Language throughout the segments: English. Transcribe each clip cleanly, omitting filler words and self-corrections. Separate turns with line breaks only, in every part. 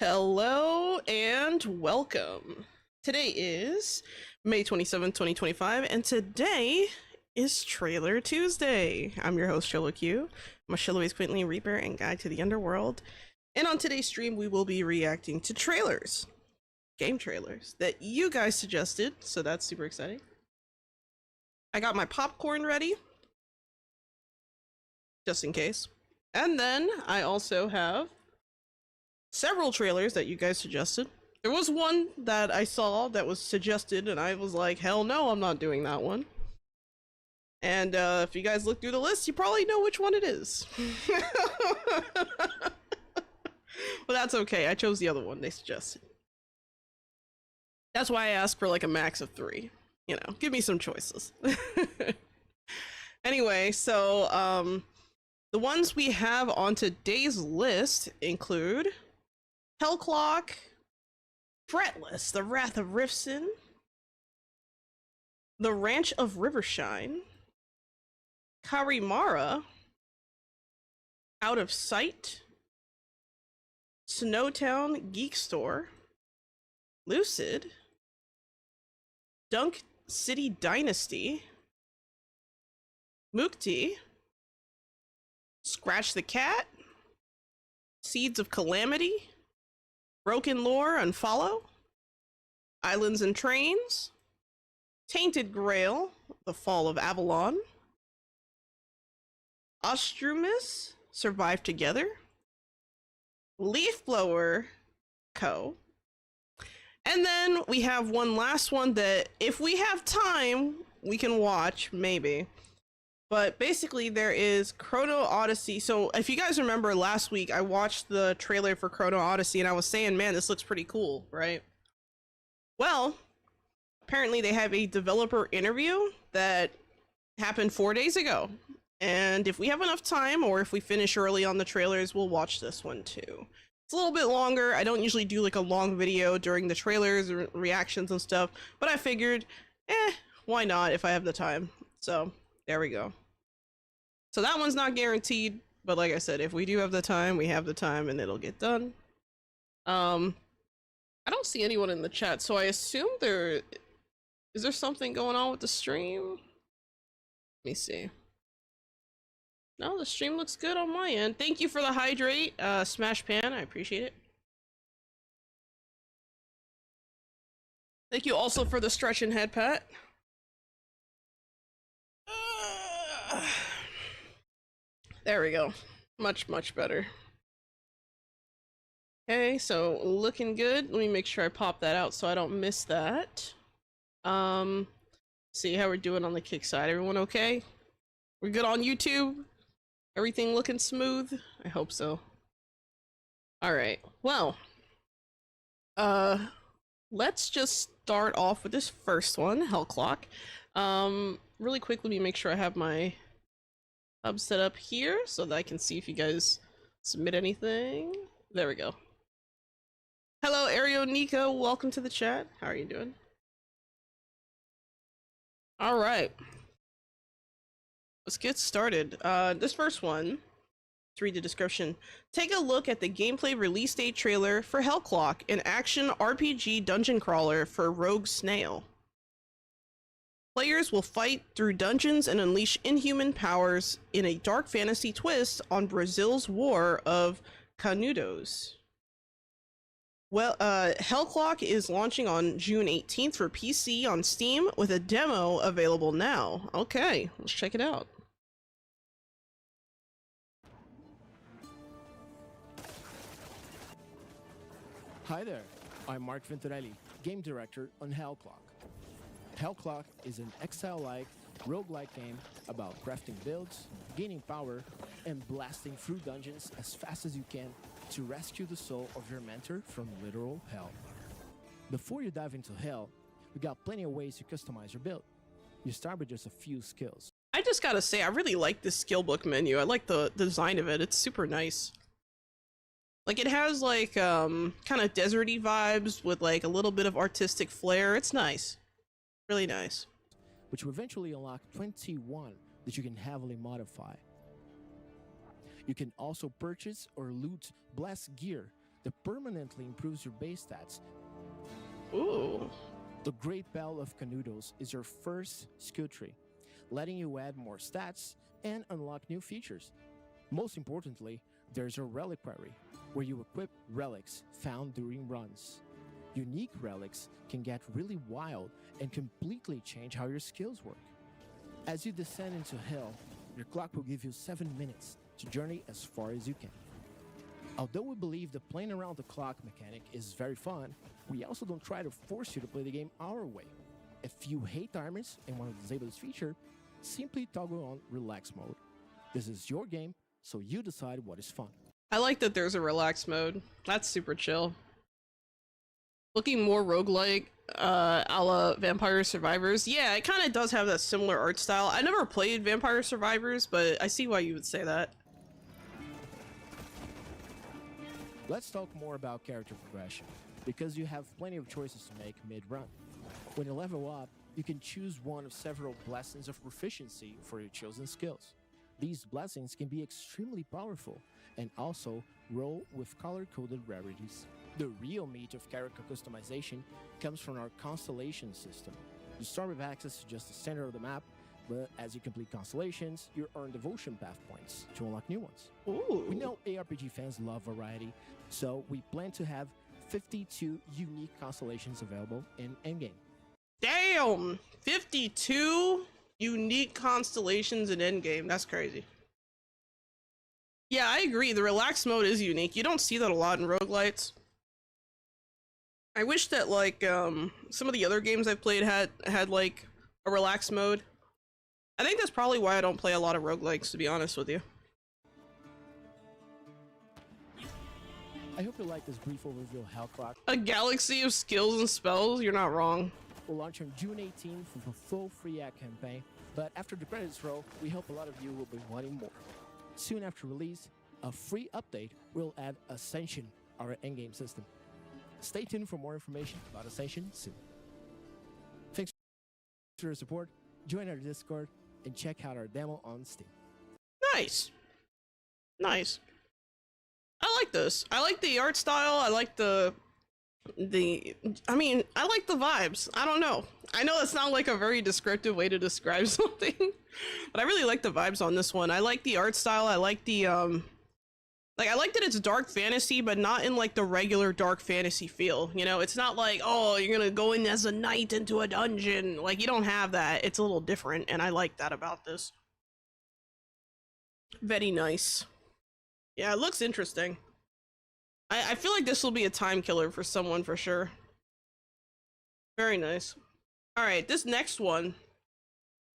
Hello and welcome. Today is May 27th, 2025, and today is Trailer Tuesday. I'm your host, Shillo Q. I'm a Shillo's Quintly Reaper and Guide to the Underworld. And on today's stream, we will be reacting to trailers, game trailers, that you guys suggested, so that's super exciting. I got my popcorn ready, just in case. And then I also have several trailers that you guys suggested. There was one that I saw that was suggested and I was like, hell no, I'm not doing that one. And if you guys look through the list, you probably know which one it is. But that's okay, I chose the other one they suggested. That's why I asked for like a max of 3. You know, give me some choices. Anyway, so the ones we have on today's list include Hellclock, Fretless, The Wrath of Rifson, The Ranch of Rivershine, Karimara, Out of Sight, Snowtown Geek Store, Lucid, Dunk City Dynasty, Mukti, Scratch the Cat, Seeds of Calamity, Broken Lore Unfollow, Islands and Trains, Tainted Grail, The Fall of Avalon, Ostrumus, Survive Together, Leaf Blower Co. And then we have one last one that if we have time, we can watch, maybe. But basically there is Chrono Odyssey. So if you guys remember last week, I watched the trailer for Chrono Odyssey and I was saying, man, this looks pretty cool, right? Well, apparently they have a developer interview that happened 4 days ago. And if we have enough time or if we finish early on the trailers, we'll watch this one too. It's a little bit longer. I don't usually do like a long video during the trailers or reactions and stuff, but I figured, why not if I have the time? So there we go. So that one's not guaranteed, but like I said, if we do have the time, we have the time and it'll get done. I don't see anyone in the chat, so I assume is there something going on with the stream? Let me see. No, the stream looks good on my end. Thank you for the hydrate, Smash Pan, I appreciate it. Thank you also for the stretch and head pat. There we go. Much better. Okay, so looking good. Let me make sure I pop that out so I don't miss that. See how we're doing on the kick side. Everyone okay? We're good on YouTube? Everything looking smooth? I hope so. Alright, well. Let's just start off with this first one, Hellclock. Really quick, let me make sure I have my hub set up here so that I can see if you guys submit anything. There we go. Hello, Ario Nico. Welcome to the chat. How are you doing? All right. Let's get started. This first one, let's read the description. Take a look at the gameplay release date trailer for Hellclock, an action RPG dungeon crawler for Rogue Snail. Players will fight through dungeons and unleash inhuman powers in a dark fantasy twist on Brazil's War of Canudos. Well, Hellclock is launching on June 18th for PC on Steam with a demo available now. Okay, let's check it out.
Hi there, I'm Mark Venturelli, game director on Hellclock. Hellclock is an exile-like, roguelike game about crafting builds, gaining power, and blasting through dungeons as fast as you can to rescue the soul of your mentor from literal hell. Before you dive into hell, we got plenty of ways to customize your build. You start with just a few skills.
I just gotta say, I really like this skill book menu. I like the design of it. It's super nice. Like, it has like kind of deserty vibes with like a little bit of artistic flair. It's nice. Really nice.
Which will eventually unlock 21 that you can heavily modify. You can also purchase or loot blast gear that permanently improves your base stats.
Ooh.
The Great Bell of Canudos is your first skill tree, letting you add more stats and unlock new features. Most importantly, there's a reliquary, where you equip relics found during runs. Unique relics can get really wild and completely change how your skills work. As you descend into hell, your clock will give you 7 minutes to journey as far as you can. Although we believe the playing around the clock mechanic is very fun, we also don't try to force you to play the game our way. If you hate timers and want to disable this feature, simply toggle on relax mode. This is your game, so you decide what is fun.
I like that there's a relax mode. That's super chill. Looking more roguelike, a la Vampire Survivors. Yeah, it kind of does have that similar art style. I never played Vampire Survivors, but I see why you would say that.
Let's talk more about character progression, because you have plenty of choices to make mid-run. When you level up, you can choose one of several blessings of proficiency for your chosen skills. These blessings can be extremely powerful and also roll with color-coded rarities. The real meat of character customization comes from our constellation system. You start with access to just the center of the map, but as you complete constellations, you earn devotion path points to unlock new ones.
Ooh.
We know ARPG fans love variety, so we plan to have 52 unique constellations available in Endgame.
Damn! 52 unique constellations in Endgame. That's crazy. Yeah, I agree. The relax mode is unique. You don't see that a lot in roguelites. I wish that like some of the other games I've played had like a relax mode. I think that's probably why I don't play a lot of roguelikes, to be honest with you.
I hope you like this brief overview of Hell Clock.
A galaxy of skills and spells? You're not wrong.
Will launch on June 18th with a full free ad campaign, but after the credits roll, we hope a lot of you will be wanting more. Soon after release, a free update will add Ascension, our endgame system. Stay tuned for more information about Ascension soon. Thanks for your support, join our Discord, and check out our demo on Steam.
Nice. Nice. I like this. I like the art style. I like I like the vibes. I don't know. I know it's not like a very descriptive way to describe something, but I really like the vibes on this one. I like the art style. I like the, I like that it's dark fantasy, but not in like the regular dark fantasy feel. You know, it's not like, oh, you're gonna go in as a knight into a dungeon. Like, you don't have that. It's a little different, and I like that about this. Very nice. Yeah, it looks interesting. I feel like this will be a time killer for someone for sure. Very nice. Alright, this next one.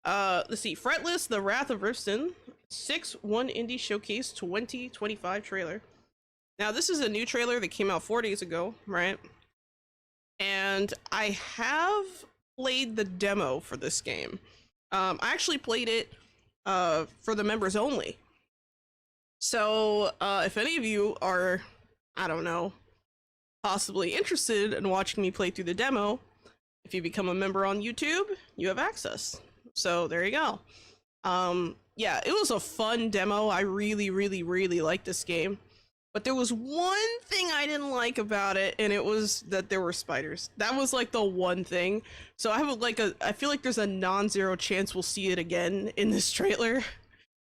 Let's see. Fretless, The Wrath of Riften. 6-1 Indie Showcase 2025 trailer. Now, this is a new trailer that came out 4 days ago, right? And I have played the demo for this game. I actually played it for the members only. So, if any of you are, I don't know, possibly interested in watching me play through the demo, if you become a member on YouTube, you have access. So, there you go. Yeah, it was a fun demo. I really, really, really liked this game. But there was one thing I didn't like about it, and it was that there were spiders. That was like the one thing. So I have I feel like there's a non-zero chance we'll see it again in this trailer.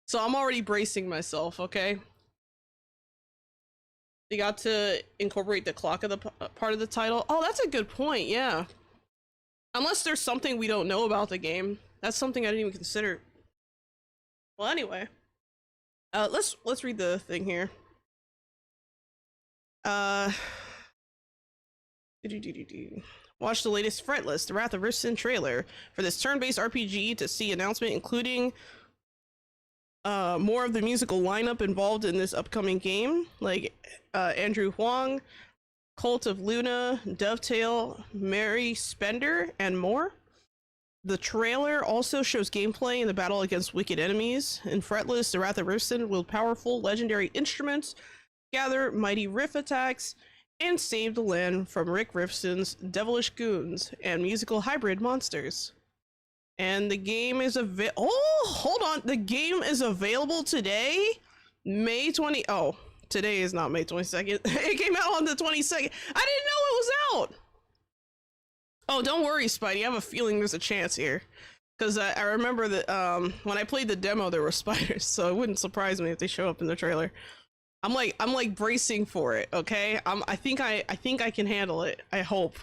So I'm already bracing myself, okay? They got to incorporate the clock of the part of the title. Oh, that's a good point, yeah. Unless there's something we don't know about the game. That's something I didn't even consider. Well, anyway. Let's read the thing here. Watch the latest Fretless, The Wrath of Riften trailer for this turn-based RPG to see announcement including more of the musical lineup involved in this upcoming game, like Andrew Huang, Cult of Luna, Dovetail, Mary Spender, and more. The trailer also shows gameplay in the battle against wicked enemies. In Fretless, The Wrath of Riften wield powerful legendary instruments, gather mighty riff attacks, and save the land from Rick Riften's devilish goons and musical hybrid monsters. And the game is hold on, the game is available today, May 20. Oh, today is not May 22nd. It came out on the 22nd. I didn't know it was out. Oh, don't worry, Spidey. I have a feeling there's a chance here. Because I remember that when I played the demo, there were spiders, so it wouldn't surprise me if they show up in the trailer. I'm like bracing for it, okay? I think I can handle it. I hope.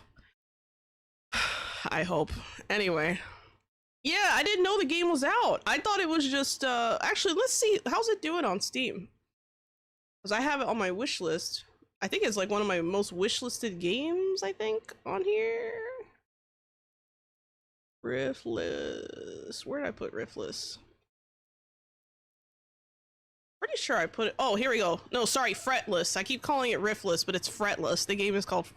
I hope. Anyway. Yeah, I didn't know the game was out. I thought it was just actually, let's see, how's it doing on Steam? Because I have it on my wish list. I think it's like one of my most wishlisted games, I think, on here. Riftless. Where did I put Riftless? Pretty sure I put it. Oh, here we go. No, sorry, Fretless. I keep calling it Riftless, but it's Fretless. The game is called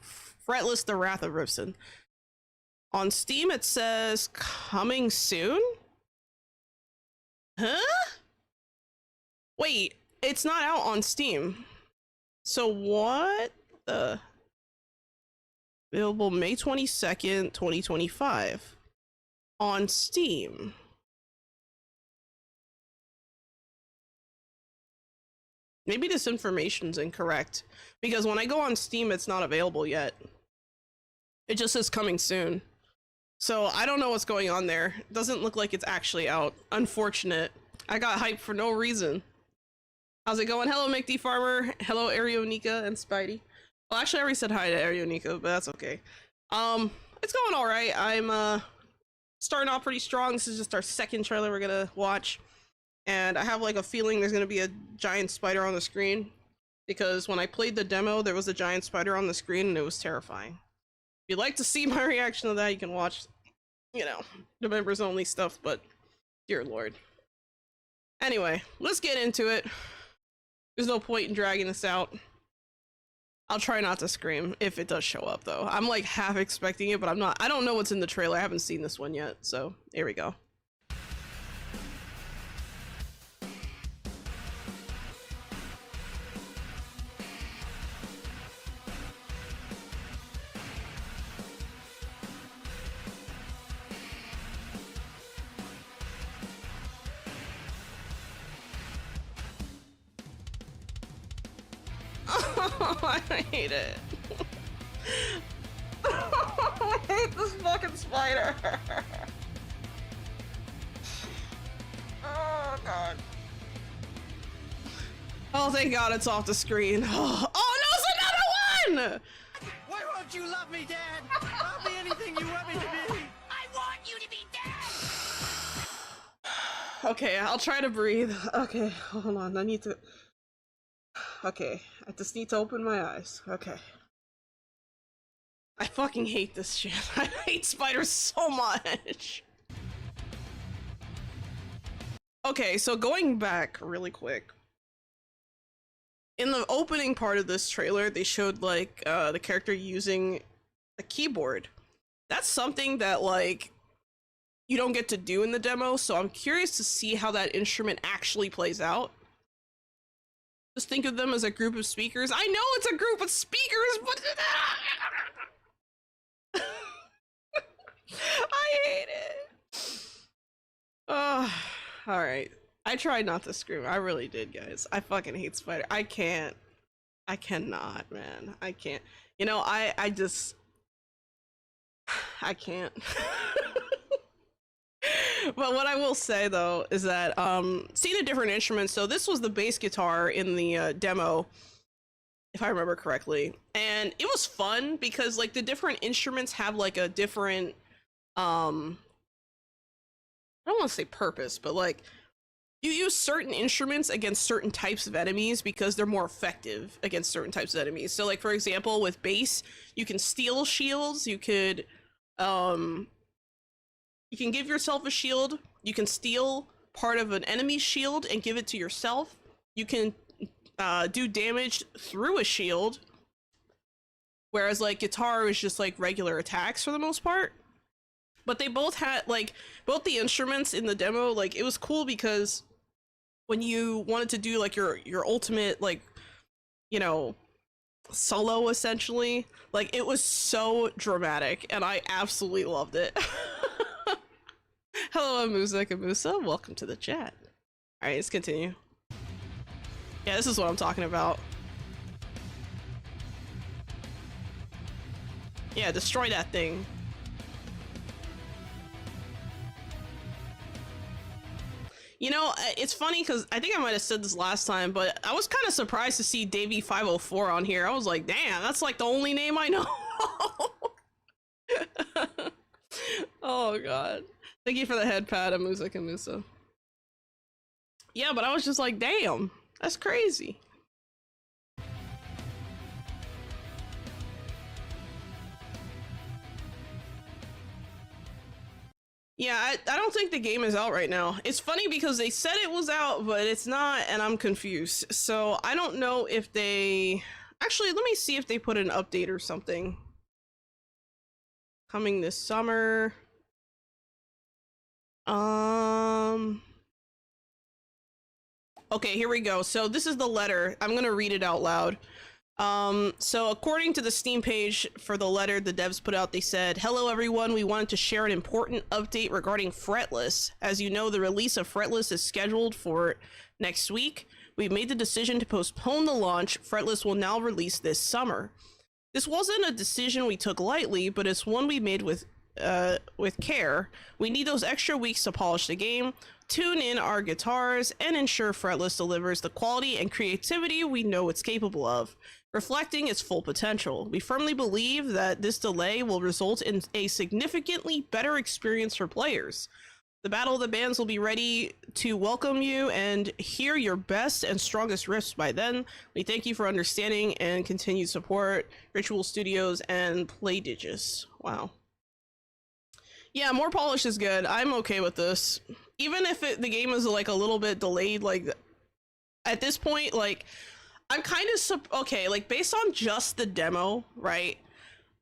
Fretless: The Wrath of Riften. On Steam, it says coming soon? Huh? Wait, it's not out on Steam. So what the? Available May 22nd, 2025. On Steam. Maybe this information's incorrect, because when I go on Steam, it's not available yet. It just says coming soon. So I don't know what's going on there. It doesn't look like it's actually out. Unfortunate. I got hyped for no reason. How's it going? Hello, McD Farmer. Hello, Arionika and Spidey. Well, actually, I already said hi to Arionika, but that's okay. It's going all right. I'm starting off pretty strong. This is just our second trailer we're gonna watch, and I have like a feeling there's gonna be a giant spider on the screen, because when I played the demo, there was a giant spider on the screen, and it was terrifying. If you'd like to see my reaction to that, you can watch, you know, the members only stuff, but dear lord. Anyway, let's get into it. There's no point in dragging this out. I'll try not to scream if it does show up, though. I'm like half expecting it, but I'm not. I don't know what's in the trailer. I haven't seen this one yet, so here we go. I hate it. I hate this fucking spider. Oh god. Oh, thank god it's off the screen. Oh no, it's another one!
Why won't you love me, Dad? I'll be anything you want me to be. I want you to be Dad!
Okay, I'll try to breathe. Okay, hold on, I need to... Okay, I just need to open my eyes. Okay. I fucking hate this shit. I hate spiders so much. Okay, so going back really quick. In the opening part of this trailer, they showed like the character using a keyboard. That's something that like you don't get to do in the demo, so I'm curious to see how that instrument actually plays out. Just think of them as a group of speakers. I know it's a group of speakers, but I hate it. Oh, all right. I tried not to scream. I really did, guys. I fucking hate spider. I can't. I cannot, man. I can't. You know, I just... I can't. But what I will say though is that seeing the different instruments, so this was the bass guitar in the demo, if I remember correctly, and it was fun because like the different instruments have like a different I don't want to say purpose, but like you use certain instruments against certain types of enemies because they're more effective against certain types of enemies. So like for example with bass, you can steal shields, you could you can give yourself a shield, you can steal part of an enemy's shield and give it to yourself, you can do damage through a shield, whereas like guitar is just like regular attacks for the most part. But they both had like, both the instruments in the demo, like it was cool because when you wanted to do like your ultimate like, you know, solo essentially, like it was so dramatic and I absolutely loved it. Hello, Amusa Kamusa. Welcome to the chat. All right, let's continue. Yeah, this is what I'm talking about. Yeah, destroy that thing. You know, it's funny because I think I might have said this last time, but I was kind of surprised to see Davey504 on here. I was like, damn, that's like the only name I know. Oh god. Thank you for the head pat, Amusa Kamusa. Yeah, but I was just like, damn, that's crazy. Yeah, I don't think the game is out right now. It's funny because they said it was out, but it's not, and I'm confused. So I don't know if they... Actually, let me see if they put an update or something. Coming this summer. Okay, here we go. So this is the letter. I'm gonna read it out loud. So according to the Steam page for the letter the devs put out, they said, "Hello everyone, we wanted to share an important update regarding Fretless. As you know, the release of Fretless is scheduled for next week. We've made the decision to postpone the launch. Fretless will now release this summer. This wasn't a decision we took lightly, but it's one we made with care. We need those extra weeks to polish the game, tune in our guitars, and ensure Fretless delivers the quality and creativity we know it's capable of, reflecting its full potential. We firmly believe that this delay will result in a significantly better experience for players. The Battle of the Bands will be ready to welcome you and hear your best and strongest riffs by then. We thank you for understanding and continued support. Ritual Studios and Playdigious." Wow. Yeah, more polish is good. I'm okay with this. Even if the game is like a little bit delayed, like at this point, like I'm kind of okay, like based on just the demo, right?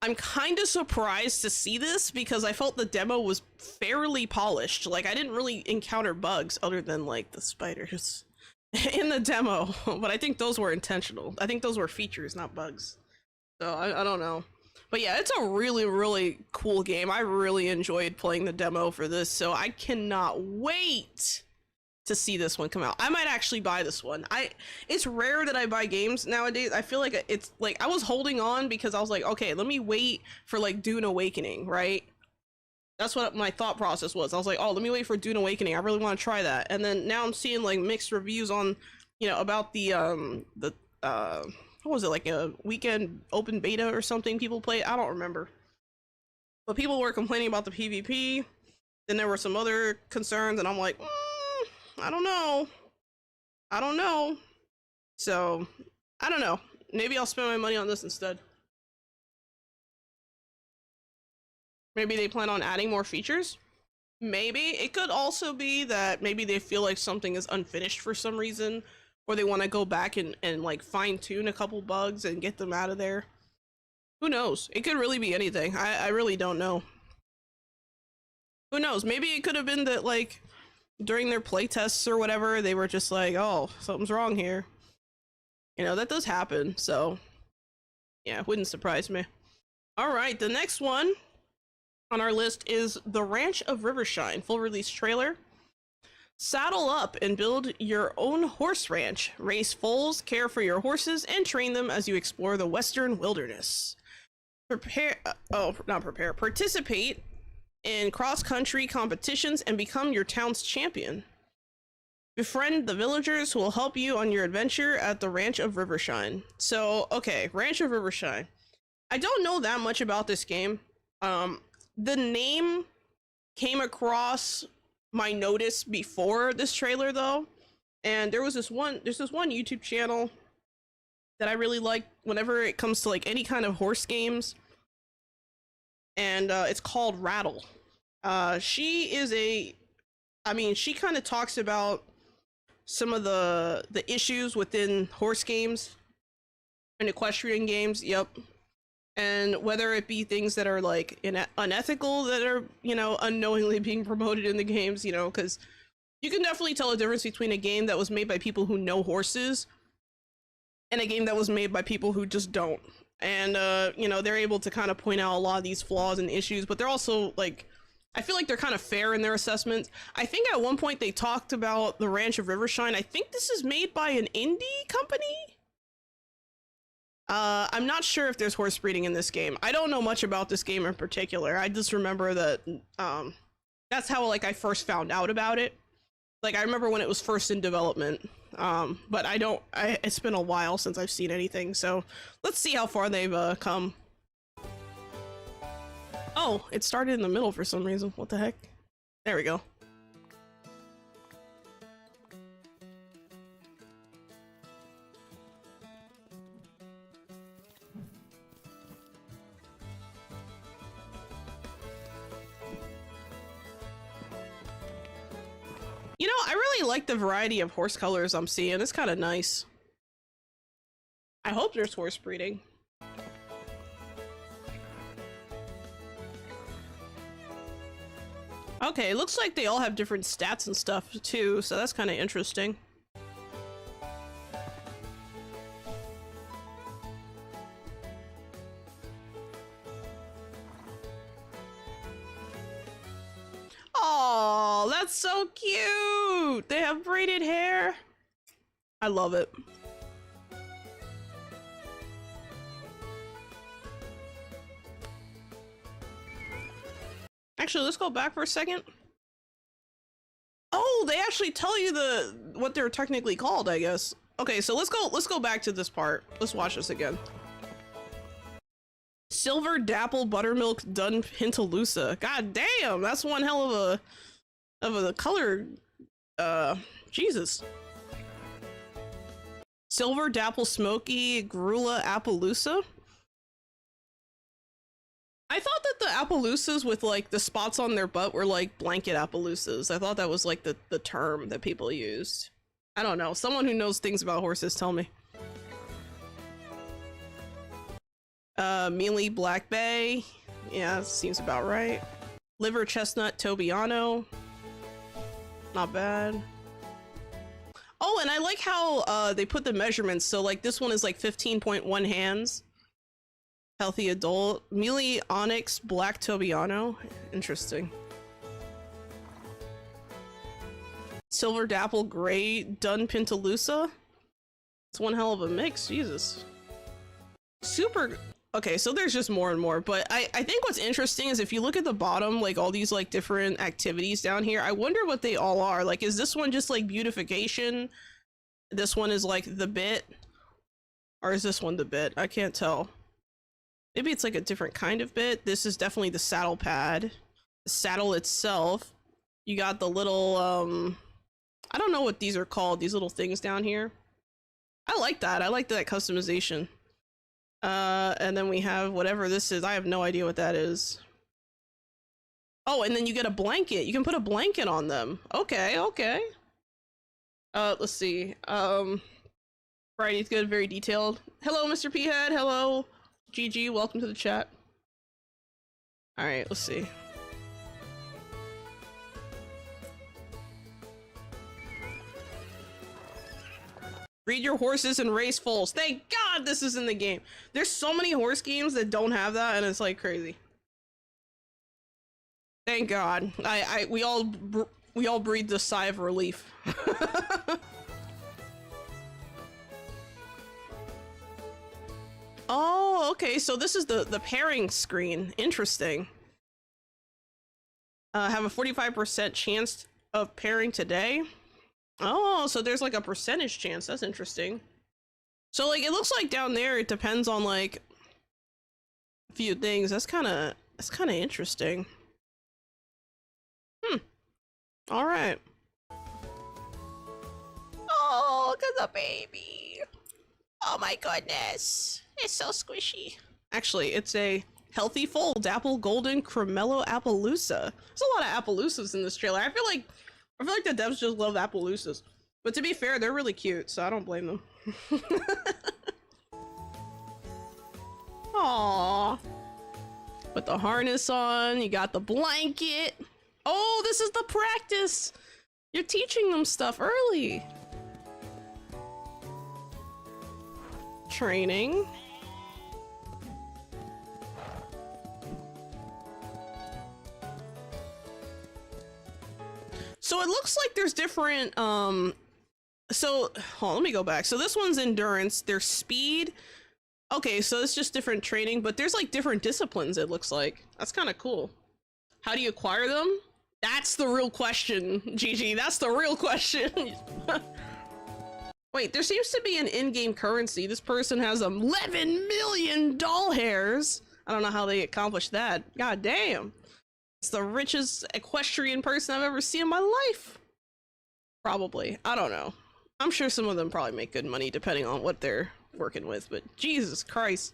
I'm kind of surprised to see this because I felt the demo was fairly polished. Like I didn't really encounter bugs other than like the spiders in the demo, but I think those were intentional. I think those were features, not bugs. So I don't know. But yeah, it's a really, really cool game. I really enjoyed playing the demo for this, so I cannot wait to see this one come out. I might actually buy this one. It's rare that I buy games nowadays. I feel like it's like I was holding on because I was like, okay, let me wait for like Dune Awakening, right? That's what my thought process was. I was like, oh, let me wait for Dune Awakening. I really want to try that. And then now I'm seeing like mixed reviews on, you know, about the what was it, like a weekend open beta or something people played? I don't remember. But people were complaining about the PvP. Then there were some other concerns, and I'm like, I don't know. I don't know. So, I don't know. Maybe I'll spend my money on this instead. Maybe they plan on adding more features? Maybe. It could also be that maybe they feel like something is unfinished for some reason, or they want to go back and like fine-tune a couple bugs and get them out of there. Who knows? It could really be anything. I really don't know. Who knows? Maybe it could have been that like during their playtests or whatever, they were just like, oh, something's wrong here. You know, that does happen. So yeah, it wouldn't surprise me. All right, the next one on our list is The Ranch of Rivershine, full release trailer. Saddle up and build your own horse ranch. Race foals, care for your horses, and train them as you explore the western wilderness. Participate in cross-country competitions and become your town's champion. Befriend the villagers who will help you on your adventure at the Ranch of Rivershine. So, okay, Ranch of Rivershine. I don't know that much about this game. The name came across my notice before this trailer though, and there's this one YouTube channel that I really like whenever it comes to like any kind of horse games, and it's called Rattle. She kind of talks about some of the issues within horse games and equestrian games. Yep. And whether it be things that are like unethical that are, you know, unknowingly being promoted in the games, you know, because you can definitely tell a difference between a game that was made by people who know horses and a game that was made by people who just don't. And, you know, they're able to kind of point out a lot of these flaws and issues, but they're also like, I feel like they're kind of fair in their assessments. I think at one point they talked about the Ranch of Rivershine. I think this is made by an indie company. I'm not sure if there's horse breeding in this game. I don't know much about this game in particular. I just remember that that's how like I first found out about it. Like I remember when it was first in development. But it's been a while since I've seen anything, so let's see how far they've come. Oh, it started in the middle for some reason. What the heck? There we go. You know, I really like the variety of horse colors I'm seeing. It's kind of nice. I hope there's horse breeding. Okay, it looks like they all have different stats and stuff too, so that's kind of interesting. Oh, that's so cute! They have braided hair. I love it. Actually, let's go back for a second. Oh, they actually tell you what they're technically called, I guess. Okay, so let's go back to this part. Let's watch this again. Silver Dapple Buttermilk Dun Pintalusa. God damn, that's one hell of a color. Jesus. Silver Dapple Smoky Grula Appaloosa. I thought that the Appaloosas with like the spots on their butt were like blanket Appaloosas. I thought that was like the term that people used. I don't know. Someone who knows things about horses, tell me. Mealy Black Bay. Yeah, seems about right. Liver Chestnut Tobiano. Not bad. Oh, and I like how they put the measurements. So like this one is like 15.1 hands. Healthy adult. Mealy Onyx Black Tobiano. Interesting. Silver Dapple Gray Dun Pintalusa. It's one hell of a mix. Jesus. Super. Okay, so there's just more and more, but I think what's interesting is if you look at the bottom, like all these like different activities down here, I wonder what they all are. Like, is this one just like beautification? This one is like the bit? Or is this one the bit? I can't tell. Maybe it's like a different kind of bit. This is definitely the saddle pad. The saddle itself. You got the little, I don't know what these are called, these little things down here. I like that. I like that customization. And then we have whatever this is. I have no idea what that is. Oh, and then you get a blanket. You can put a blanket on them. Okay, okay. Let's see. Variety's good, very detailed. Hello, Mr. P-Head. Hello, GG. Welcome to the chat. All right, let's see. Breed your horses and race foals. Thank God this is in the game. There's so many horse games that don't have that, and it's like crazy. Thank God. We all breathed a sigh of relief. Oh, okay. So this is the pairing screen. Interesting. Have a 45% chance of pairing today. Oh, so there's like a percentage chance. That's interesting. So like it looks like down there it depends on like a few things. That's kind of interesting. All right. Oh, look at the baby. Oh my goodness. It's so squishy. Actually, it's a healthy foal Dapple Golden Cremello Appaloosa. There's a lot of Appaloosas in this trailer. I feel like the devs just love Appaloosas. But to be fair, they're really cute, so I don't blame them. Aww. Put the harness on, you got the blanket. Oh, this is the practice. You're teaching them stuff early. Training. So it looks like there's different, so hold on, let me go back. So this one's endurance, there's speed, Okay, so it's just different training, but there's like different disciplines, it looks like. That's kind of cool. How do you acquire them? That's the real question, GG. That's the real question. Wait, there seems to be an in-game currency. This person has 11 million doll hairs. I don't know how they accomplished that. God damn. It's the richest equestrian person I've ever seen in my life. Probably. I don't know. I'm sure some of them probably make good money depending on what they're working with, but Jesus Christ.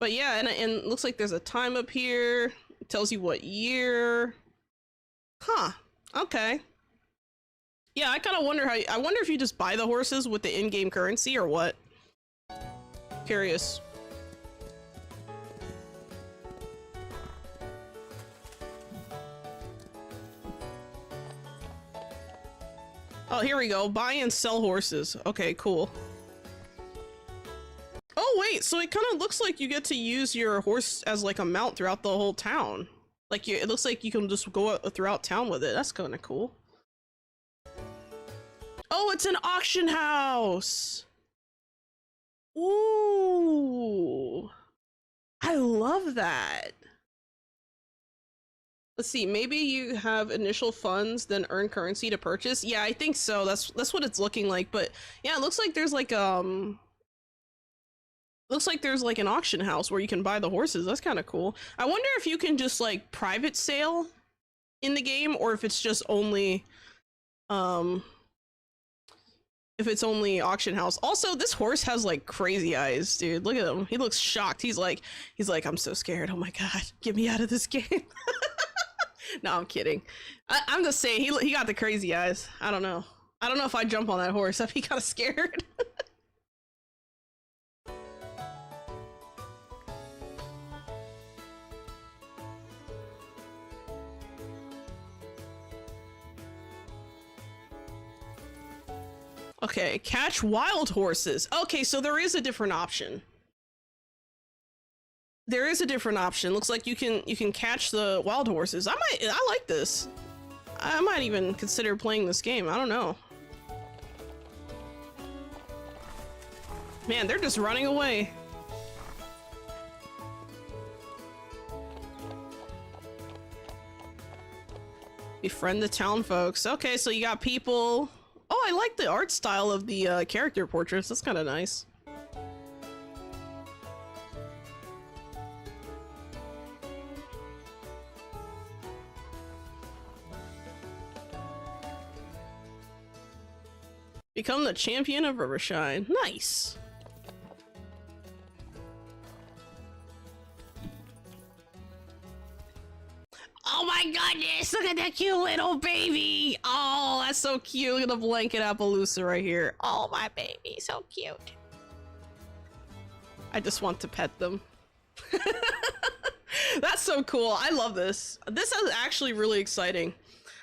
But yeah, and it looks like there's a time up here. It tells you what year. Huh. Okay. Yeah, I kind of wonder how. I wonder if you just buy the horses with the in-game currency or what. Curious. Oh, here we go. Buy and sell horses. Okay, cool. Oh, wait. So it kind of looks like you get to use your horse as like a mount throughout the whole town. Like it looks like you can just go throughout town with it. That's kind of cool. Oh, it's an auction house. Ooh. I love that. Let's see, maybe you have initial funds, then earn currency to purchase. Yeah, I think so. That's what it's looking like. But yeah, it looks like there's like an auction house where you can buy the horses. That's kind of cool. I wonder if you can just like private sale in the game, or if it's just only if it's only auction house. Also, this horse has like crazy eyes, dude. Look at him. He looks shocked. He's like, I'm so scared. Oh my god, get me out of this game. No, I'm kidding. I'm just saying he got the crazy eyes. I don't know if I jump on that horse. I'd be kind of scared. Okay, catch wild horses. Okay, so there is a different option. There is a different option. Looks like you can catch the wild horses. I like this. I might even consider playing this game. I don't know. Man, they're just running away. Befriend the town folks. Okay, so you got people. Oh, I like the art style of the character portraits. That's kind of nice. Become the champion of Rivershine. Nice. Oh my goodness, look at that cute little baby. Oh, that's so cute. Look at the blanket Appaloosa right here. Oh, my baby, so cute. I just want to pet them. That's so cool. I love this. This is actually really exciting.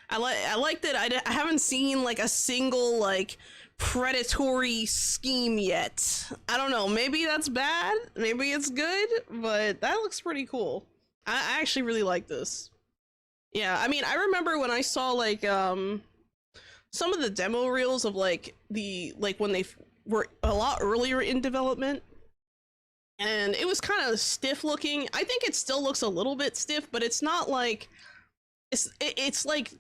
I like that I haven't seen like a single like predatory scheme yet. I don't know, maybe that's bad, maybe it's good, but that looks pretty cool. I actually really like this. Yeah, I mean, I remember when I saw like some of the demo reels of like when they were a lot earlier in development, and it was kind of stiff looking. I think it still looks a little bit stiff, but it's not like it's like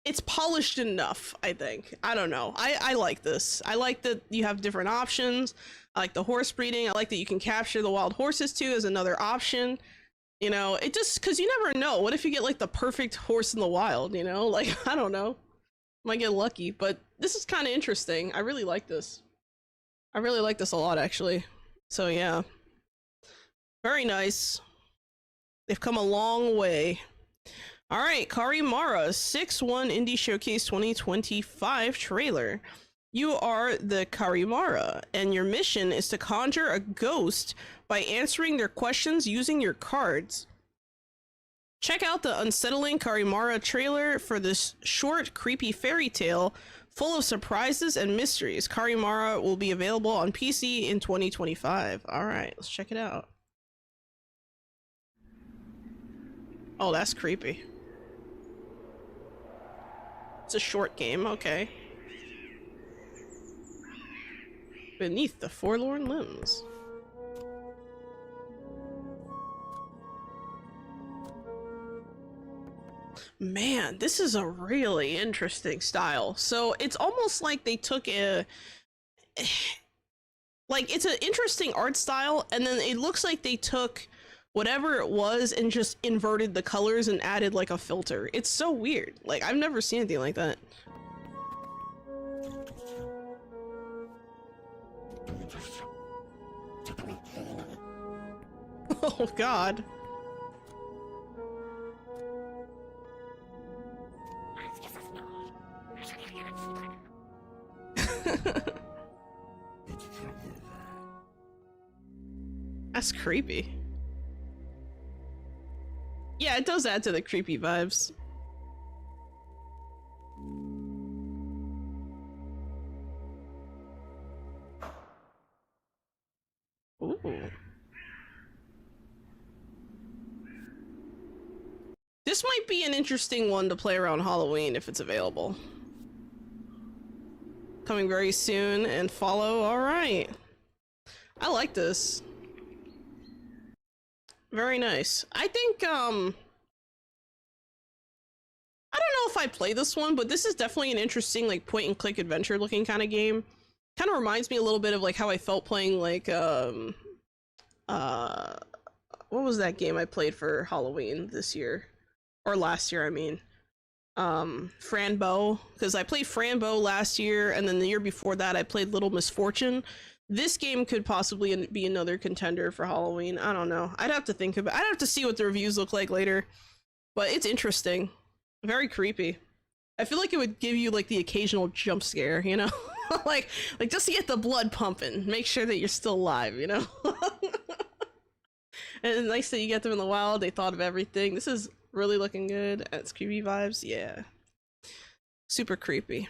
it's polished enough, I think. I don't know. I like this. I like that you have different options. I like the horse breeding. I like that you can capture the wild horses too as another option. You know, it just, because you never know. What if you get like the perfect horse in the wild, you know? Like, I don't know. Might get lucky, but this is kind of interesting. I really like this. I really like this a lot, actually. So yeah. Very nice. They've come a long way. All right, Karimara 6-1 Indie Showcase 2025 trailer. You are the Karimara, and your mission is to conjure a ghost by answering their questions using your cards. Check out the unsettling Karimara trailer for this short, creepy fairy tale full of surprises and mysteries. Karimara will be available on PC in 2025. All right, let's check it out. Oh, that's creepy. It's a short game, okay. Beneath the forlorn limbs. Man, this is a really interesting style. So it's almost like they took a, like, it's an interesting art style, and then it looks like they took whatever it was and just inverted the colors and added like a filter. It's so weird. Like, I've never seen anything like that. Oh god. That's creepy. Yeah, it does add to the creepy vibes. Ooh. This might be an interesting one to play around Halloween if it's available. Coming very soon and follow. All right. I like this. Very nice. I think, I don't know if I play this one, but this is definitely an interesting, like, point and click adventure looking kind of game. Kind of reminds me a little bit of like how I felt playing like, what was that game I played for Halloween this year? Or last year, I mean. Franbo, because I played Franbo last year, and then the year before that I played Little Misfortune. This game could possibly be another contender for Halloween. I don't know. I'd have to think about it. I'd have to see what the reviews look like later. But it's interesting. Very creepy. I feel like it would give you like the occasional jump scare, you know? like just to get the blood pumping. Make sure that you're still alive, you know? And it's nice that you get them in the wild. They thought of everything. This is really looking good. It's creepy vibes. Yeah. Super creepy.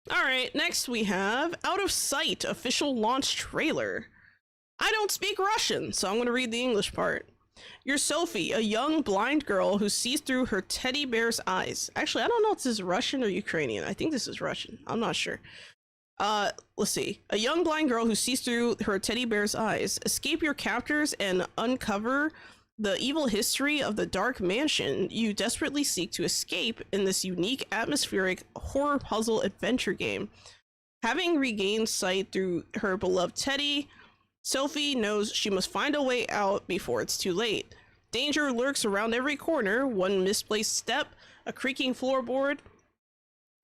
Alright, next we have Out of Sight official launch trailer. I don't speak Russian, so I'm going to read the English part. You're Sophie, a young blind girl who sees through her teddy bear's eyes. Actually, I don't know if this is Russian or Ukrainian. I think this is Russian. I'm not sure. Let's see. A young blind girl who sees through her teddy bear's eyes. Escape your captors and uncover the evil history of the dark mansion you desperately seek to escape in this unique atmospheric horror puzzle adventure game. Having regained sight through her beloved Teddy, Sophie knows she must find a way out before it's too late. Danger lurks around every corner, one misplaced step, a creaking floorboard,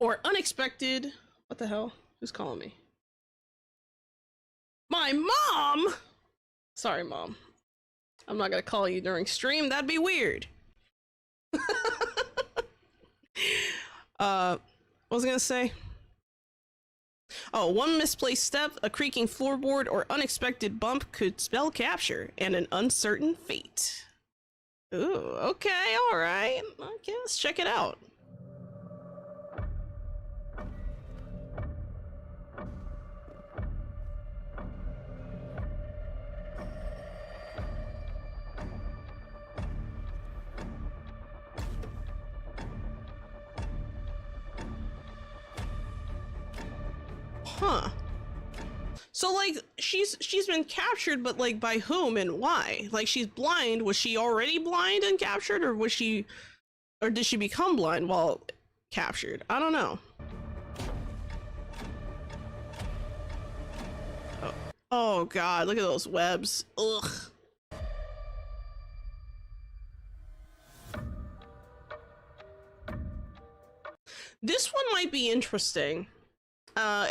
or unexpected... What the hell? Who's calling me? My mom! Sorry, Mom. I'm not gonna call you during stream, that'd be weird. What was I gonna say? Oh, one misplaced step, a creaking floorboard, or unexpected bump could spell capture and an uncertain fate. Ooh, okay, alright. Okay, let's check it out. Huh. So like she's been captured, but like by whom and why? Like she's blind. Was she already blind and captured, or was she, or did she become blind while captured? I don't know. Oh god, look at those webs. Ugh. This one might be interesting.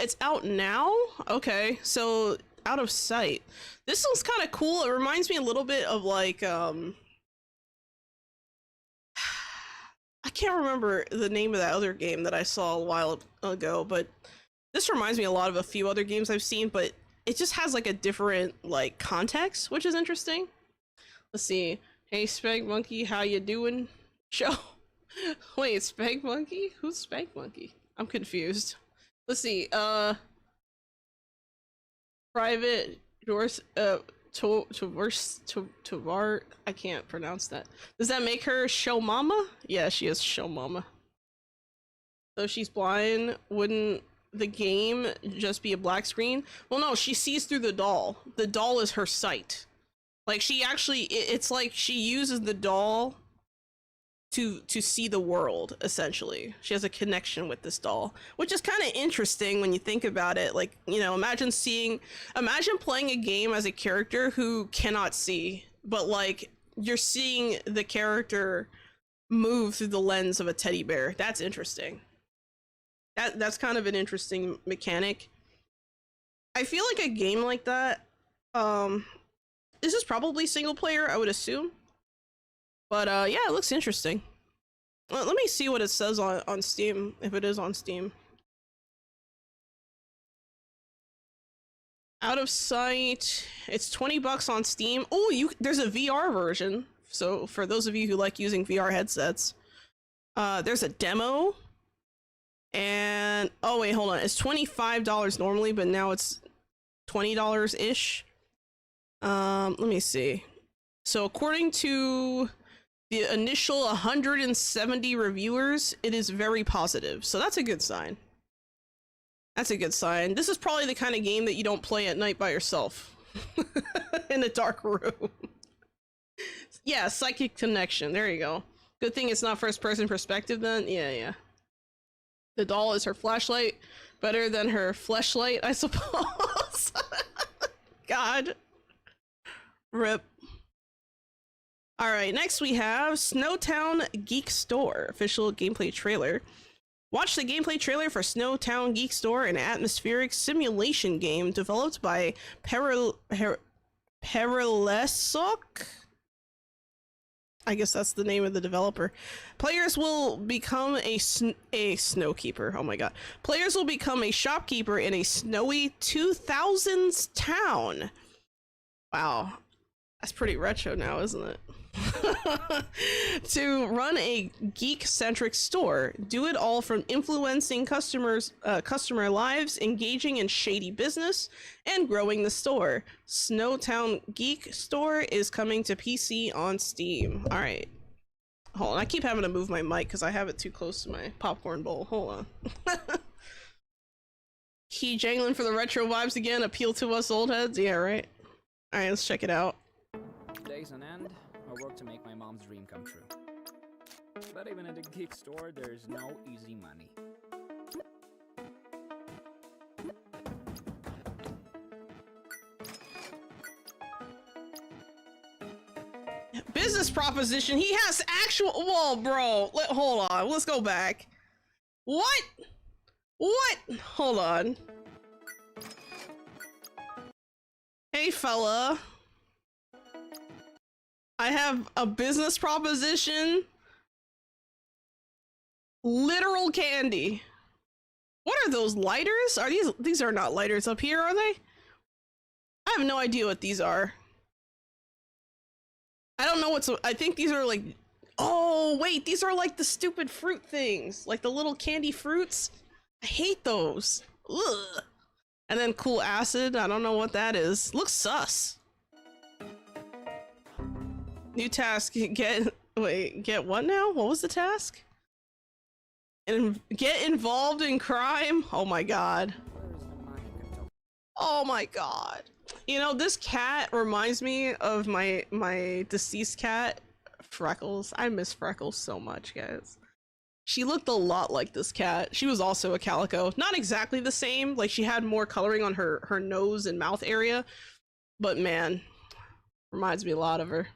It's out now? Okay, so Out of Sight. This one's kind of cool. It reminds me a little bit of like, I can't remember the name of that other game that I saw a while ago, but this reminds me a lot of a few other games I've seen, but it just has like a different like context, which is interesting. Let's see. Hey, Spank Monkey, how you doing? Show. Wait, Spank Monkey? Who's Spank Monkey? I'm confused. Let's see, private doors, Tovar, I can't pronounce that. Does that make her Show Mama? Yeah, she is Show Mama. So she's blind. Wouldn't the game just be a black screen? Well, no, she sees through the doll. The doll is her sight. Like she actually, it's like she uses the doll to see the world. Essentially, she has a connection with this doll, which is kind of interesting when you think about it. Like, you know, imagine playing a game as a character who cannot see, but like you're seeing the character move through the lens of a teddy bear. That's interesting. That's kind of an interesting mechanic. I feel like a game like that, this is probably single player, I would assume. But yeah, it looks interesting. Let me see what it says on Steam, if it is on Steam. Out of sight. It's $20 on Steam. Oh, there's a VR version. So for those of you who like using VR headsets, there's a demo. And oh wait, hold on. It's $25 normally, but now it's $20-ish. Let me see. So according to the initial 170 reviewers, it is very positive. So that's a good sign. That's a good sign. This is probably the kind of game that you don't play at night by yourself in a dark room. Yeah, psychic connection. There you go. Good thing it's not first person perspective then. Yeah. The doll is her flashlight. Better than her fleshlight, I suppose. God. Rip. Alright, next we have Snowtown Geek Store, official gameplay trailer. Watch the gameplay trailer for Snowtown Geek Store, an atmospheric simulation game developed by Perilesok? I guess that's the name of the developer. Players will become a snowkeeper. Oh my god. Players will become a shopkeeper in a snowy 2000s town. Wow. That's pretty retro now, isn't it? To run a geek-centric store. Do it all from influencing customer lives, engaging in shady business, and growing the store. Snowtown Geek Store is coming to PC on Steam. Alright. Hold on, I keep having to move my mic because I have it too close to my popcorn bowl. Hold on. Key jangling for the retro vibes again. Appeal to us old heads? Yeah, right. Alright, let's check it out.
Days on end, I work to make my mom's dream come true. But even at a geek store, there's no easy money.
Business proposition. He has actual. Whoa, bro. Hold on. Let's go back. What? What? Hold on. Hey, fella. I have a business proposition. Literal candy. What are those lighters? Are these are not lighters up here, are they? I have no idea what these are. I don't know what's, I think these are like, oh wait, these are like the stupid fruit things, like the little candy fruits. I hate those. Ugh. And then cool acid, I don't know what that is. Looks sus. New task, get what now? What was the task? And get involved in crime? Oh my god. Oh my god. You know, this cat reminds me of my deceased cat, Freckles. I miss Freckles so much, guys. She looked a lot like this cat. She was also a calico. Not exactly the same, like she had more coloring on her nose and mouth area, but man, reminds me a lot of her.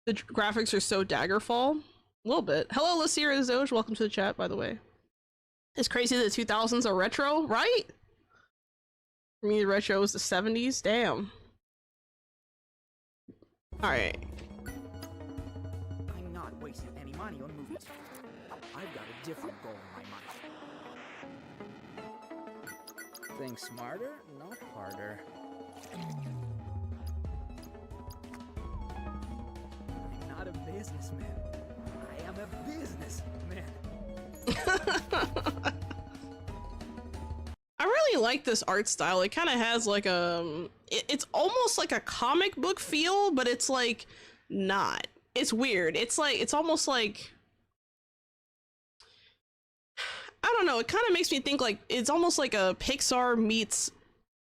The graphics are so Daggerfall. A little bit. Hello, Lasira Zoj. Welcome to the chat, by the way. It's crazy that the 2000s are retro, right? For me, retro was the 70s. Damn. Alright.
I'm not wasting any money on movies. I've got a different goal in my mind. Think smarter, not harder. I'm not a businessman. I am a businessman.
I really like this art style. It kind of has like a, it's almost like a comic book feel, but it's like not. It's weird. It's like, it's almost like, I don't know. It kind of makes me think like, it's almost like a Pixar meets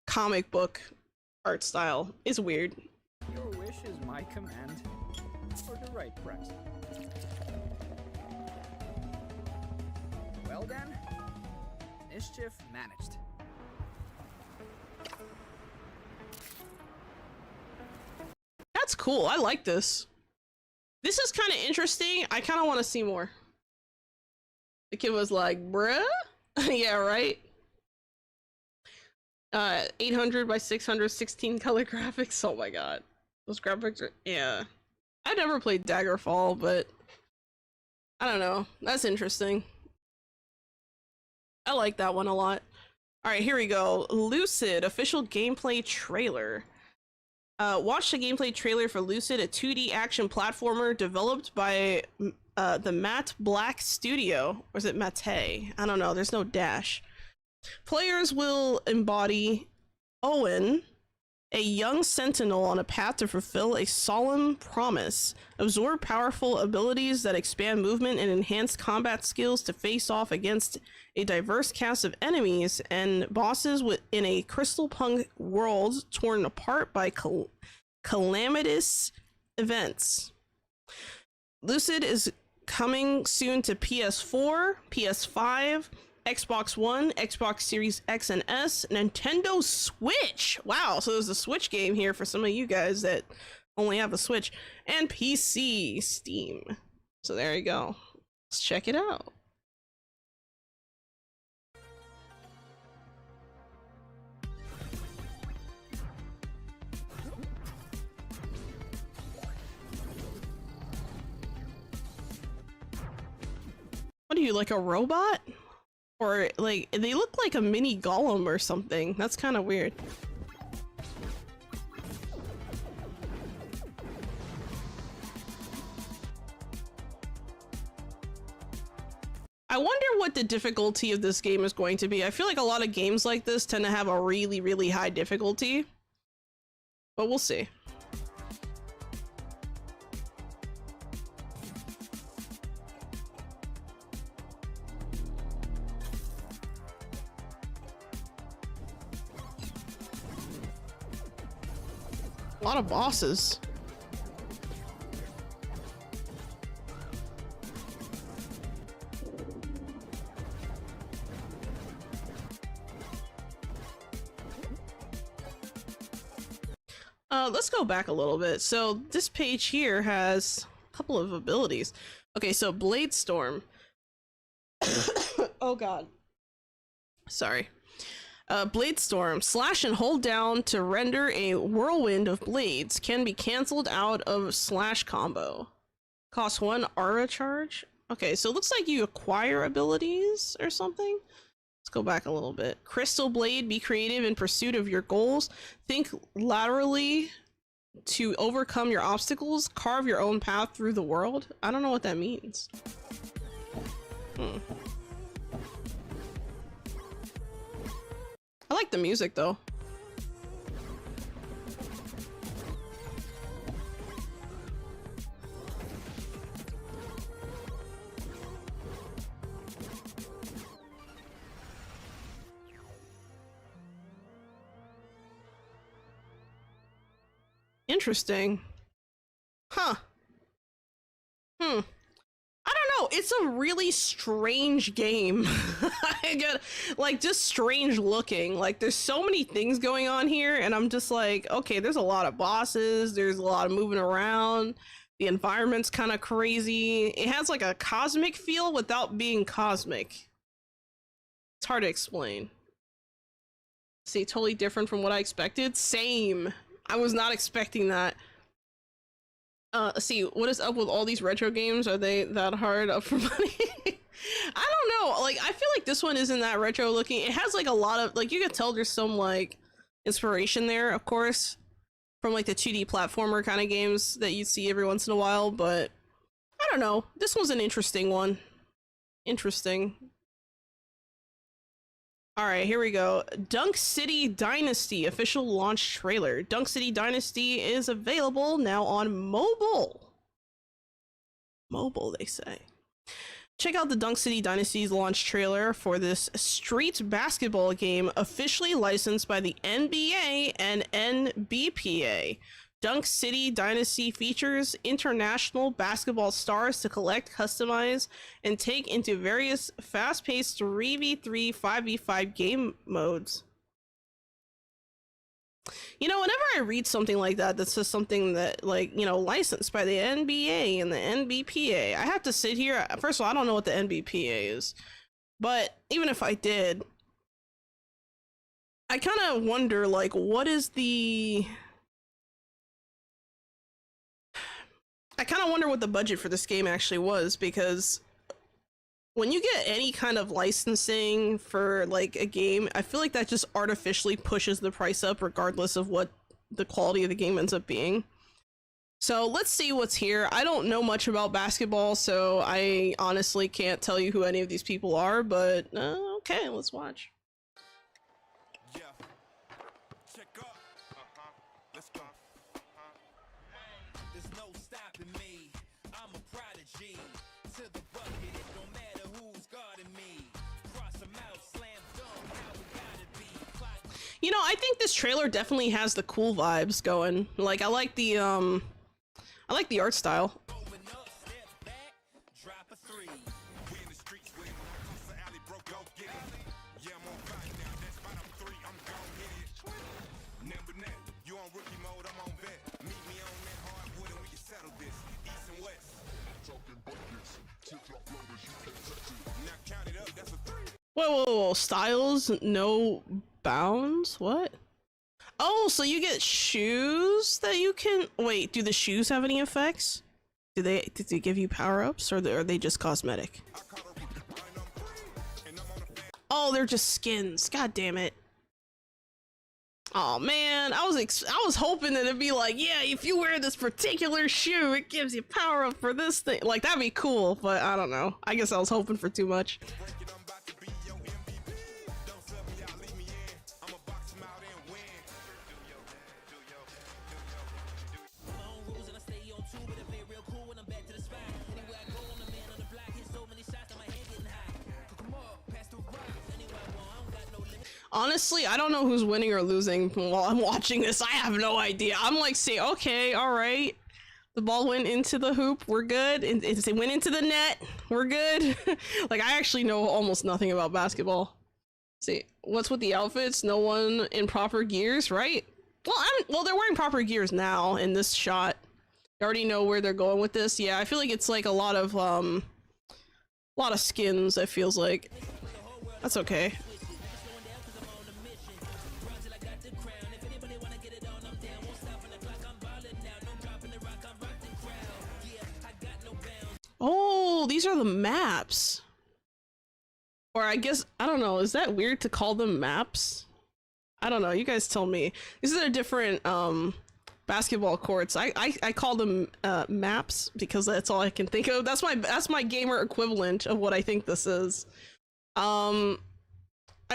comic book art style. It's weird.
Your wish is my command. for the right price. Well then, mischief managed.
That's cool. I like this. This is kind of interesting. I kind of want to see more. The kid was like, bruh? Yeah, right? 800 by 600, 16 color graphics. Oh my god. Those graphics are, yeah. I never played Daggerfall, but I don't know. That's interesting. I like that one a lot. Alright, here we go. Lucid official gameplay trailer. Watch the gameplay trailer for Lucid, a 2D action platformer developed by the Matte Black Studio. Or is it Mate? I don't know. There's no dash. Players will embody Owen, a young sentinel on a path to fulfill a solemn promise. Absorb powerful abilities that expand movement and enhance combat skills to face off against a diverse cast of enemies and bosses within a crystal punk world torn apart by calamitous events. Lucid is coming soon to PS4, PS5, Xbox One, Xbox Series X and S, Nintendo Switch. Wow, so there's a Switch game here for some of you guys that only have a Switch, and PC, Steam. So there you go. Let's check it out. What are you, like a robot? Or like, they look like a mini golem or something. That's kind of weird. I wonder what the difficulty of this game is going to be. I feel like a lot of games like this tend to have a really, really high difficulty. But we'll see. A lot of bosses. Let's go back a little bit. So this page here has a couple of abilities. Okay, so Blade Storm. Oh god. Sorry. Blade Storm. Slash and hold down to render a whirlwind of blades. Can be cancelled out of slash combo. Costs 1 aura charge. Okay, so it looks like you acquire abilities or something. Let's go back a little bit. Crystal Blade. Be creative in pursuit of your goals. Think laterally to overcome your obstacles. Carve your own path through the world. I don't know what that means. I like the music though. Interesting. Huh. I don't know. It's a really strange game. I get like just strange looking. Like there's so many things going on here and I'm just like, okay, there's a lot of bosses, there's a lot of moving around. The environment's kind of crazy. It has like a cosmic feel without being cosmic. It's hard to explain. See, totally different from what I expected. Same. I was not expecting that. Let's see, what is up with all these retro games? Are they that hard up for money? I don't know. Like, I feel like this one isn't that retro looking. It has like a lot of, like, you can tell there's some like inspiration there, of course, from like the 2D platformer kind of games that you see every once in a while, but I don't know. This was an interesting one. Interesting. Alright, here we go. Dunk City Dynasty official launch trailer. Dunk City Dynasty is available now on mobile. Mobile, they say. Check out the Dunk City Dynasty's launch trailer for this street basketball game officially licensed by the NBA and NBPA. Dunk City Dynasty features international basketball stars to collect, customize, and take into various fast-paced 3v3, 5v5 game modes. You know, whenever I read something like that, that's just something that, like, you know, licensed by the NBA and the NBPA, I have to sit here. First of all, I don't know what the NBPA is, but even if I did, I kind of wonder, like, what is the... I kind of wonder what the budget for this game actually was, because when you get any kind of licensing for like a game, I feel like that just artificially pushes the price up regardless of what the quality of the game ends up being. So let's see what's here. I don't know much about basketball, so I honestly can't tell you who any of these people are, but okay, let's watch.
Yeah. Check up. Let's go.
There's no stopping me. I'm a prodigy. To the bucket, it don't matter who's guarding me. Cross them out, slam dunk, how we gotta be.
You know, I think this trailer definitely has the cool vibes going. Like, I like the art style.
Going up, step back, drop a three.
We in the streets with it. Across the alley, bro, go get it. Yeah, I'm on fire now. That's spot up three. I'm gon' hit it. Number net, you on rookie mode, I'm on vet. Meet me on that hardwood and we can settle this. East and west. Talking buckets, tip-top loaders, you can't touch it. Now count it up, that's a three.
Whoa, Styles, no bounds? What? Oh, so you get shoes that you can... Wait, do the shoes have any effects? Do they give you power-ups, or are they just cosmetic? Oh, they're just skins. God damn it. Oh man, I was hoping that it'd be like, yeah, if you wear this particular shoe, it gives you power up for this thing. Like, that'd be cool, but I don't know. I guess I was hoping for too much. Honestly, I don't know who's winning or losing while I'm watching this. I have no idea. I'm like, say, okay, all right. The ball went into the hoop. We're good. It went into the net. We're good. Like, I actually know almost nothing about basketball. See, what's with the outfits? No one in proper gears, right? Well, they're wearing proper gears now in this shot. You already know where they're going with this. Yeah, I feel like it's like a lot of skins, it feels like. That's okay. Oh, these are the maps. Or I guess, I don't know, is that weird to call them maps? I don't know, you guys tell me. These are the different basketball courts. I call them maps because that's all I can think of. That's my gamer equivalent of what I think this is. I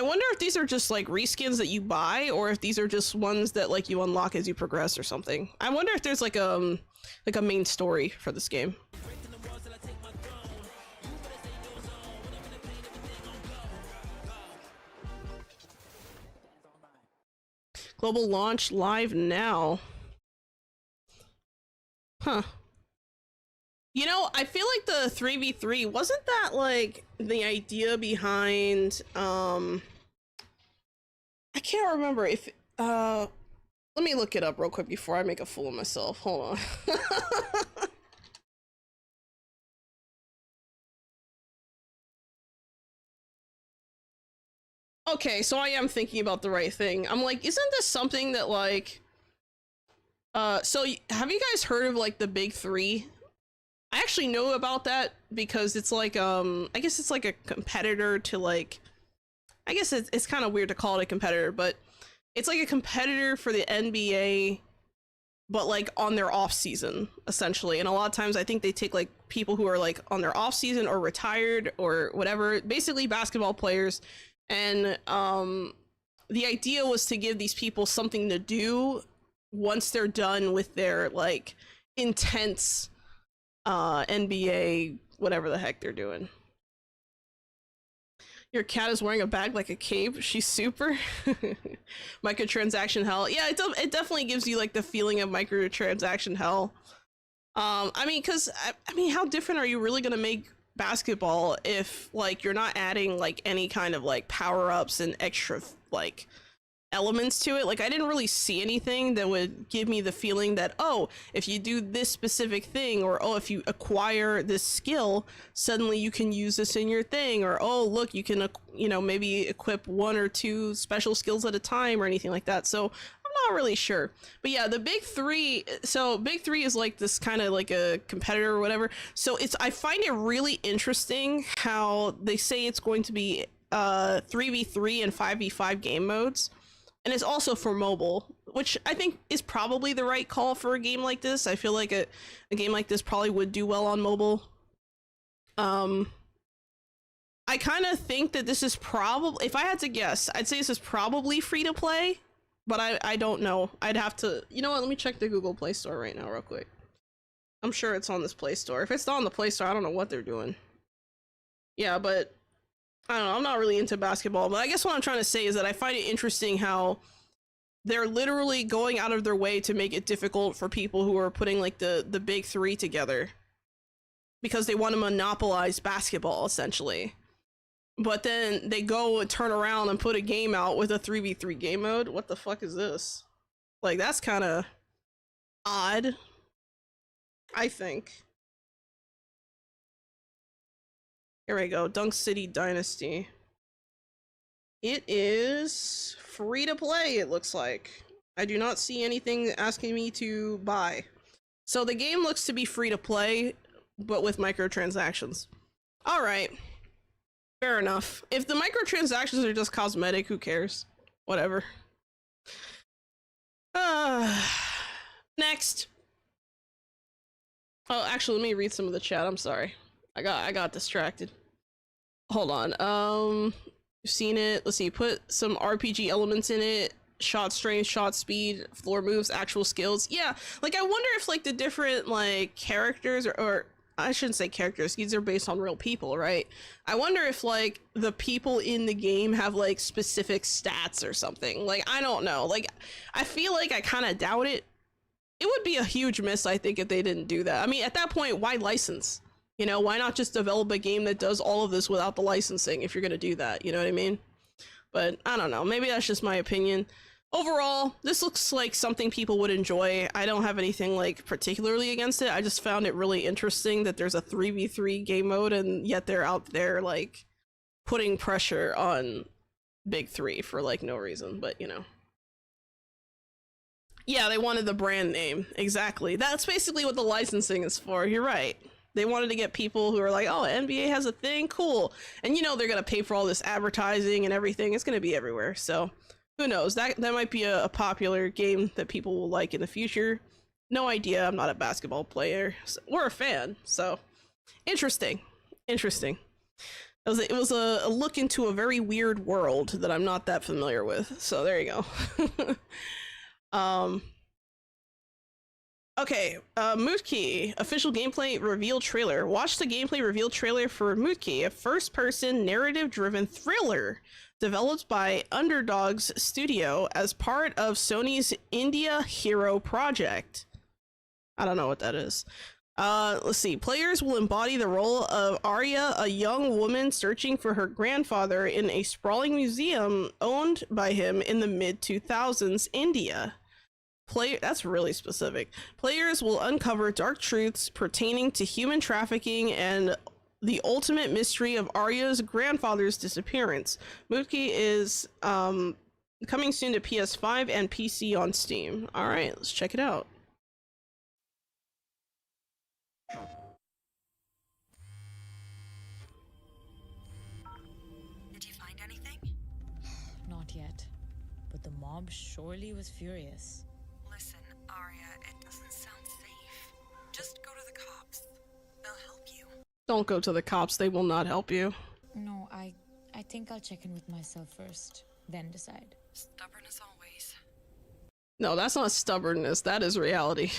wonder if these are just like reskins that you buy, or if these are just ones that like you unlock as you progress or something. I wonder if there's like a main story for this game. Global launch live now. Huh. You know, I feel like the 3v3, wasn't that like the idea behind, I can't remember if, let me look it up real quick before I make a fool of myself. Hold on. Okay, so I am thinking about the right thing. I'm like, isn't this something that like, so have you guys heard of like the big three? I actually know about that because it's like, I guess it's like a competitor to like, I guess it's kind of weird to call it a competitor, but it's like a competitor for the NBA, but like on their off season essentially. And a lot of times I think they take like people who are like on their off season or retired or whatever, basically basketball players. And the idea was to give these people something to do once they're done with their like intense NBA whatever the heck they're doing. Your cat is wearing a bag like a cape. She's super. Microtransaction hell. Yeah, it definitely gives you like the feeling of microtransaction hell. I mean, cause I mean, how different are you really gonna make basketball if like you're not adding like any kind of like power-ups and extra like elements to it? Like I didn't really see anything that would give me the feeling that, oh, if you do this specific thing, or oh, if you acquire this skill, suddenly you can use this in your thing, or oh, look, you can you know, maybe equip 1 or 2 special skills at a time or anything like that. So I'm not really sure. But yeah, the big three, so big three is like this kind of like a competitor or whatever. So it's, I find it really interesting how they say it's going to be 3v3 and 5v5 game modes. And it's also for mobile, which I think is probably the right call for a game like this. I feel like a game like this probably would do well on mobile. I kind of think that this is probably, if I had to guess, I'd say this is probably free to play, but I don't know. I'd have to, you know what, let me check the Google Play Store right now real quick. I'm sure it's on this Play Store. If it's not on the Play Store, I don't know what they're doing. Yeah, but I don't know, I'm not really into basketball, but I guess what I'm trying to say is that I find it interesting how they're literally going out of their way to make it difficult for people who are putting like the big three together because they want to monopolize basketball essentially. But then they go and turn around and put a game out with a 3v3 game mode. What the fuck is this? Like, that's kind of odd, I think. Here we go, Dunk City Dynasty. It is free to play, it looks like. I do not see anything asking me to buy. So the game looks to be free to play, but with microtransactions. All right, fair enough. If the microtransactions are just cosmetic, who cares? Whatever. Next. Oh, actually, let me read some of the chat. I'm sorry. I got distracted. Hold on. You've seen it. Let's see. Put some RPG elements in it. Shot strength, shot speed, floor moves, actual skills. Yeah. Like, I wonder if like the different like characters or I shouldn't say characters. These are based on real people, right? I wonder if like the people in the game have like specific stats or something. Like, I don't know. Like, I feel like I kind of doubt it. It would be a huge miss, I think, if they didn't do that. I mean, at that point, why license? You know, why not just develop a game that does all of this without the licensing if you're going to do that? You know what I mean? But I don't know. Maybe that's just my opinion. Overall, this looks like something people would enjoy. I don't have anything like particularly against it. I just found it really interesting that there's a 3v3 game mode and yet they're out there like putting pressure on Big Three for like no reason, but you know. Yeah, they wanted the brand name. Exactly. That's basically what the licensing is for. You're right. They wanted to get people who are like, oh, NBA has a thing, cool. And you know they're going to pay for all this advertising and everything. It's going to be everywhere. So who knows? That might be a popular game that people will like in the future. No idea. I'm not a basketball player. So we're a fan. So interesting. Interesting. It was a look into a very weird world that I'm not that familiar with. So there you go. Okay, Mootkey, official gameplay reveal trailer. Watch the gameplay reveal trailer for Mootkey, a first-person narrative-driven thriller developed by Underdogs Studio as part of Sony's India Hero project. I don't know what that is. Let's see. Players will embody the role of Arya, a young woman searching for her grandfather in a sprawling museum owned by him in the mid-2000s India. That's really specific. Players will uncover dark truths pertaining to human trafficking and the ultimate mystery of Arya's grandfather's disappearance. Mootkey is coming soon to PS5 and PC on Steam. All right, let's check it out.
Did you find anything?
Not yet, but the mob surely was furious.
Listen, Arya, it doesn't sound safe. Just go to the cops. They'll help you.
Don't go to the cops, they will not help you.
No, I think I'll check in with myself first, then decide.
Stubborn as always.
No, that's not stubbornness, that is reality.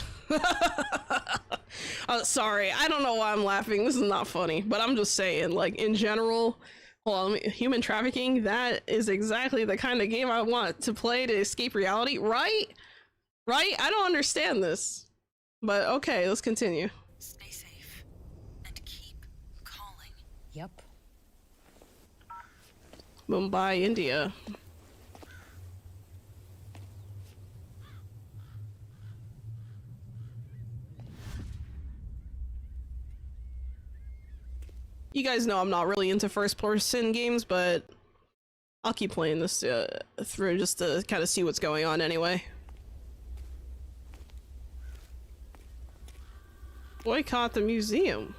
Sorry, I don't know why I'm laughing, this is not funny, but I'm just saying, like, in general, Hold on, human trafficking, that is exactly the kind of game I want to play to escape reality, right? Right? I don't understand this. But okay, let's continue.
Stay safe and keep calling.
Yep.
Mumbai, India. You guys know I'm not really into first-person games, but I'll keep playing this through just to kind of see what's going on anyway. Boycott the museum.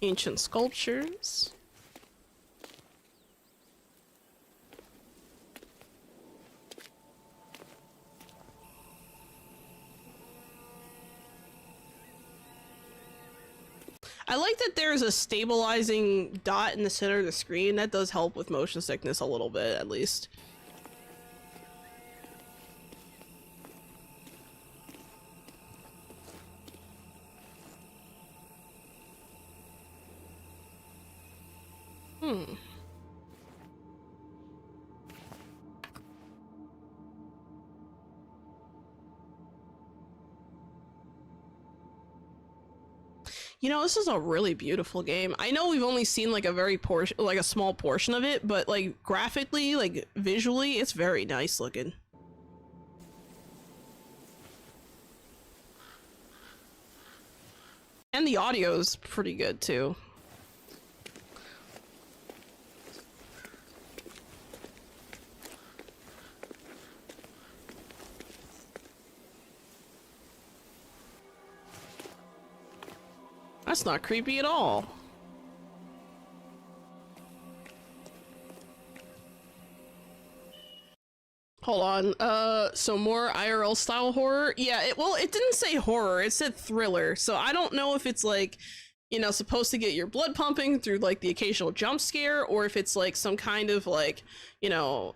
Ancient sculptures. I like that there's a stabilizing dot in the center of the screen. That does help with motion sickness a little bit, at least. You know, this is a really beautiful game. I know we've only seen like a very like a small portion of it, but like graphically, like visually, it's very nice looking. And the audio's pretty good too. That's not creepy at all. Hold on, so more IRL style horror? Yeah, it didn't say horror, it said thriller, so I don't know if it's like, you know, supposed to get your blood pumping through like the occasional jump scare, or if it's like some kind of like, you know,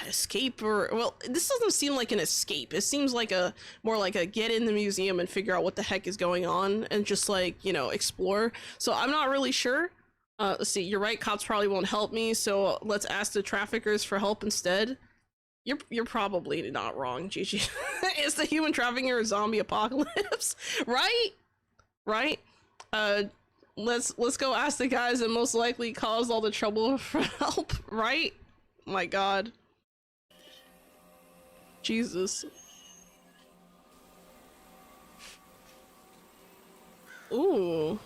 escape, or, well, this doesn't seem like an escape. It seems like a more like a get in the museum and figure out what the heck is going on and just like, you know, explore. So I'm not really sure. Let's see, you're right, cops probably won't help me, so let's ask the traffickers for help instead. You're probably not wrong, Gigi. It's the human trafficking or zombie apocalypse, right? Right? Let's go ask the guys that most likely caused all the trouble for help, right? My God. Jesus. Ooh.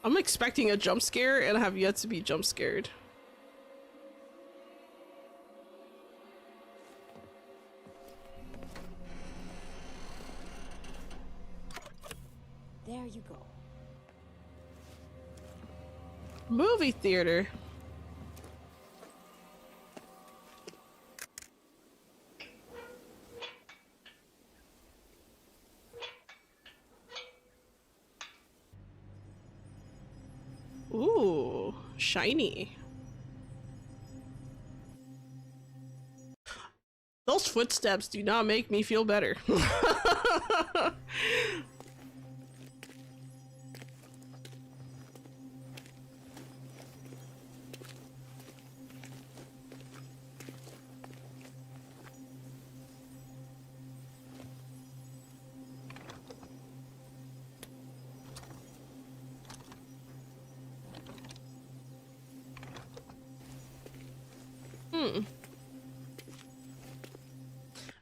I'm expecting a jump scare and I have yet to be jump scared.
There you go.
Movie theater. Ooh, shiny. Those footsteps do not make me feel better.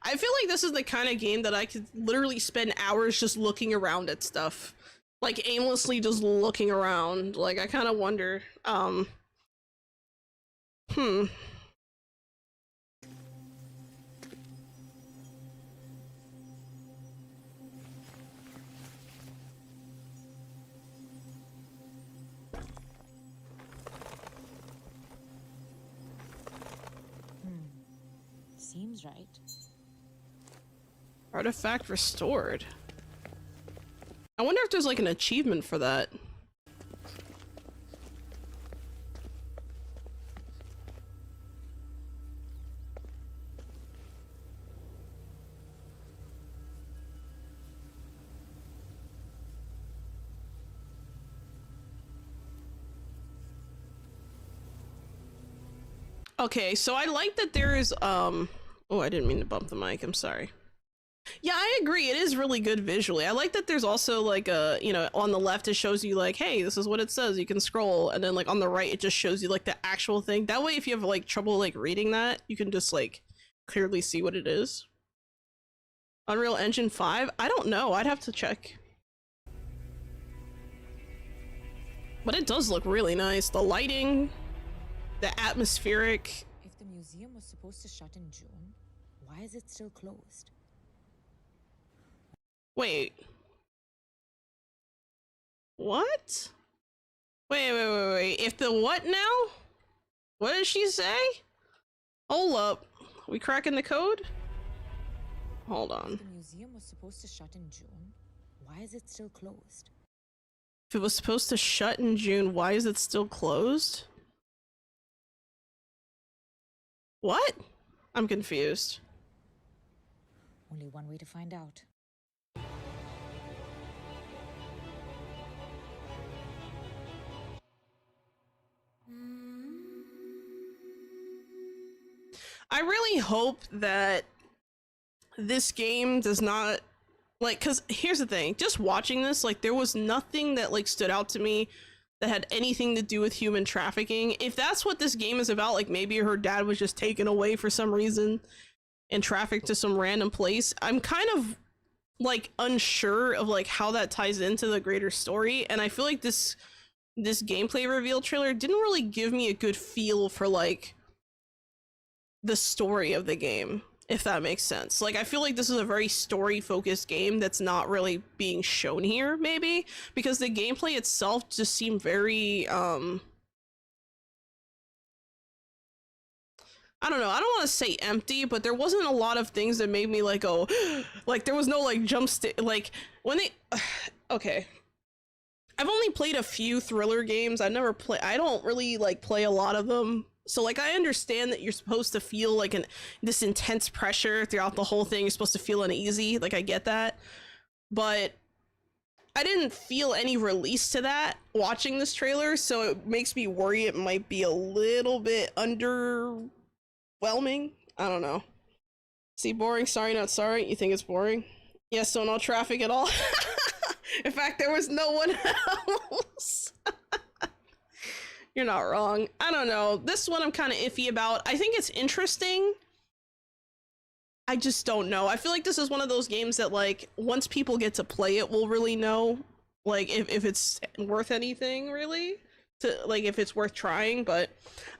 I feel like this is the kind of game that I could literally spend hours just looking around at stuff. Like aimlessly just looking around. Like I kind of wonder,
seems right.
Artifact restored. I wonder if there's like an achievement for that. Okay, so I like that there is oh, I didn't mean to bump the mic, I'm sorry. Yeah, I agree, it is really good visually. I like that there's also like a, you know, on the left it shows you like, hey, this is what it says, you can scroll, and then like on the right it just shows you like the actual thing. That way if you have like trouble like reading that, you can just like clearly see what it is. Unreal Engine 5? I don't know, I'd have to check. But it does look really nice. The lighting, the atmospheric.
If the museum was supposed to shut in June, why is it still closed?
Wait. What? Wait. If the what now? What did she say? Hold up. We cracking the code? Hold on.
If the museum was supposed to shut in June, why is it still closed?
If it was supposed to shut in June, why is it still closed? What? I'm confused.
Only one way to find out.
I really hope that this game does not, like, because here's the thing, just watching this, like, there was nothing that, like, stood out to me that had anything to do with human trafficking. If that's what this game is about, like, maybe her dad was just taken away for some reason and trafficked to some random place, I'm kind of, like, unsure of, like, how that ties into the greater story, and I feel like this gameplay reveal trailer didn't really give me a good feel for, like, the story of the game, if that makes sense. Like, I feel like this is a very story-focused game that's not really being shown here, maybe, because the gameplay itself just seemed very, I don't know, I don't want to say empty, but there wasn't a lot of things that made me, like, oh, like, there was no, like, like, when they, okay. I've only played a few thriller games. I don't really, like, play a lot of them. So, like, I understand that you're supposed to feel, like, this intense pressure throughout the whole thing. You're supposed to feel uneasy. Like, I get that. But I didn't feel any release to that watching this trailer, so it makes me worry it might be a little bit underwhelming. I don't know. See, boring, sorry, not sorry. You think it's boring? Yes, so no traffic at all. In fact, there was no one else. You're not wrong. I don't know. This one I'm kind of iffy about. I think it's interesting. I just don't know. I feel like this is one of those games that, like, once people get to play it, we'll really know, like, if it's worth anything, really. Like, if it's worth trying. But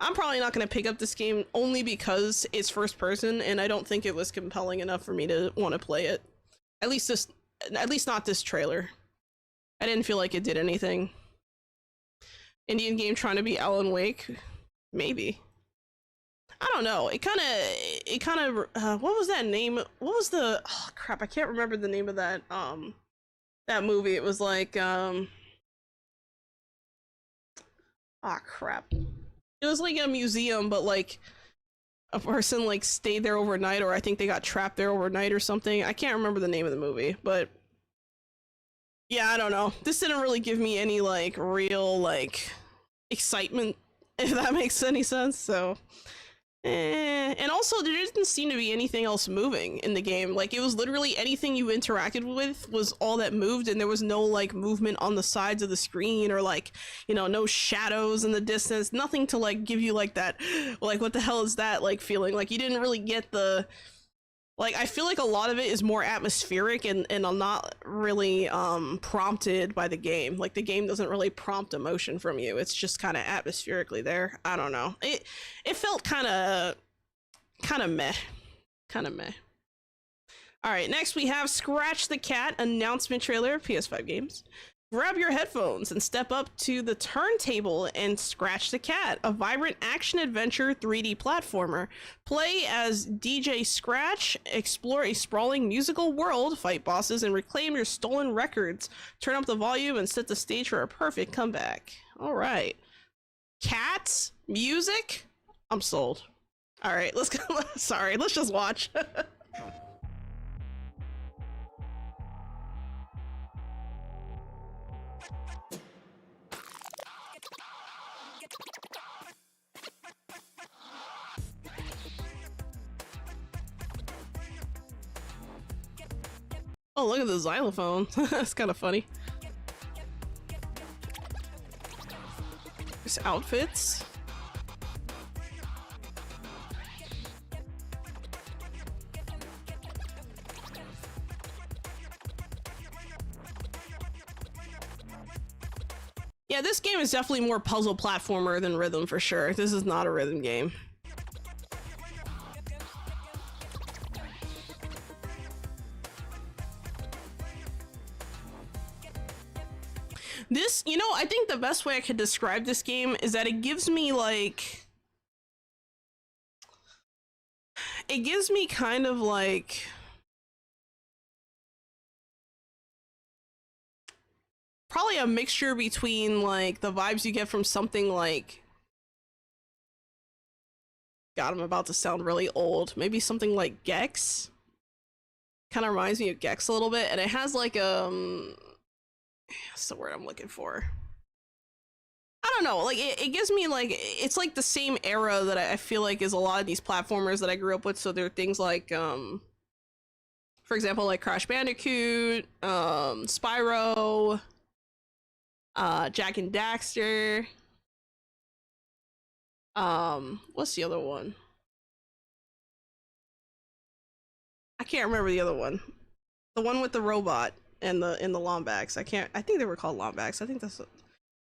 I'm probably not going to pick up this game only because it's first person, and I don't think it was compelling enough for me to want to play it. At least not this trailer. I didn't feel like it did anything. Indian game trying to be Alan Wake? Maybe. I don't know. It kind of, what was that name? What was the, oh crap, I can't remember the name of that, that movie. It was like, oh crap. It was like a museum, but like, a person like stayed there overnight, or I think they got trapped there overnight or something. I can't remember the name of the movie, but yeah, I don't know. This didn't really give me any, like, real, like, excitement, if that makes any sense, so. And also, there didn't seem to be anything else moving in the game. Like, it was literally anything you interacted with was all that moved, and there was no, like, movement on the sides of the screen, or, like, you know, no shadows in the distance. Nothing to, like, give you, like, that, like, what the hell is that, like, feeling. Like, you didn't really get the... Like, I feel like a lot of it is more atmospheric and not really prompted by the game. Like, the game doesn't really prompt emotion from you. It's just kind of atmospherically there. I don't know. It felt kind of meh. Kind of meh. All right, next we have Scratch the Cat announcement trailer, PS5 games. Grab your headphones and step up to the turntable and Scratch the Cat, a vibrant action-adventure 3D platformer. Play as DJ Scratch, explore a sprawling musical world, fight bosses, and reclaim your stolen records. Turn up the volume and set the stage for a perfect comeback. All right. Cats? Music? I'm sold. All right, let's go. Sorry, let's just watch. Oh, look at the xylophone. That's kind of funny. There's outfits. Yeah, this game is definitely more puzzle platformer than rhythm for sure. This is not a rhythm game. This, you know, I think the best way I could describe this game is that it gives me like... It gives me kind of like... Probably a mixture between like the vibes you get from something like... God, I'm about to sound really old. Maybe something like Gex. Kind of reminds me of Gex a little bit, and it has like what's the word I'm looking for? I don't know, like it gives me like, it's like the same era that I feel like is a lot of these platformers that I grew up with. So there are things like for example, like Crash Bandicoot, Spyro, Jak and Daxter, what's the other one? I can't remember the other one. The one with the robot and the Lombax. I think they were called Lombax. I think that's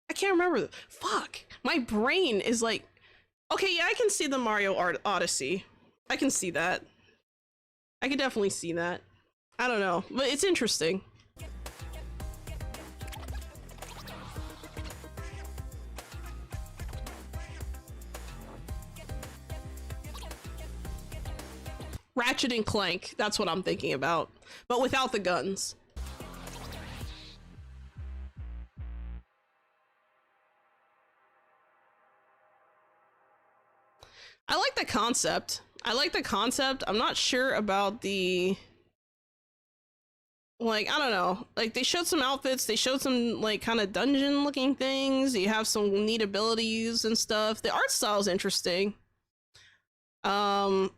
I can't remember. Fuck. My brain is like, okay, yeah, I can see the Mario Odyssey. I can see that. I can definitely see that. I don't know, but it's interesting. Ratchet and Clank, that's what I'm thinking about, but without the guns. I like the concept. I like the concept. I'm not sure about the... Like, I don't know. Like, they showed some outfits. They showed some, like, kind of dungeon-looking things. You have some neat abilities and stuff. The art style is interesting. I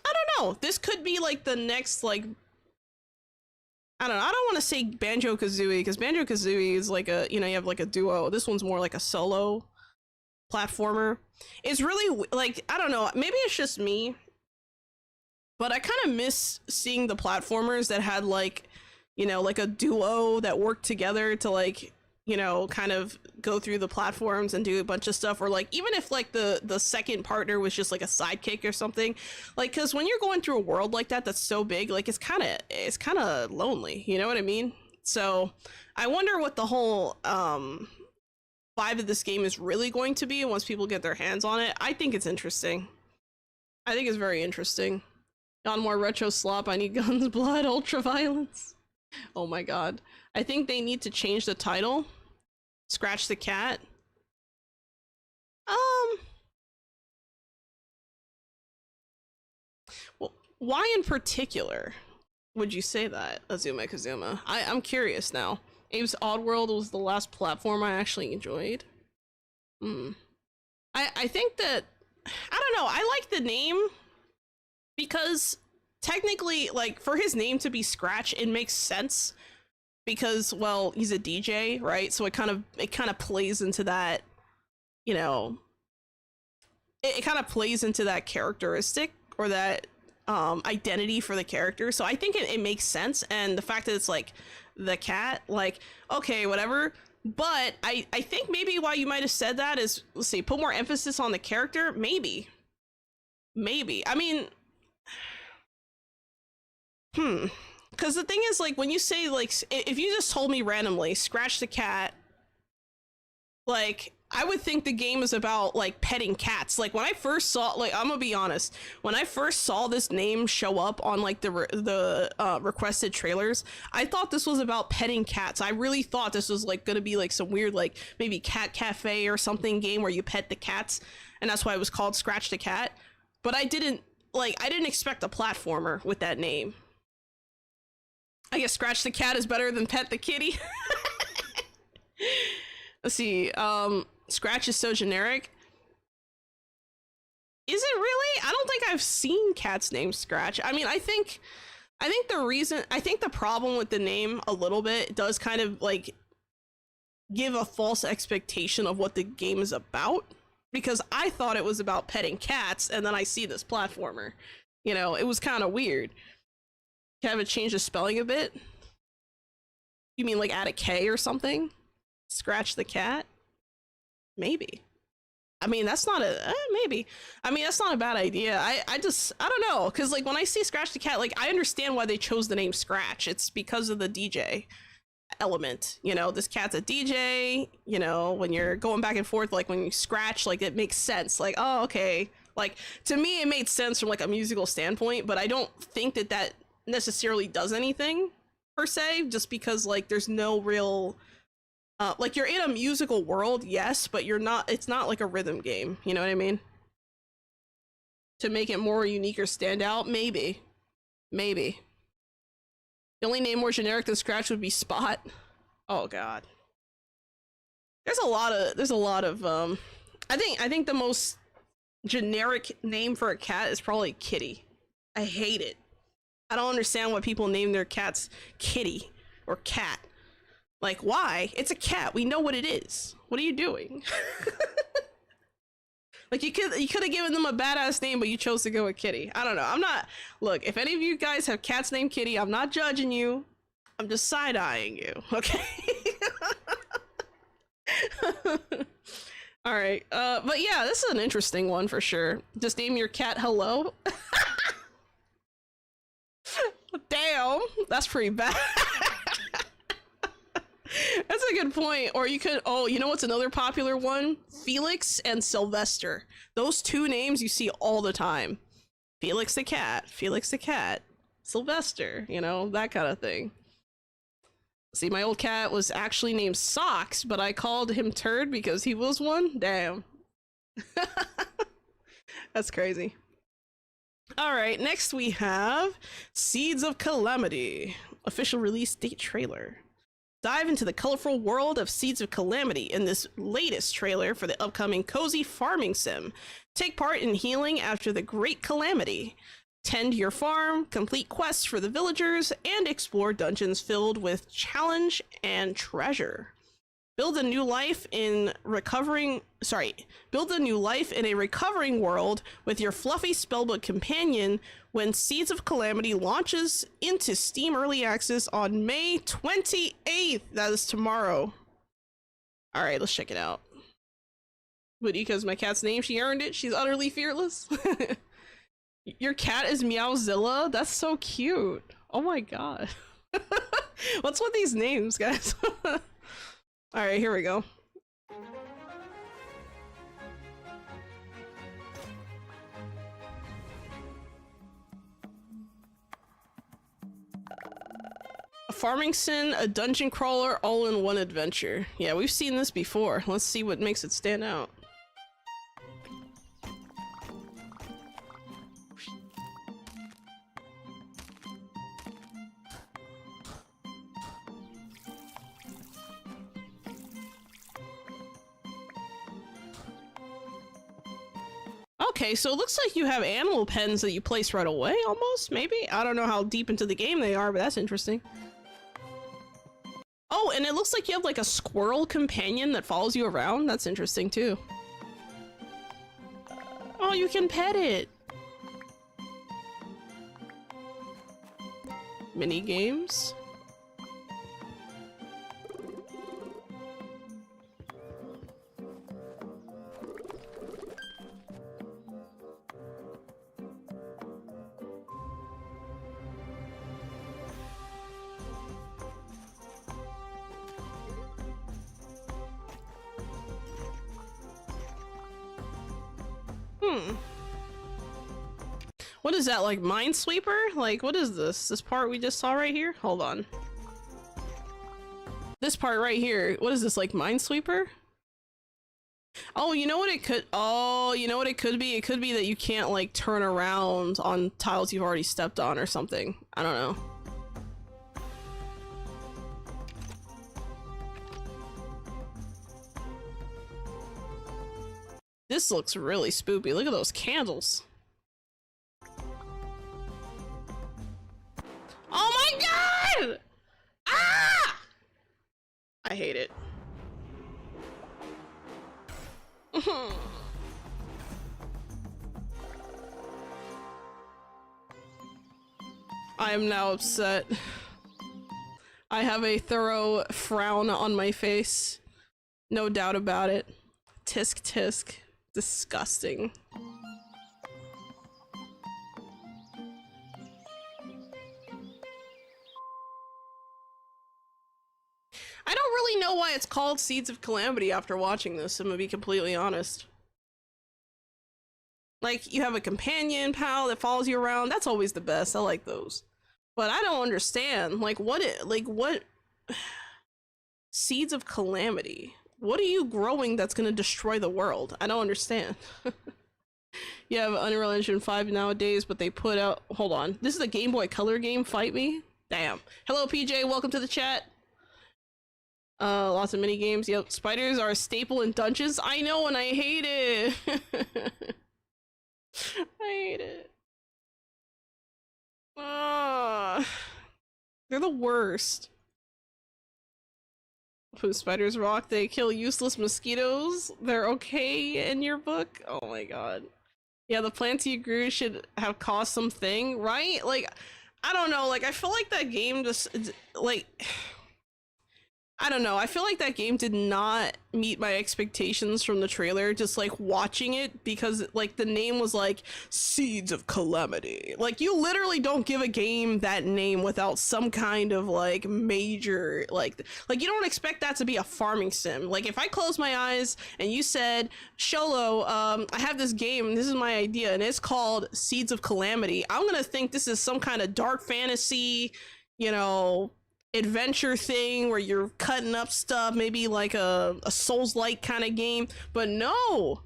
don't know. This could be, like, the next, like... I don't know. I don't want to say Banjo-Kazooie, because Banjo-Kazooie is, like, a... You know, you have, like, a duo. This one's more like a solo platformer. It's really like, I don't know, maybe it's just me, but I kind of miss seeing the platformers that had like, you know, like a duo that worked together to like, you know, kind of go through the platforms and do a bunch of stuff, or like even if like the second partner was just like a sidekick or something, like, because when you're going through a world like that that's so big, like it's kind of lonely, you know what I mean? So I wonder what the whole vibe of this game is really going to be once people get their hands on it. I think it's interesting. I think it's very interesting. On more retro slop, I need guns, blood, ultra violence. Oh my god. I think they need to change the title. Scratch the Cat. Well, why in particular would you say that, Azuma Kazuma? I'm curious now. Abe's Oddworld was the last platform I actually enjoyed. I think that, I don't know, I like the name because technically, like, for his name to be Scratch, it makes sense because, well, he's a DJ, right? So it kind of plays into that, you know, it kind of plays into that characteristic or that identity for the character. So I think it makes sense, and the fact that it's like the cat, like, okay, whatever. But I think maybe why you might have said that is, let's see, put more emphasis on the character. Maybe I mean, because the thing is, like, when you say, like, if you just told me randomly, scratch the cat, like, I would think the game is about, like, petting cats. Like, when I first saw, like, I'm gonna be honest, when I first saw this name show up on, like, the requested trailers, I thought this was about petting cats. I really thought this was, like, gonna be, like, some weird, like, maybe cat cafe or something game where you pet the cats, and that's why it was called Scratch the Cat. But I didn't expect a platformer with that name. I guess Scratch the Cat is better than Pet the Kitty. Let's see, Scratch is so generic. Is it really? I don't think I've seen cats named Scratch. I mean, I think the problem with the name a little bit does kind of, like, give a false expectation of what the game is about, because I thought it was about petting cats, and then I see this platformer. You know, it was kind of weird. Have it change the spelling a bit? You mean like add a K or something? Scratch the cat? Maybe. I mean, that's not a maybe. I mean, that's not a bad idea. I don't know, because, like, when I see Scratch the Cat, like, I understand why they chose the name Scratch. It's because of the DJ element. You know, this cat's a DJ, you know, when you're going back and forth, like, when you scratch, like, it makes sense. Like, oh, okay. Like, to me, it made sense from, like, a musical standpoint, but I don't think that that necessarily does anything, per se, just because, like, there's no real... like, you're in a musical world, yes, but you're not, it's not like a rhythm game, you know what I mean? To make it more unique or stand out, maybe. Maybe. The only name more generic than Scratch would be Spot. Oh god. There's a lot of, I think the most generic name for a cat is probably Kitty. I hate it. I don't understand why people name their cats Kitty or Cat. Like, why? It's a cat. We know what it is. What are you doing? Like, you could have given them a badass name, but you chose to go with Kitty. I don't know. I'm not... Look, if any of you guys have cats named Kitty, I'm not judging you. I'm just side-eyeing you, okay? Alright, but yeah, this is an interesting one for sure. Just name your cat Hello. Damn, that's pretty bad. That's a good point. Or you could, oh, you know what's another popular one? Felix and Sylvester. Those two names you see all the time. Felix the cat, Sylvester, you know, that kind of thing. See, my old cat was actually named Socks, but I called him Turd because he was one. Damn. That's crazy. All right, next we have Seeds of Calamity, official release date trailer. Dive into the colorful world of Seeds of Calamity in this latest trailer for the upcoming cozy farming sim. Take part in healing after the Great Calamity. Tend your farm, complete quests for the villagers, and explore dungeons filled with challenge and treasure. Build a new life in a recovering world with your fluffy spellbook companion when Seeds of Calamity launches into Steam Early Access on May 28th. That is tomorrow. All right, let's check it out. Because my cat's name, she earned it. She's utterly fearless. Your cat is Meowzilla? That's so cute. Oh my god. What's with these names, guys? Alright, here we go. A farming sim, a dungeon crawler, all in one adventure. Yeah, we've seen this before. Let's see what makes it stand out. Okay, so it looks like you have animal pens that you place right away, almost, maybe? I don't know how deep into the game they are, but that's interesting. Oh, and it looks like you have like a squirrel companion that follows you around. That's interesting too. Oh, you can pet it. Mini games. What is that, like Minesweeper? Like, what is this? This part we just saw right here? Hold on. This part right here. What is this, like Minesweeper? Oh, you know what it could- oh, you know what it could be? It could be that you can't, like, turn around on tiles you've already stepped on or something. I don't know. This looks really spoopy. Look at those candles. Oh my god! Ah! I hate it. I am now upset. I have a thorough frown on my face. No doubt about it. Tisk tisk. Disgusting. I don't really know why it's called Seeds of Calamity after watching this, I'm gonna be completely honest. Like, you have a companion pal that follows you around, that's always the best, I like those. But I don't understand, like what Seeds of Calamity? What are you growing that's gonna destroy the world? I don't understand. You have Unreal Engine 5 nowadays, but they put out, hold on, this is a Game Boy Color game, Fight Me? Damn. Hello PJ, welcome to the chat. Lots of mini games. Yep, spiders are a staple in dungeons. I know, and I hate it. I hate it. They're the worst. Pooh spiders rock. They kill useless mosquitoes. They're okay in your book. Oh my god. Yeah, the plants you grew should have caused something, right? Like, I don't know. Like, I feel like that game just like. I don't know, I feel like that game did not meet my expectations from the trailer, just like watching it, because like the name was like Seeds of Calamity. Like, you literally don't give a game that name without some kind of like major like you don't expect that to be a farming sim. Like, if I close my eyes and you said, Sholo, I have this game, this is my idea, and it's called Seeds of Calamity, I'm gonna think this is some kind of dark fantasy, you know, adventure thing where you're cutting up stuff, maybe like a Souls-like kind of game. But no,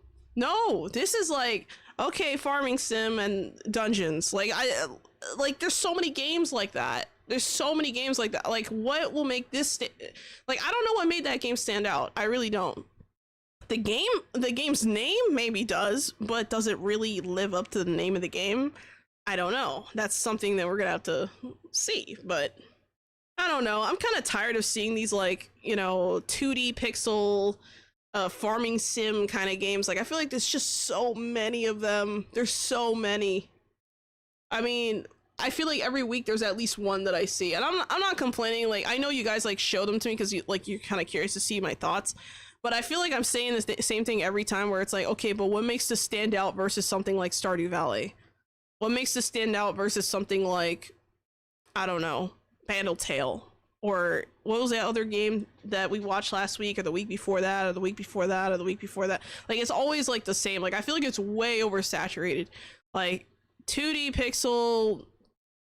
this is like, okay, farming sim and dungeons. Like, there's so many games like that. Like, what will make this like, I don't know what made that game stand out. I really don't. The game's name maybe does, but does it really live up to the name of the game? I don't know. That's something that we're gonna have to see, but I don't know. I'm kind of tired of seeing these, like, you know, 2D pixel farming sim kind of games. Like, I feel like there's just so many of them. There's so many. I mean, I feel like every week there's at least one that I see, and I'm not complaining. Like, I know you guys like show them to me because you're kind of curious to see my thoughts, but I feel like I'm saying the same thing every time, where it's like, okay, but what makes this stand out versus something like Stardew Valley? What makes this stand out versus something like, I don't know, Bandle Tale, or what was that other game that we watched last week, or the week before that, or the week before that, or the week before that? Like, it's always like the same. Like, I feel like it's way oversaturated. Like, 2D pixel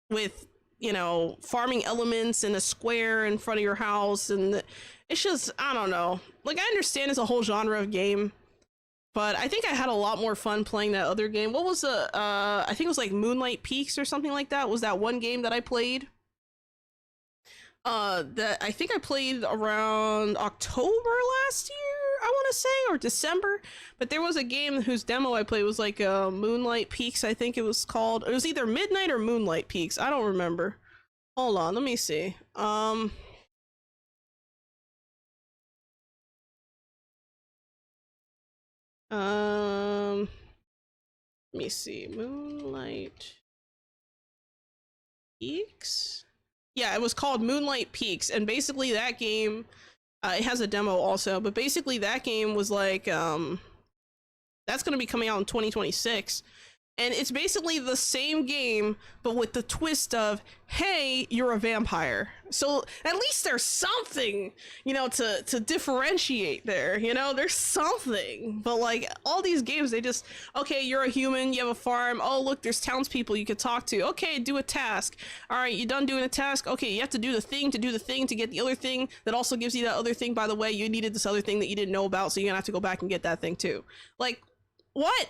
with, you know, farming elements in a square in front of your house, and it's just, I don't know. Like, I understand it's a whole genre of game, but I think I had a lot more fun playing that other game. What was the I think it was like Moonlight Peaks or something like that. Was that one game that I played? That I think I played around October last year, I want to say, or December. But there was a game whose demo I played was like Moonlight Peaks, I think it was called. It was either Midnight or Moonlight Peaks. I don't remember. Hold on, let me see. Let me see. Moonlight Peaks? Yeah, it was called Moonlight Peaks, and basically that game, it has a demo also, but basically that game was like, that's going to be coming out in 2026, And it's basically the same game, but with the twist of, hey, you're a vampire. So at least there's something, you know, to differentiate there, you know, there's something. But like all these games, they just, okay, you're a human, you have a farm. Oh, look, there's townspeople you could talk to. Okay, do a task. All right, you done doing a task? Okay, you have to do the thing to get the other thing that also gives you that other thing. By the way, you needed this other thing that you didn't know about, so you're gonna have to go back and get that thing too. Like, what?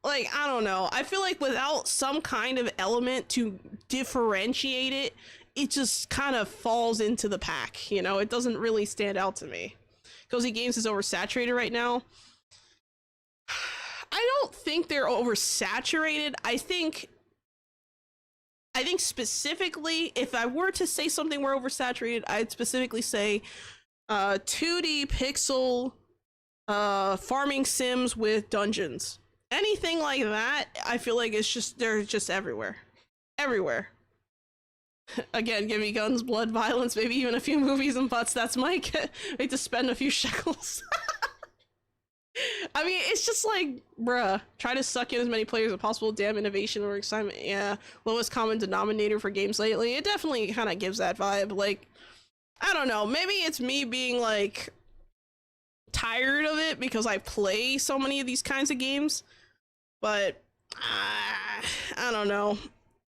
Like, I don't know. I feel like without some kind of element to differentiate it, it just kind of falls into the pack, you know? It doesn't really stand out to me. Cozy Games is oversaturated right now. I don't think they're oversaturated. I think specifically, if I were to say something we're oversaturated, I'd specifically say 2D pixel farming sims with dungeons. Anything like that, I feel like it's just, they're just everywhere. Everywhere. Again, give me guns, blood, violence, maybe even a few movies and butts. That's Mike. I hate to spend a few shekels. I mean, it's just like, bruh, try to suck in as many players as possible. Damn innovation or excitement. Yeah, lowest common denominator for games lately. It definitely kind of gives that vibe. Like, I don't know. Maybe it's me being like tired of it because I play so many of these kinds of games. But I don't know.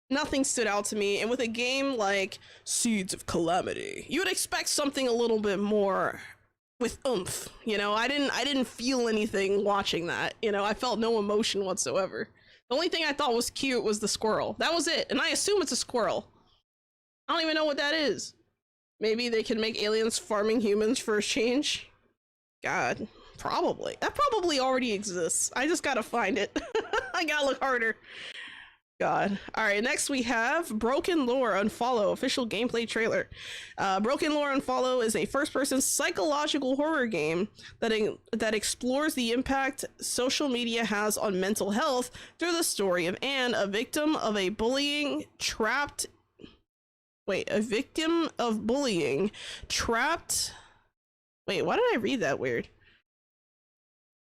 Nothing stood out to me. And with a game like Seeds of Calamity, you would expect something a little bit more with oomph. You know, I didn't feel anything watching that. You know, I felt no emotion whatsoever. The only thing I thought was cute was the squirrel. That was it. And I assume it's a squirrel. I don't even know what that is. Maybe they can make aliens farming humans for a change. God. Probably. That probably already exists. I just gotta find it. I gotta look harder. God. Alright, next we have Broken Lore Unfollow, official gameplay trailer. Broken Lore Unfollow is a first-person psychological horror game that explores the impact social media has on mental health through the story of Anne, a victim of bullying trapped... Wait, why did I read that weird?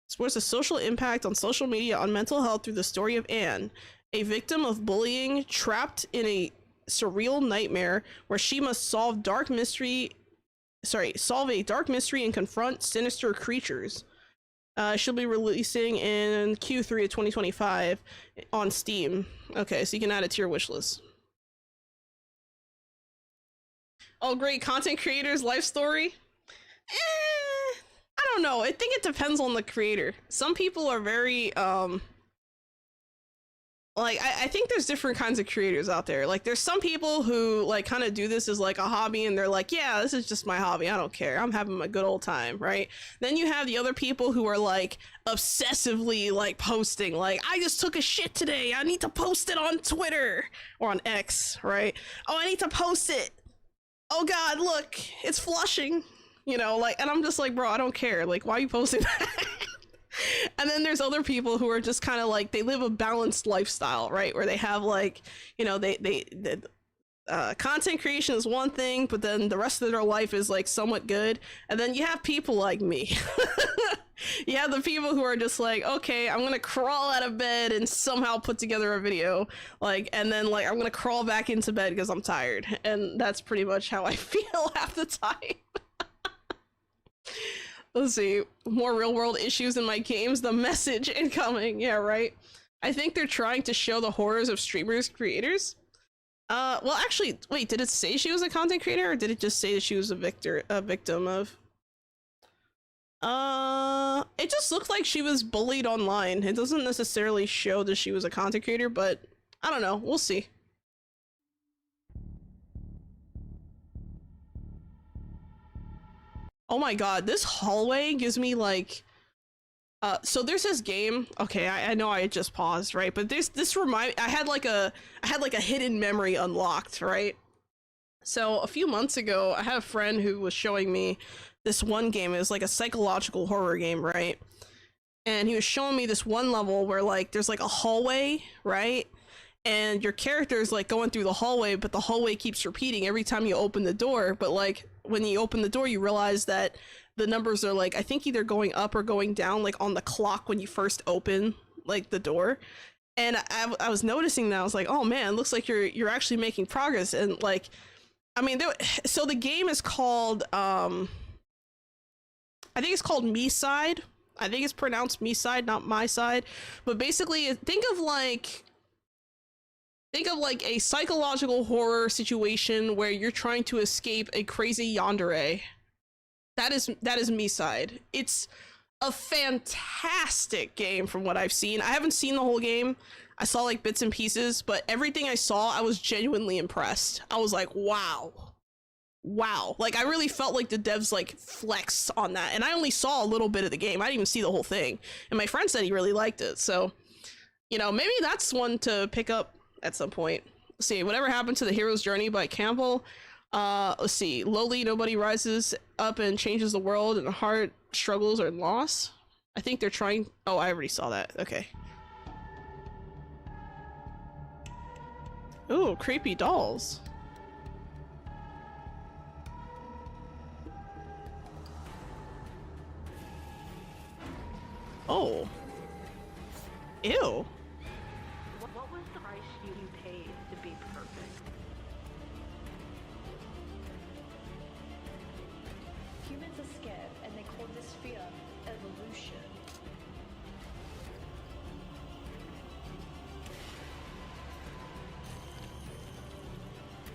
Explores the social impact on social media on mental health through the story of Anne, a victim of bullying trapped in a surreal nightmare where she must solve a dark mystery and confront sinister creatures. She'll be releasing in Q3 of 2025 on Steam. Okay, so you can add it to your wish list. Oh, great, content creators' life story? I don't know. I think it depends on the creator. Some people are very, like, I think there's different kinds of creators out there. Like, there's some people who, like, kind of do this as, like, a hobby, and they're like, yeah, this is just my hobby. I don't care. I'm having a good old time, right? Then you have the other people who are, like, obsessively, like, posting. Like, I just took a shit today. I need to post it on Twitter. Or on X, right? Oh, I need to post it. Oh, God, look. It's flushing. You know, like, and I'm just like, bro, I don't care. Like, why are you posting that? And then there's other people who are just kind of like, they live a balanced lifestyle, right? Where they have like, you know, content creation is one thing, but then the rest of their life is like somewhat good. And then you have people like me. You have the people who are just like, okay, I'm gonna crawl out of bed and somehow put together a video, like, and then like I'm gonna crawl back into bed because I'm tired. And that's pretty much how I feel half the time. Let's see, more real world issues in my games, the message incoming. Yeah, right. I think they're trying to show the horrors of streamers creators. Well, actually, wait, did it say she was a content creator, or did it just say that she was a victim of? It just looked like she was bullied online. It doesn't necessarily show that she was a content creator, but I don't know. We'll see. Oh my god, this hallway gives me like, so there's this game. Okay, I know I just paused, right? But I had like a hidden memory unlocked, right? So a few months ago, I had a friend who was showing me this one game. It was like a psychological horror game, right? And he was showing me this one level where like there's like a hallway, right? And your character is like going through the hallway, but the hallway keeps repeating every time you open the door. But like when you open the door, you realize that the numbers are like, I think either going up or going down, like on the clock when you first open like the door. And I was noticing that. I was like, oh man, looks like you're actually making progress. And like, I mean, so the game is called, I think it's called Me Side. I think it's pronounced Me Side, not My Side. But basically, think of like a psychological horror situation where you're trying to escape a crazy yandere. That is Me Side. It's a fantastic game from what I've seen. I haven't seen the whole game. I saw like bits and pieces, but everything I saw, I was genuinely impressed. I was like, wow. Like I really felt like the devs like flexed on that. And I only saw a little bit of the game. I didn't even see the whole thing. And my friend said he really liked it. So, you know, maybe that's one to pick up at some point. Let's see, Whatever Happened to the Hero's Journey by Campbell. Let's see, lowly nobody rises up and changes the world, and hard struggles or loss. I think they're trying. Oh, I already saw that. Okay. Ooh, creepy dolls. Oh. Ew.
What was the price you paid to be perfect?
Humans are scared, and they call this fear evolution.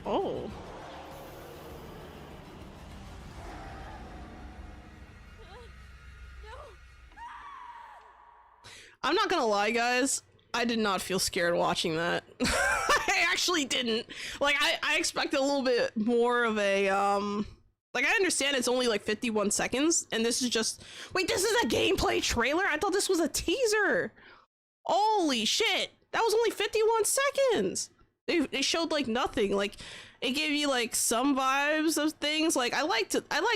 Oh. I'm not gonna lie, guys. I did not feel scared watching that. I actually didn't. Like, I expected a little bit more of a, like, I understand it's only like 51 seconds, and this is just, wait, this is a gameplay trailer? I thought this was a teaser. Holy shit. That was only 51 seconds. They showed like nothing. Like, it gave you like some vibes of things. Like, I like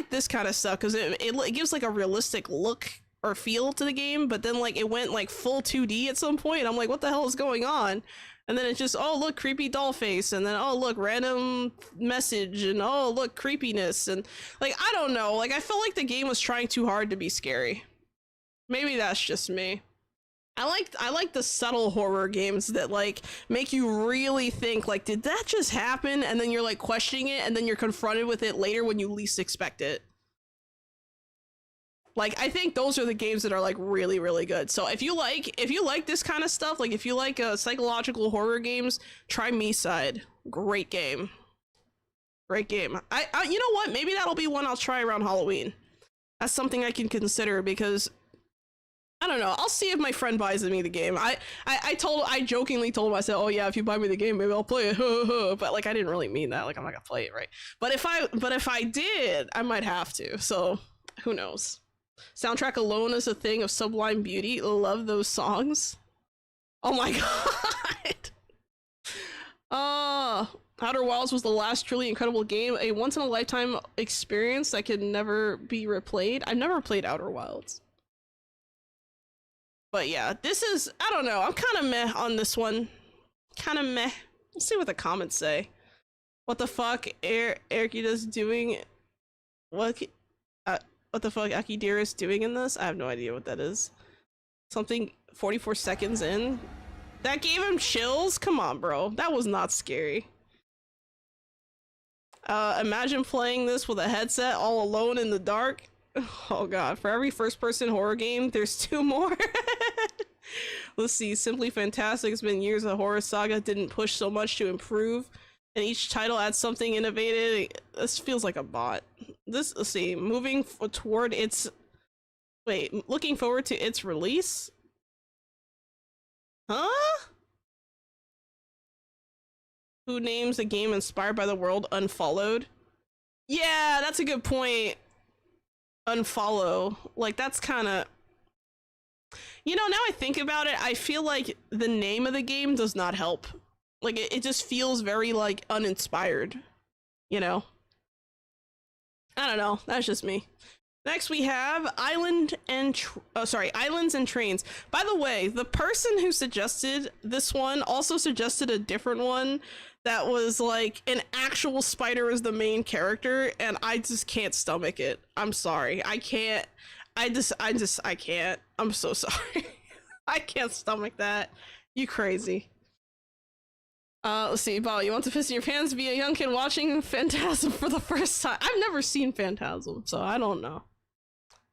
this kind of stuff because it gives like a realistic look or feel to the game, but then like it went like full 2D at some point. I'm like, what the hell is going on? And then it's just, oh look, creepy doll face, and then oh look, random message, and oh look, creepiness, and like, I don't know, like I felt like the game was trying too hard to be scary. Maybe that's just me. I like the subtle horror games that like make you really think like, did that just happen? And then you're like questioning it, and then you're confronted with it later when you least expect it. Like, I think those are the games that are like really, really good. So if you like this kind of stuff, like if you like psychological horror games, try Me Side. Great game. Great game. I you know what? Maybe that'll be one I'll try around Halloween. That's something I can consider because I don't know. I'll see if my friend buys me the game. I jokingly told him, I said, oh yeah, if you buy me the game, maybe I'll play it. But like, I didn't really mean that. Like, I'm not gonna play it, right? But if I did, I might have to. So who knows? Soundtrack alone is a thing of sublime beauty. Love those songs. Oh my god. Outer Wilds was the last truly incredible game, a once in a lifetime experience that could never be replayed. I've never played Outer Wilds. But yeah, this is, I don't know, I'm kind of meh on this one. Kind of meh. Let's see what the comments say. What the fuck Erkida's doing? What the fuck Akidira is doing in this? I have no idea what that is. Something 44 seconds in? That gave him chills? Come on, bro. That was not scary. Imagine playing this with a headset all alone in the dark. Oh god, for every first-person horror game, there's 2 more. Let's see, Simply Fantastic. It's been years the horror saga didn't push so much to improve, and each title adds something innovative. This feels like a bot. Let's see, looking forward to its release? Huh? Who names a game inspired by the world Unfollowed? Yeah, that's a good point. Unfollow. Like, that's kind of... You know, now I think about it, I feel like the name of the game does not help. Like, it just feels very, like, uninspired. You know? I don't know. That's just me. Next we have Islands and Trains. By the way, the person who suggested this one also suggested a different one that was like an actual spider as the main character, and I just can't stomach it. I'm sorry. I can't. I can't. I'm so sorry. I can't stomach that You crazy. Let's see, Bob, you want to piss in your pants, be a young kid watching Phantasm for the first time? I've never seen Phantasm, so I don't know.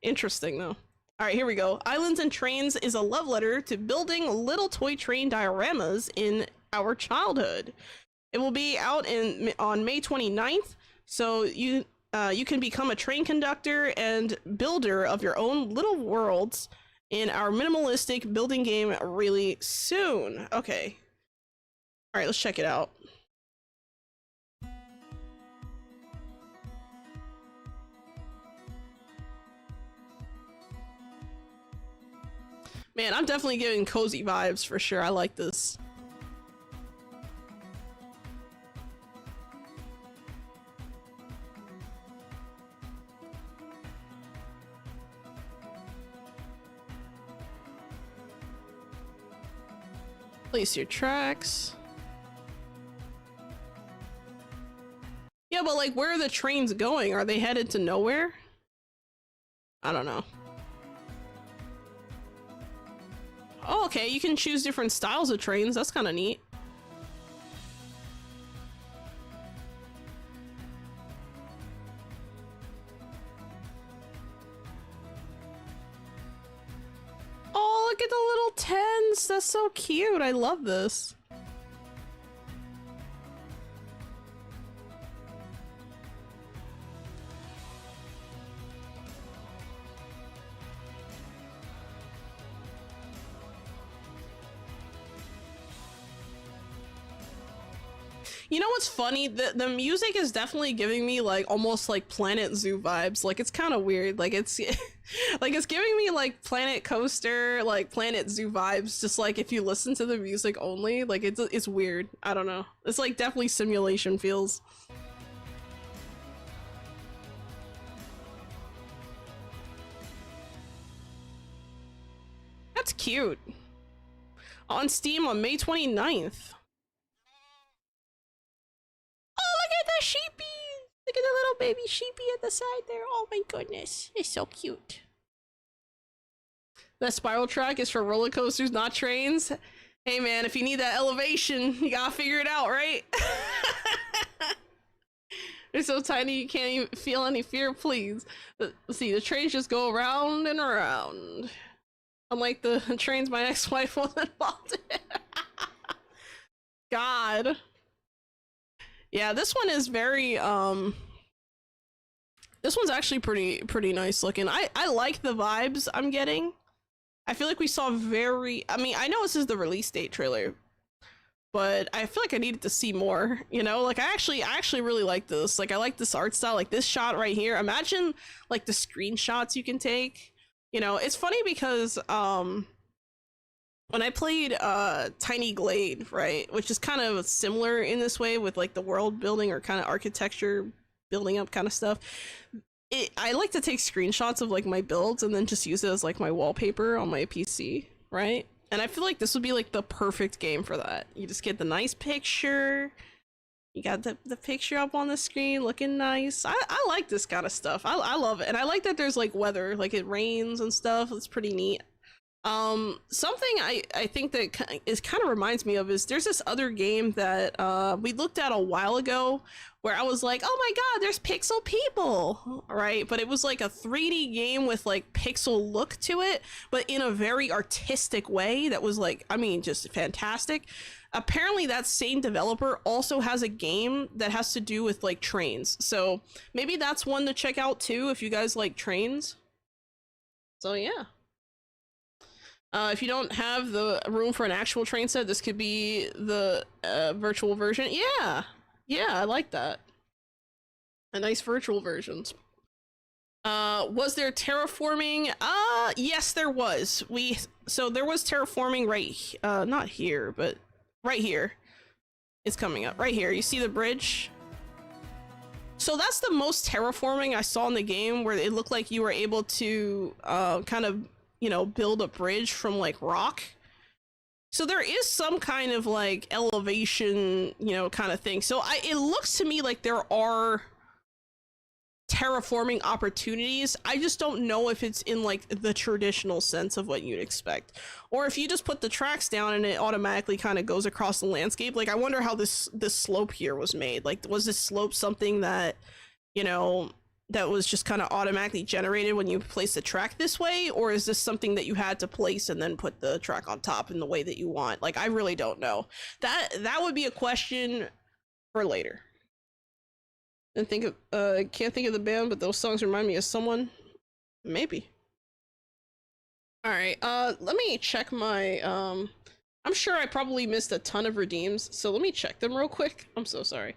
Interesting, though. Alright, here we go. Islands and Trains is a love letter to building little toy train dioramas in our childhood. It will be out on May 29th, so you can become a train conductor and builder of your own little worlds in our minimalistic building game really soon. Okay. Alright, let's check it out. Man, I'm definitely getting cozy vibes for sure. I like this. Place your tracks. Yeah, but like, where are the trains going? Are they headed to nowhere? I don't know. Oh, okay, you can choose different styles of trains. That's kind of neat. Oh, look at the little tents. That's so cute. I love this. You know what's funny? The music is definitely giving me like almost like Planet Zoo vibes. Like, it's kind of weird. Like, it's like it's giving me like Planet Coaster, like Planet Zoo vibes. Just like if you listen to the music only, like it's weird. I don't know. It's like definitely simulation feels. That's cute. On Steam on May 29th. Oh, look at the sheepy! Look at the little baby sheepy at the side there. Oh my goodness, it's so cute. That spiral track is for roller coasters, not trains. Hey man, if you need that elevation, you gotta figure it out, right? They're so tiny you can't even feel any fear, please. Let's see, the trains just go around and around. Unlike the trains my ex-wife was involved in. God. Yeah, this one is very, this one's actually pretty nice looking. I like the vibes I'm getting. I feel like we saw I mean, I know this is the release date trailer, but I feel like I needed to see more, you know? Like, I actually really like this. Like, I like this art style, like this shot right here. Imagine, like, the screenshots you can take. You know, it's funny because, when I played Tiny Glade, right, which is kind of similar in this way with like the world building or kind of architecture building up kind of stuff, I like to take screenshots of like my builds and then just use it as like my wallpaper on my PC, right? And I feel like this would be like the perfect game for that. You just get the nice picture, you got the picture up on the screen looking nice. I like this kind of stuff. I love it. And I like that there's like weather, like it rains and stuff. It's pretty neat. Something I think that is kind of reminds me of is there's this other game that we looked at a while ago where I was like, oh my god, there's pixel people, right? But it was like a 3D game with like pixel look to it, but in a very artistic way that was like, I mean, just fantastic. Apparently that same developer also has a game that has to do with like trains, so maybe that's one to check out too if you guys like trains. So yeah. If you don't have the room for an actual train set, this could be the virtual version. Yeah, I like that. A nice virtual versions. Was there terraforming? Yes, there was. So there was terraforming right, not here, but right here. It's coming up right here. You see the bridge? So that's the most terraforming I saw in the game, where it looked like you were able to kind of, you know, build a bridge from like rock. So there is some kind of like elevation, you know, kind of thing. So it looks to me like there are terraforming opportunities. I just don't know if it's in like the traditional sense of what you'd expect, or if you just put the tracks down and it automatically kind of goes across the landscape. Like I wonder how this slope here was made. Like was this slope something that, you know, that was just kind of automatically generated when you place the track this way, or is this something that you had to place and then put the track on top in the way that you want? Like I really don't know. That would be a question for later. And think of I can't think of the band, but those songs remind me of someone. Maybe. All right, let me check my I'm sure I probably missed a ton of redeems, so let me check them real quick. I'm so sorry.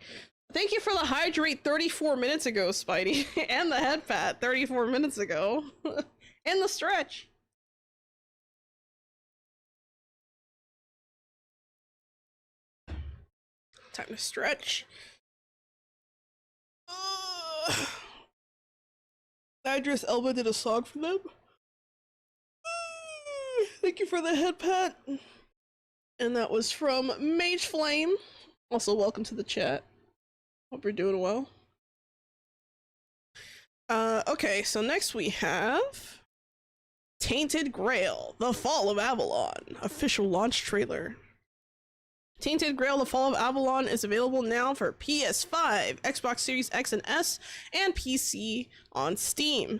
Thank you for the hydrate 34 minutes ago, Spidey, and the head pat 34 minutes ago, and the stretch. Time to stretch. Idris Elba did a song for them. Thank you for the head pat. And that was from Mage Flame. Also, welcome to the chat. Hope you're doing well. Okay, so next we have Tainted Grail, The Fall of Avalon, official launch trailer. Tainted Grail, The Fall of Avalon is available now for PS5, Xbox Series X and S, and PC on Steam.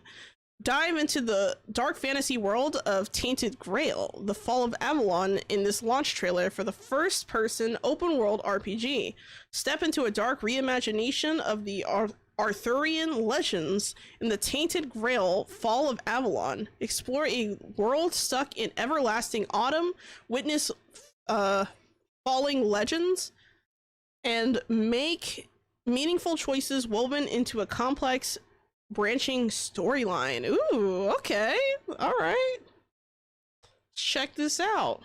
Dive into the dark fantasy world of Tainted Grail, The Fall of Avalon in this launch trailer for the first-person open-world RPG. Step into a dark reimagination of the Arthurian legends in the Tainted Grail, Fall of Avalon. Explore a world stuck in everlasting autumn, witness falling legends, and make meaningful choices woven into a complex branching storyline. Ooh, okay. All right. Check this out.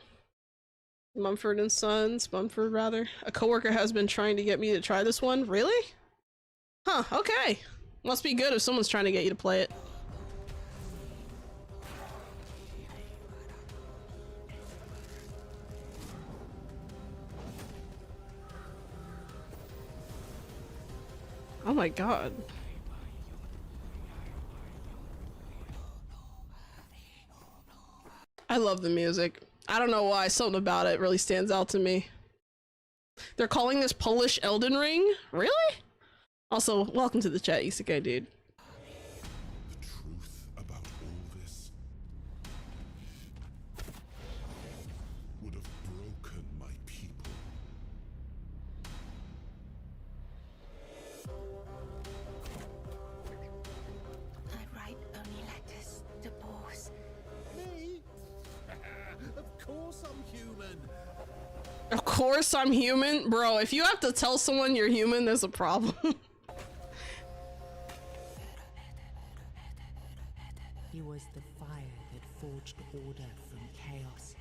Mumford and Sons, Mumford rather. A coworker has been trying to get me to try this one. Really? Huh, okay. Must be good if someone's trying to get you to play it. Oh my god. I love the music. I don't know why, something about it really stands out to me. They're calling this Polish Elden Ring? Really? Also, welcome to the chat, Isekai dude.
The truth about all this would have broken my people.
I write only letters to boss.
Me? Of course I'm human.
Of course I'm human? Bro, if you have to tell someone you're human, there's a problem.
He was the fire that forged order from chaos.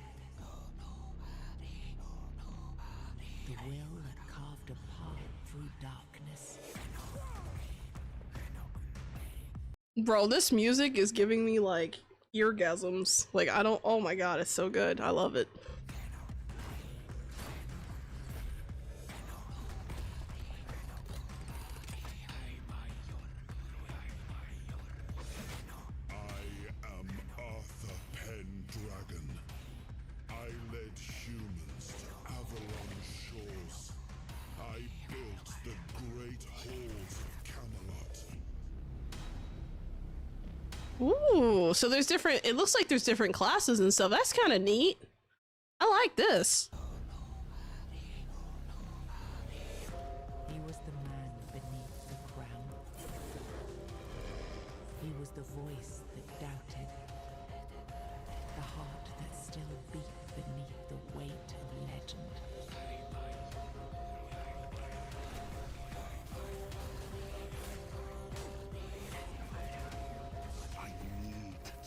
The will that carved a path through darkness.
Bro, this music is giving me like eargasms. Like I don't, oh my god, it's so good. I love it. Ooh, so there's different, it looks like there's different classes and stuff. That's kind of neat. I like this.
He was the man beneath the crown. He was the voice that doubted. The heart that still beat beneath the weight of legend.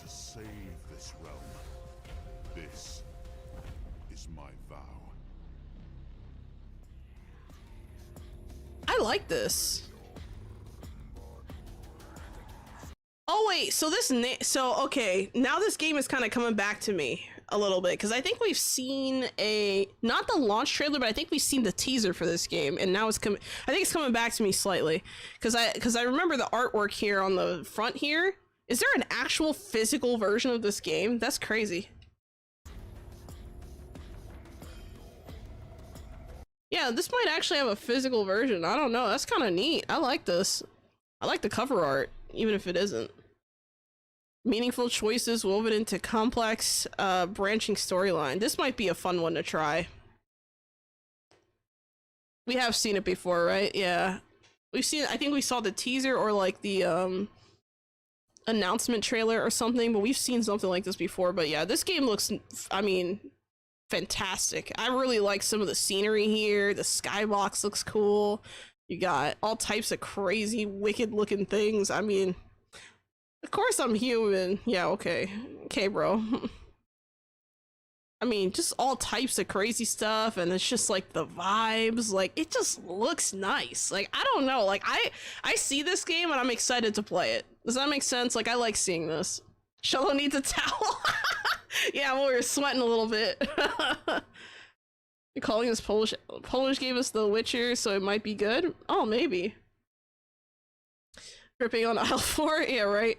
To save this realm. This is my vow.
I like this. Oh wait, so this so okay, now this game is kind of coming back to me. a little bit, because I think we've seen not the launch trailer, but I think we've seen the teaser for this game, and now it's coming. I think it's coming back to me slightly, because I remember the artwork here on the front here. Is there an actual physical version of this game? That's crazy. Yeah, this might actually have a physical version. I don't know. That's kind of neat. I like this. I like the cover art, even if it isn't. Meaningful choices woven into complex, branching storyline. This might be a fun one to try. We have seen it before, right? Yeah. We've seen, I think we saw the teaser or like the, announcement trailer or something, but we've seen something like this before. But yeah, this game looks, I mean, fantastic. I really like some of the scenery here. The skybox looks cool. You got all types of crazy, wicked looking things. I mean, of course I'm human. Yeah, okay. Okay, bro. I mean, just all types of crazy stuff, and it's just like the vibes. Like, it just looks nice. Like, I don't know. Like, I see this game and I'm excited to play it. Does that make sense? Like, I like seeing this. Shallow needs a towel. Yeah, well, we were sweating a little bit. Calling us Polish. Polish gave us The Witcher, so it might be good. Oh, maybe. Dripping on aisle 4? Yeah, right.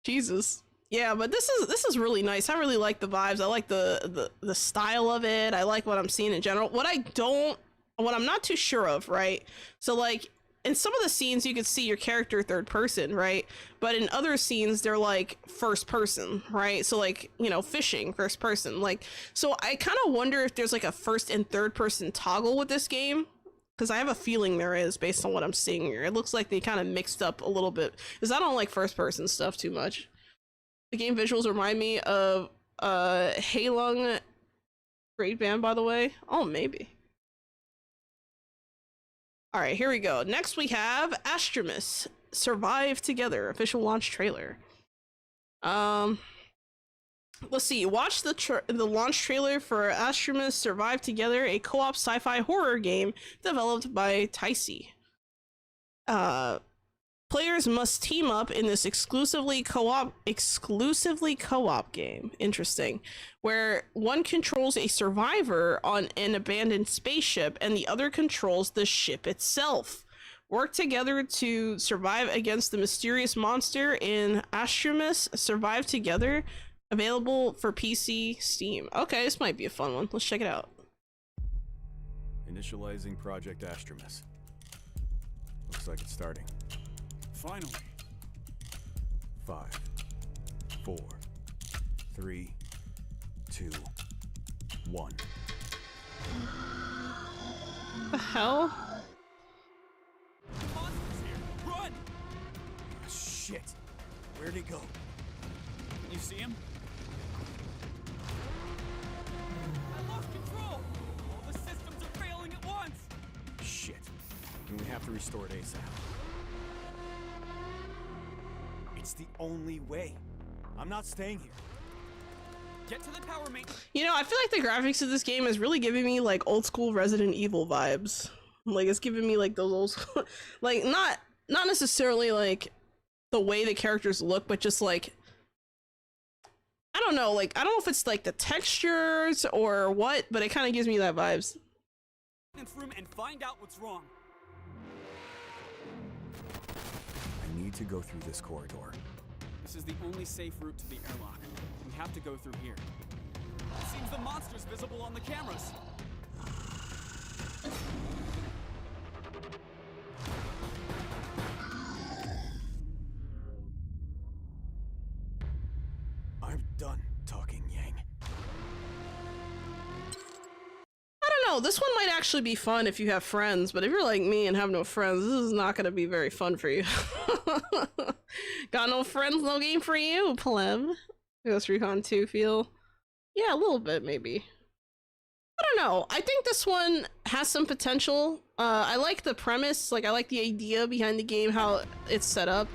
Jesus. Yeah, but this is really nice. I really like the vibes. I like the style of it. I like what I'm seeing in general. What I'm not too sure of, right? So like in some of the scenes you can see your character third person, right? But in other scenes they're like first person, right? So like, you know, fishing, first person. Like, so I kind of wonder if there's like a first and third person toggle with this game. Because I have a feeling there is, based on what I'm seeing here. It looks like they kind of mixed up a little bit. Because I don't like first person stuff too much. The game visuals remind me of Heilung. Great band, by the way. Oh, maybe. Alright, here we go. Next we have Astramus Survive Together, official launch trailer. Let's see. Watch the launch trailer for Astramus Survive Together, a co-op sci-fi horror game developed by Taisi. Players must team up in this exclusively co-op game. Interesting. Where one controls a survivor on an abandoned spaceship and the other controls the ship itself. Work together to survive against the mysterious monster in Astramus Survive Together. Available for PC, Steam. Okay, this might be a fun one. Let's check it out.
Initializing Project Astramus. Looks like it's starting.
Finally.
5, 4, 3, 2, 1.
The hell?
Monsters here! Run!
Shit! Where'd he go?
Can you see him? I lost control! All the systems are failing at once!
Shit. And we have to restore it ASAP. It's the only way. I'm not staying here.
Get to the tower, mate.
You know, I feel like the graphics of this game is really giving me like old school Resident Evil vibes. Like it's giving me like those old school, like not necessarily like the way the characters look, but just like, I don't know, like I don't know if it's like the textures or what, but it kind of gives me that vibes.
Room and find out what's wrong.
I need to go through this corridor.
This is the only safe route to the airlock. We have to go through here. It seems the monster's visible on the cameras.
I'm done talking, Yang.
I don't know, this one might actually be fun if you have friends, but if you're like me and have no friends, this is not going to be very fun for you. Got no friends, no game for you, pleb. Ghost Recon 2 feel? Yeah, a little bit, maybe. I don't know. I think this one has some potential. I like the premise, like I like the idea behind the game, how it's set up.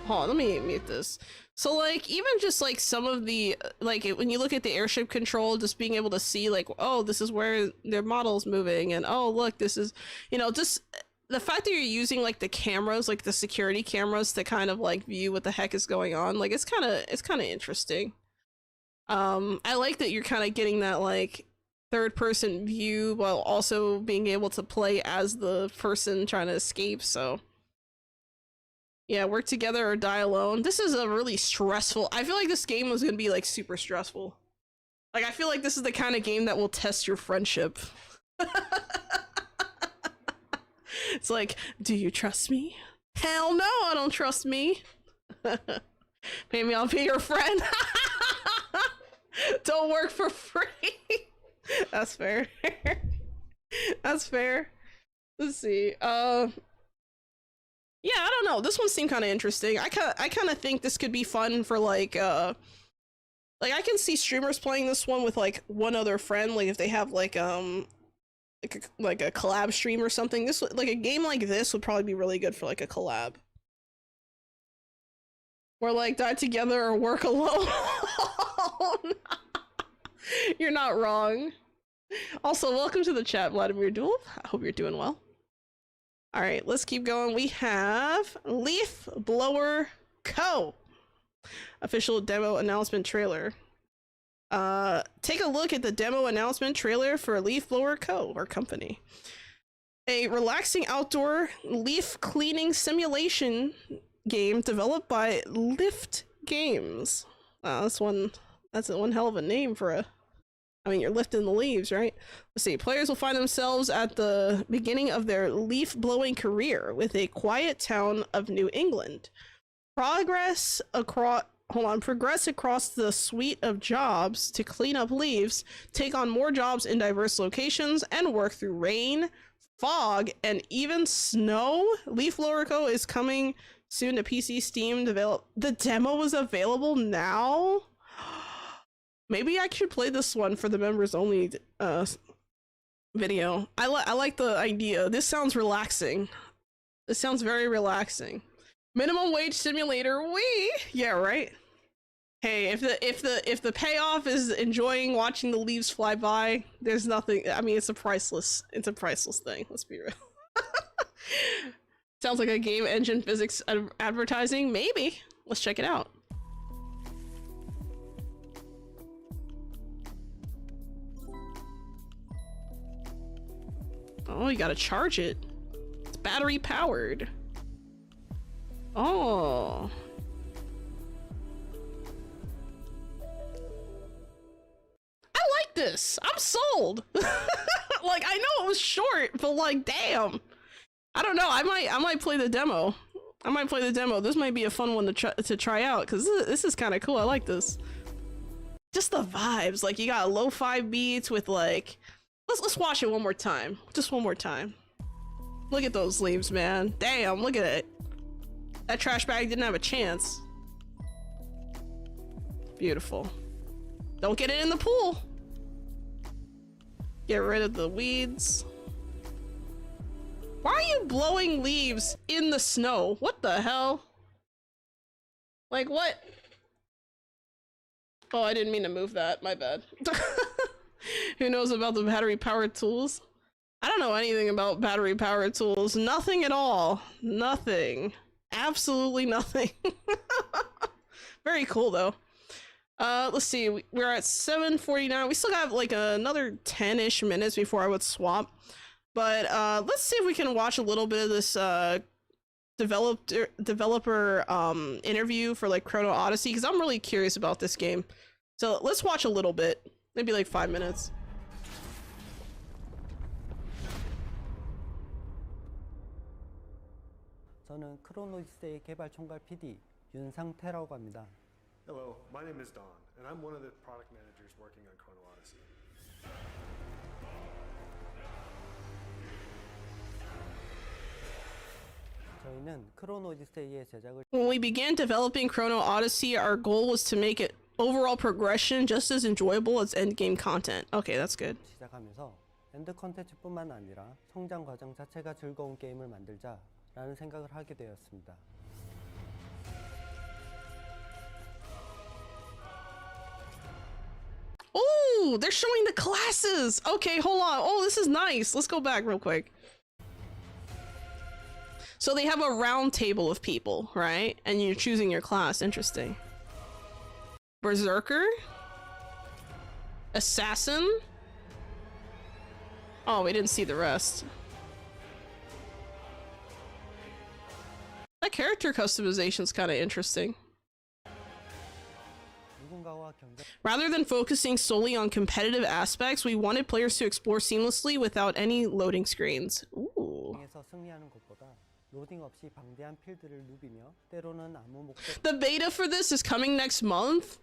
Hold on, let me mute this. So like, even just like some of the, like when you look at the airship control, just being able to see like, oh, this is where their model's moving, and oh, look, this is, you know, just the fact that you're using like the cameras, like the security cameras to kind of like view what the heck is going on, like it's kind of interesting. I like that you're kind of getting that like third person view while also being able to play as the person trying to escape. So yeah, work together or die alone. This is a really stressful, I feel like this game was gonna be like super stressful. Like I feel like this is the kind of game that will test your friendship. It's like, do you trust me? Hell no, I don't trust me. Maybe I'll be your friend. Don't work for free. That's fair. That's fair. Let's see. Yeah, I don't know. This one seemed kind of interesting. I kind of think this could be fun for like I can see streamers playing this one with like one other friend, like if they have like a collab stream or something. This like a game like this would probably be really good for like a collab. Or like die together or work alone. You're not wrong. Also, welcome to the chat, Vladimir Duel. I hope you're doing well. All right, let's keep going. We have Leaf Blower Co. Official demo announcement trailer. Take a look at the demo announcement trailer for Leaf Blower Co. or company. A relaxing outdoor leaf cleaning simulation game developed by Lift Games. That's one hell of a name for a, I mean, you're lifting the leaves, right? Let's see. Players will find themselves at the beginning of their leaf blowing career with a quiet town of New England. Progress across the suite of jobs to clean up leaves, take on more jobs in diverse locations, and work through rain, fog, and even snow. Leaf Blower Co. is coming soon to PC, Steam. The demo was available now? Maybe I should play this one for the members only video. I like the idea. This sounds relaxing. This sounds very relaxing. Minimum wage simulator. Yeah, right. Hey, if the payoff is enjoying watching the leaves fly by, there's nothing. I mean, it's a priceless thing. Let's be real. Sounds like a game engine physics advertising. Maybe. Let's check it out. Oh, you gotta charge it. It's battery powered. Oh. I like this. I'm sold. Like, I know it was short, but like, damn. I don't know. I might play the demo. This might be a fun one to try out because this is kind of cool. I like this. Just the vibes. Like, you got lo-fi beats with like. Let's watch it one more time. Just one more time. Look at those leaves, man. Damn, look at it. That trash bag didn't have a chance. Beautiful. Don't get it in the pool. Get rid of the weeds. Why are you blowing leaves in the snow? What the hell? Like, what? Oh, I didn't mean to move that. My bad. Who knows about the battery-powered tools? I don't know anything about battery-powered tools. Nothing at all. Nothing. Absolutely nothing. Very cool, though. Let's see. We're at 7:49. We still got like another 10-ish minutes before I would swap. But let's see if we can watch a little bit of this developer interview for like Chrono Odyssey, because I'm really curious about this game. So let's watch a little bit. Maybe like 5 minutes.
저는 크로노이스의 개발 총괄 PD 윤상태라고 합니다.
Hello, my name is Don, and I'm one of the product managers working on Chrono Odyssey.
저희는 크로노 오디세이의 제작을
When we began developing Chrono Odyssey, our goal was to make it overall progression just as enjoyable as endgame content. Okay, that's good.
시작하면서 엔드 컨텐츠뿐만 아니라 성장 과정 자체가 즐거운 게임을 만들자라는 생각을 하게 되었습니다.
Oh, they're showing the classes. Okay, hold on. Oh, this is nice. Let's go back real quick. So they have a round table of people, right? And you're choosing your class. Interesting. Berserker? assassin. Oh, we didn't see the rest. That character customization is kind of interesting. Rather than focusing solely on competitive aspects, we wanted players to explore seamlessly without any loading screens. Ooh. The beta for this is coming next month.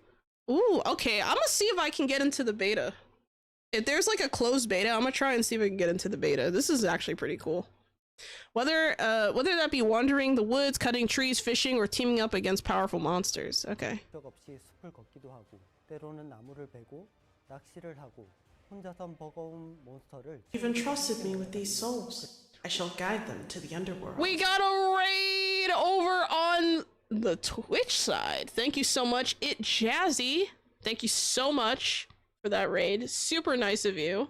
Ooh, okay. I'm gonna see if I can get into the beta. If there's like a closed beta, I'm gonna try and see if I can get into the beta. This is actually pretty cool. Whether that be wandering the woods, cutting trees, fishing, or teaming up against powerful monsters. Okay. You've entrusted me with these souls. I shall guide them to the underworld. We got a raid over on the Twitch side. Thank you so much, It Jazzy. Thank you so much for that raid. Super nice of you.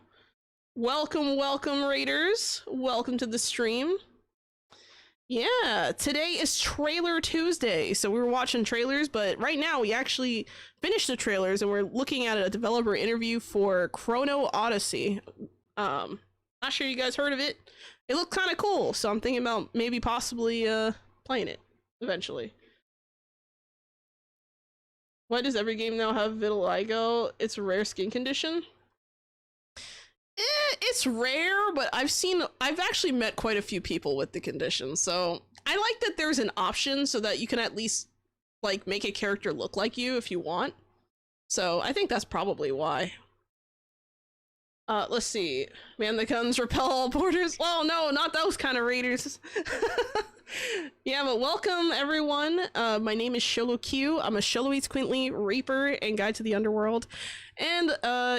Welcome, welcome, raiders. Welcome to the stream. Yeah, today is Trailer Tuesday, so we were watching trailers, but right now we actually finished the trailers and we're looking at a developer interview for Chrono Odyssey. Not sure you guys heard of it. It looked kind of cool, so I'm thinking about maybe possibly playing it eventually. Why does every game now have vitiligo? It's a rare skin condition. It's rare, but I've actually met quite a few people with the condition, so I like that there's an option so that you can at least like make a character look like you if you want. So I think that's probably why. Let's see. Man the guns repel all borders. Oh no, not those kind of raiders. Yeah, but welcome everyone. My name is Sholo Q. I'm a Sholo Eats Quintly Reaper and Guide to the Underworld. And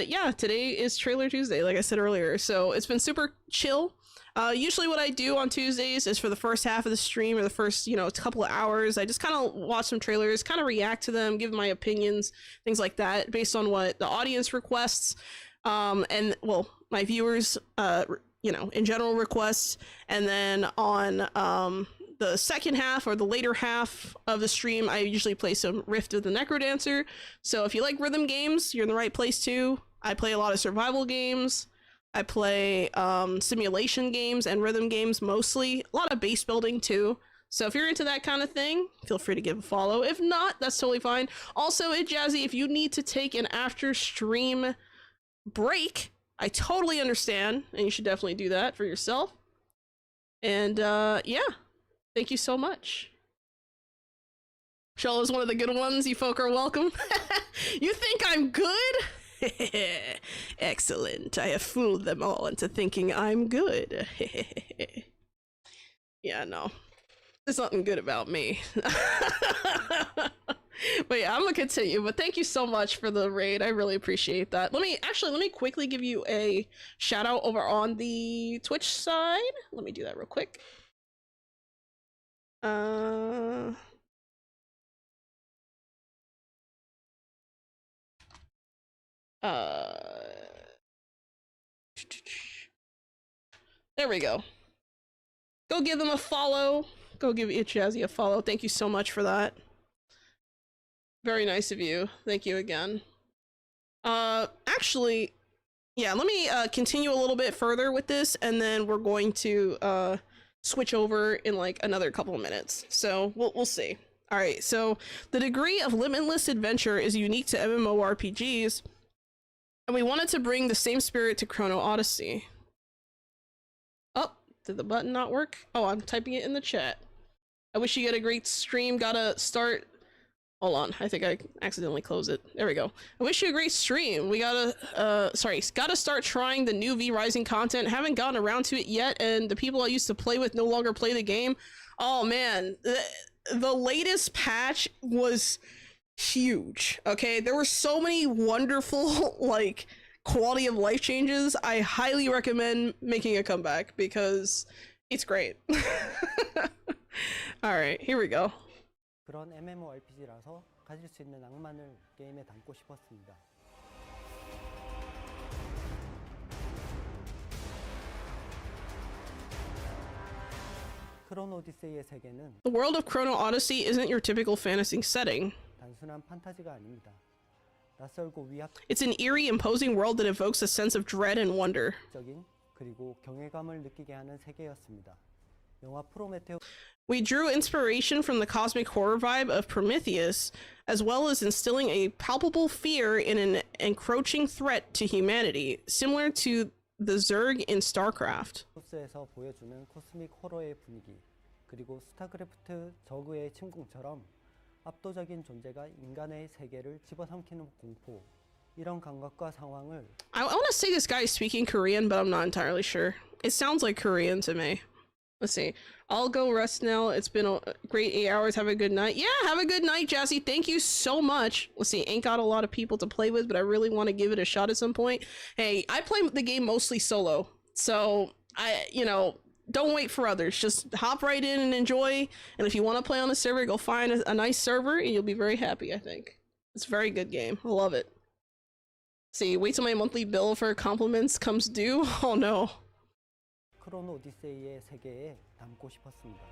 yeah, today is Trailer Tuesday, like I said earlier. So it's been super chill. Usually what I do on Tuesdays is for the first half of the stream or the first, couple of hours, I just kind of watch some trailers, kind of react to them, give my opinions, things like that, based on what the audience requests. And well, my viewers, in general requests. And then on the second half or the later half of the stream, I usually play some Rift of the NecroDancer. So if you like rhythm games, you're in the right place too. I play a lot of survival games. I play simulation games and rhythm games mostly. A lot of base building too. So if you're into that kind of thing, feel free to give a follow. If not, that's totally fine. Also, It Jazzy, if you need to take an after stream break, I totally understand, and you should definitely do that for yourself. And yeah, thank you so much. Shell is one of the good ones. You folk are welcome. You think I'm good? Excellent. I have fooled them all into thinking I'm good. Yeah, no. There's nothing good about me. But yeah, I'm gonna continue, but thank you so much for the raid. I really appreciate that. Let me quickly give you a shout out over on the Twitch side. Let me do that real quick. There we go. Go give them a follow. Go give It Jazzy a follow. Thank you so much for that. Very nice of you. Thank you again. Actually, yeah, let me continue a little bit further with this, and then we're going to switch over in like another couple of minutes. So we'll see. All right, so the degree of limitless adventure is unique to MMORPGs, and we wanted to bring the same spirit to Chrono Odyssey. Oh, did the button not work? Oh, I'm typing it in the chat. I wish you had a great stream. Gotta start. Hold on, I think I accidentally closed it. There we go. I wish you a great stream. We gotta, gotta start trying the new V Rising content. Haven't gotten around to it yet, and the people I used to play with no longer play the game. Oh man, the latest patch was huge, okay? There were so many wonderful, like, quality of life changes. I highly recommend making a comeback, because it's great. Alright, here we go.
그런 MMORPG라서 가질 수 있는 낭만을 게임에 담고 싶었습니다. 크로노 오디세이의 세계는
The world of Chrono Odyssey isn't your typical fantasy setting.
단순한 판타지가 아닙니다. 낯설고
It's an eerie, imposing world that evokes a sense of dread and wonder.
위압적인 그리고 경외감을 느끼게 하는 세계였습니다. 영화 프로메테우
We drew inspiration from the cosmic horror vibe of Prometheus, as well as instilling a palpable fear in an encroaching threat to humanity, similar to the Zerg in StarCraft.
에서 보여주는 코스믹 호러의 분위기, 그리고 스타크래프트 저그의 침공처럼 압도적인 존재가 인간의 세계를 집어삼키는 공포, 이런 감각과 상황을
I want to say this guy is speaking Korean, but I'm not entirely sure. It sounds like Korean to me. Let's see. I'll go rest now. It's been a great 8 hours. Have a good night. Yeah, have a good night, Jazzy. Thank you so much. Let's see. Ain't got a lot of people to play with, but I really want to give it a shot at some point. Hey, I play the game mostly solo. So, don't wait for others. Just hop right in and enjoy. And if you want to play on a server, go find a nice server and you'll be very happy, I think. It's a very good game. I love it. See, wait till my monthly bill for compliments comes due. Oh no.
크로노 오디세이의 세계에 담고 싶었습니다.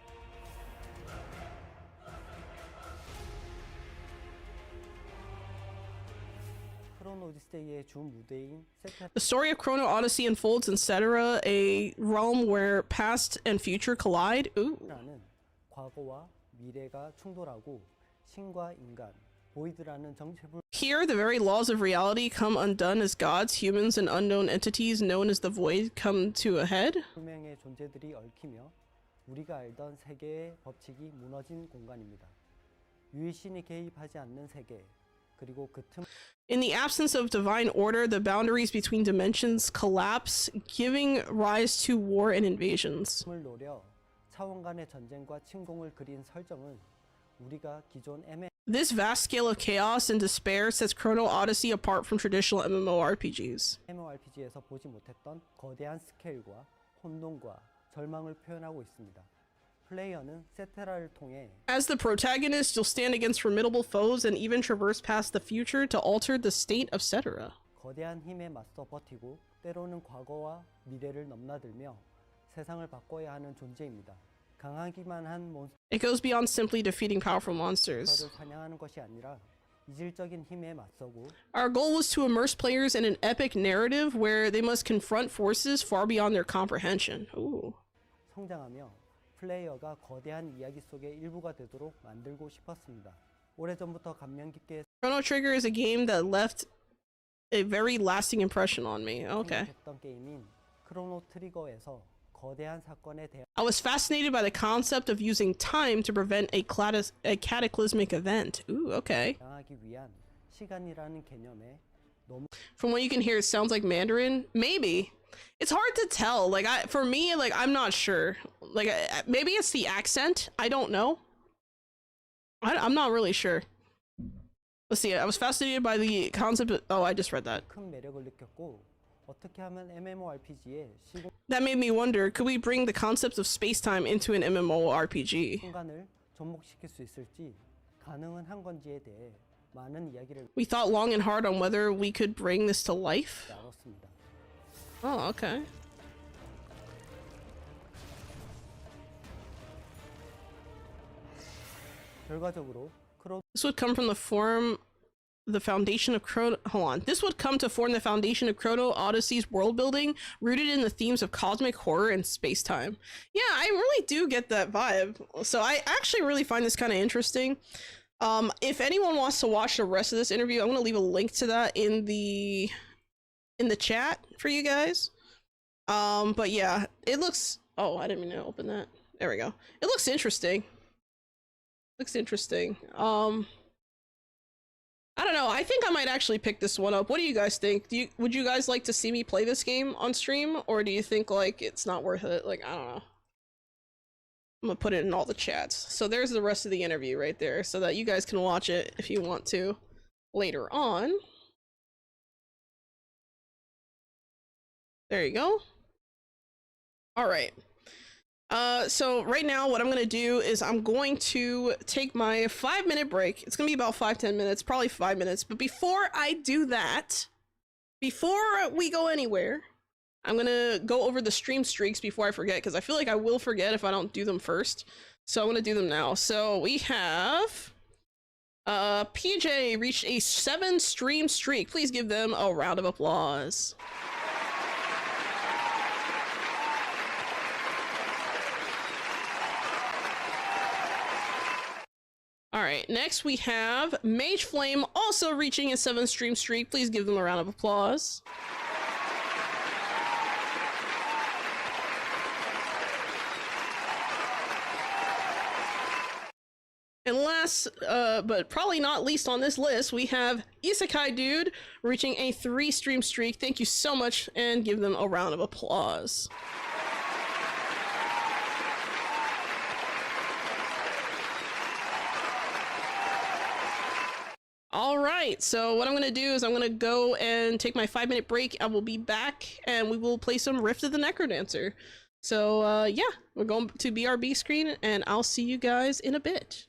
크로노 오디세이의 주 무대인
The story of Chrono Odyssey unfolds in Cetera, a realm where past and future collide. Ooh.
세테라는 과거와 미래가 충돌하고 신과 인간, 보이드라는 정체불
Here, the very laws of reality come undone as gods, humans, and unknown entities known as the Void come to a head.
불명의 존재들이 얽히며 우리가 알던 세계의 법칙이 무너진 공간입니다. 유일신이 개입하지 않는 세계, 그리고 그 틈
In the absence of divine order, the boundaries between dimensions collapse, giving rise to war and invasions.
을 노려 차원 간의 전쟁과 침공을 그린 설정은 우리가 기존
This vast scale of chaos and despair sets Chrono Odyssey apart from traditional MMORPGs.
MMORPG에서 보지 못했던 거대한 스케일과 혼돈과 절망을 표현하고 있습니다. 플레이어는 세테라를 통해
As the protagonist, you'll stand against formidable foes and even traverse past the future to alter the state of Cetera.
거대한 힘에 맞서 버티고 때로는 과거와 미래를 넘나들며 세상을 바꿔야 하는 존재입니다. 강하기만 한
It goes beyond simply defeating powerful monsters.
몬스터를 사냥하는 것이 아니라 이질적인 힘에 맞서고
Our goal was to immerse players in an epic narrative where they must confront forces far beyond their comprehension. Ooh.
성장하며 플레이어가 거대한 이야기 속의 일부가 되도록 만들고 싶었습니다. 오래전부터 감명 깊게
Chrono Trigger is a game that left a very lasting impression on me. Okay.
생각했던 게임인 크로노 트리거에서 거대한 사건에 대한
I was fascinated by the concept of using time to prevent a cataclysmic event. Ooh, okay.
당하기 위한 시간이라는 개념에 너무
From what you can hear, it sounds like Mandarin. Maybe. It's hard to tell. Like, for me, I'm not sure. Like, maybe it's the accent. I don't know. I'm not really sure. Let's see. I was fascinated by the concept of, oh, I just read that.
큰 매력을 느꼈고 어떻게 하면 MMORPG에
That made me wonder, could we bring the concept of space-time into an MMORPG?
시간을 접목시킬 수 있을지 가능은 한 건지에 대해 많은 이야기를
We thought long and hard on whether we could bring this to life.
나눴습니다.
Oh, okay.
결과적으로
This would come from the foundation of Chrono. Hold on. This would come to form the foundation of Chrono Odyssey's world building, rooted in the themes of cosmic horror and space time. Yeah, I really do get that vibe. So I actually really find this kind of interesting. If anyone wants to watch the rest of this interview, I'm gonna leave a link to that in the chat for you guys. But yeah, it looks. Oh, I didn't mean to open that. There we go. It looks interesting. Looks interesting. I don't know. I think I might actually pick this one up. What do you guys think? Would you guys like to see me play this game on stream, or do you think like it's not worth it? Like, I don't know. I'm gonna put it in all the chats. So there's the rest of the interview right there, so that you guys can watch it if you want to later on. There you go. All right. So right now what I'm gonna do is I'm going to take my 5-minute break. It's gonna be about 5-10 minutes, probably 5 minutes. But before I do that, before we go anywhere, I'm gonna go over the stream streaks before I forget, because I feel like I will forget if I don't do them first. So I'm gonna do them now. So we have PJ reached a 7-stream streak. Please give them a round of applause. Alright, next we have Mage Flame also reaching a 7-stream streak. Please give them a round of applause. And last, but probably not least on this list, we have Isekai Dude reaching a 3-stream streak. Thank you so much, and give them a round of applause. All right, so what I'm gonna do is I'm gonna go and take my 5-minute break. I will be back, and we will play some Rift of the NecroDancer. So yeah, we're going to BRB screen, and I'll see you guys in a bit.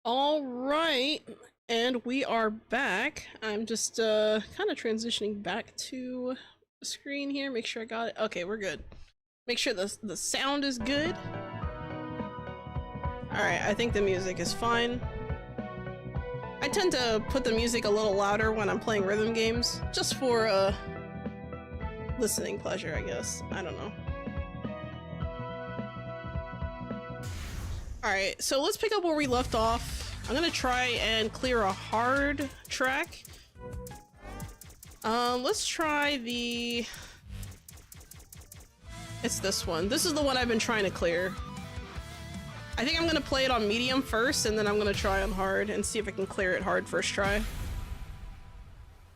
All right, and we are back. I'm just kind of transitioning back to the screen here. Make sure I got it. Okay, we're good. Make sure the sound is good. All right, I think the music is fine. I tend to put the music a little louder when I'm playing rhythm games, just for listening pleasure, I guess. I don't know. Alright, so let's pick up where we left off. I'm gonna try and clear a hard track. Let's try the... It's this one. This is the one I've been trying to clear. I think I'm gonna play it on medium first, and then I'm gonna try on hard and see if I can clear it hard first try.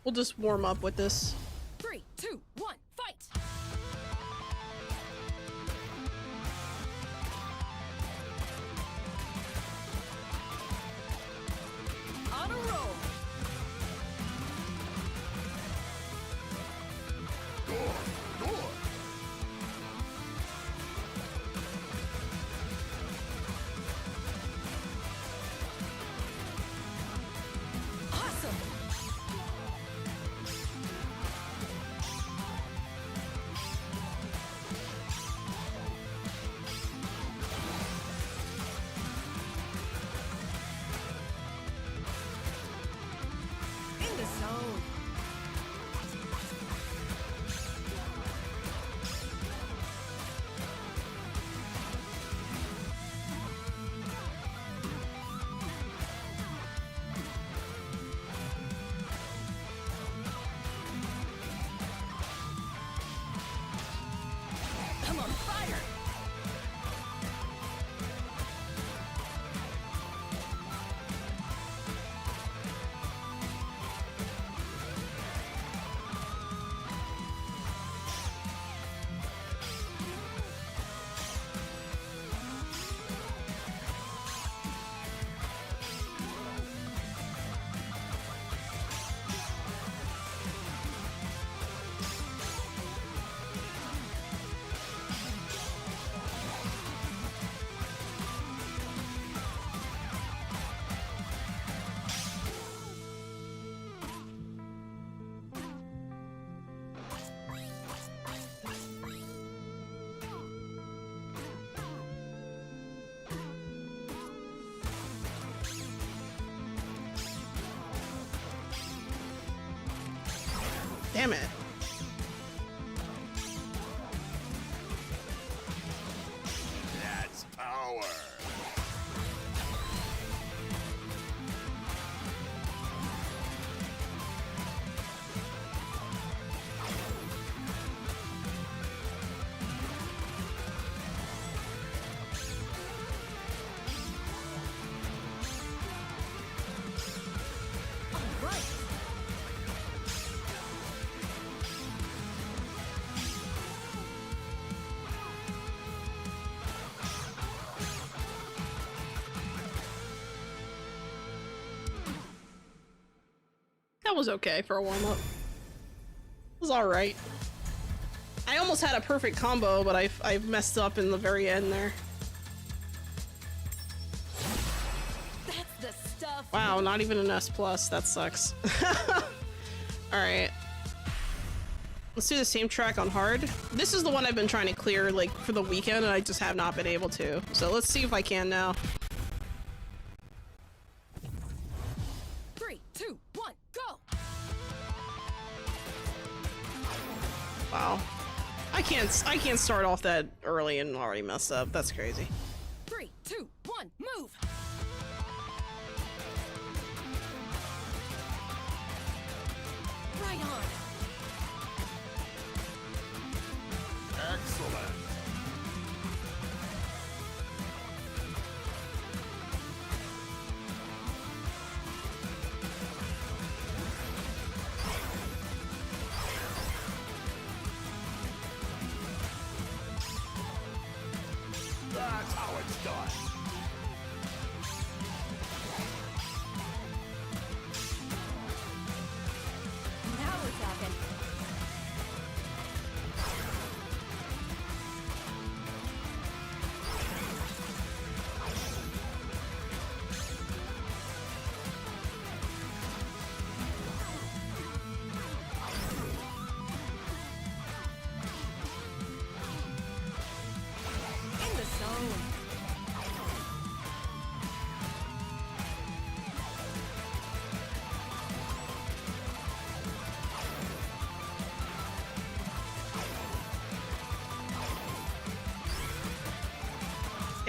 We'll just warm up with this.
3, 2, 1, fight! On a roll! Awesome! In the zone. I'm on fire!
Damn it.
That's power.
All right!
That was okay for a warm-up. It was alright. I almost had a perfect combo, but I messed up in the very end there.
That's the stuff!
Wow, not even an S+. That sucks. Alright. Let's do the same track on hard. This is the one I've been trying to clear, like, for the weekend, and I just have not been able to. So let's see if I can now.
3, 2, 1, go!
Wow. I can't start off that early and already mess up. That's crazy.
3, 2, 1, move! Right on!
Excellent. That's how it's done.
Now we're talking.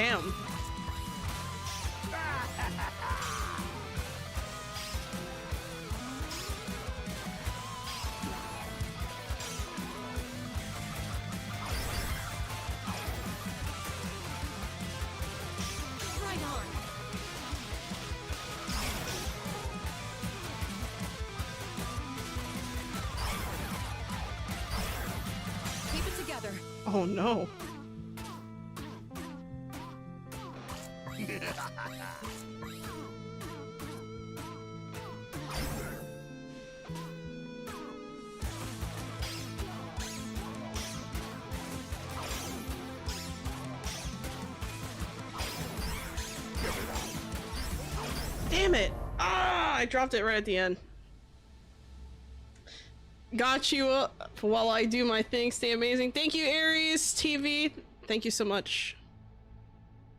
Damn.
Right on. Keep it together.
Oh no. Damn it! Ah, I dropped it right at the end. Got you while I do my thing. Stay amazing. Thank you, Aries TV. Thank you so much.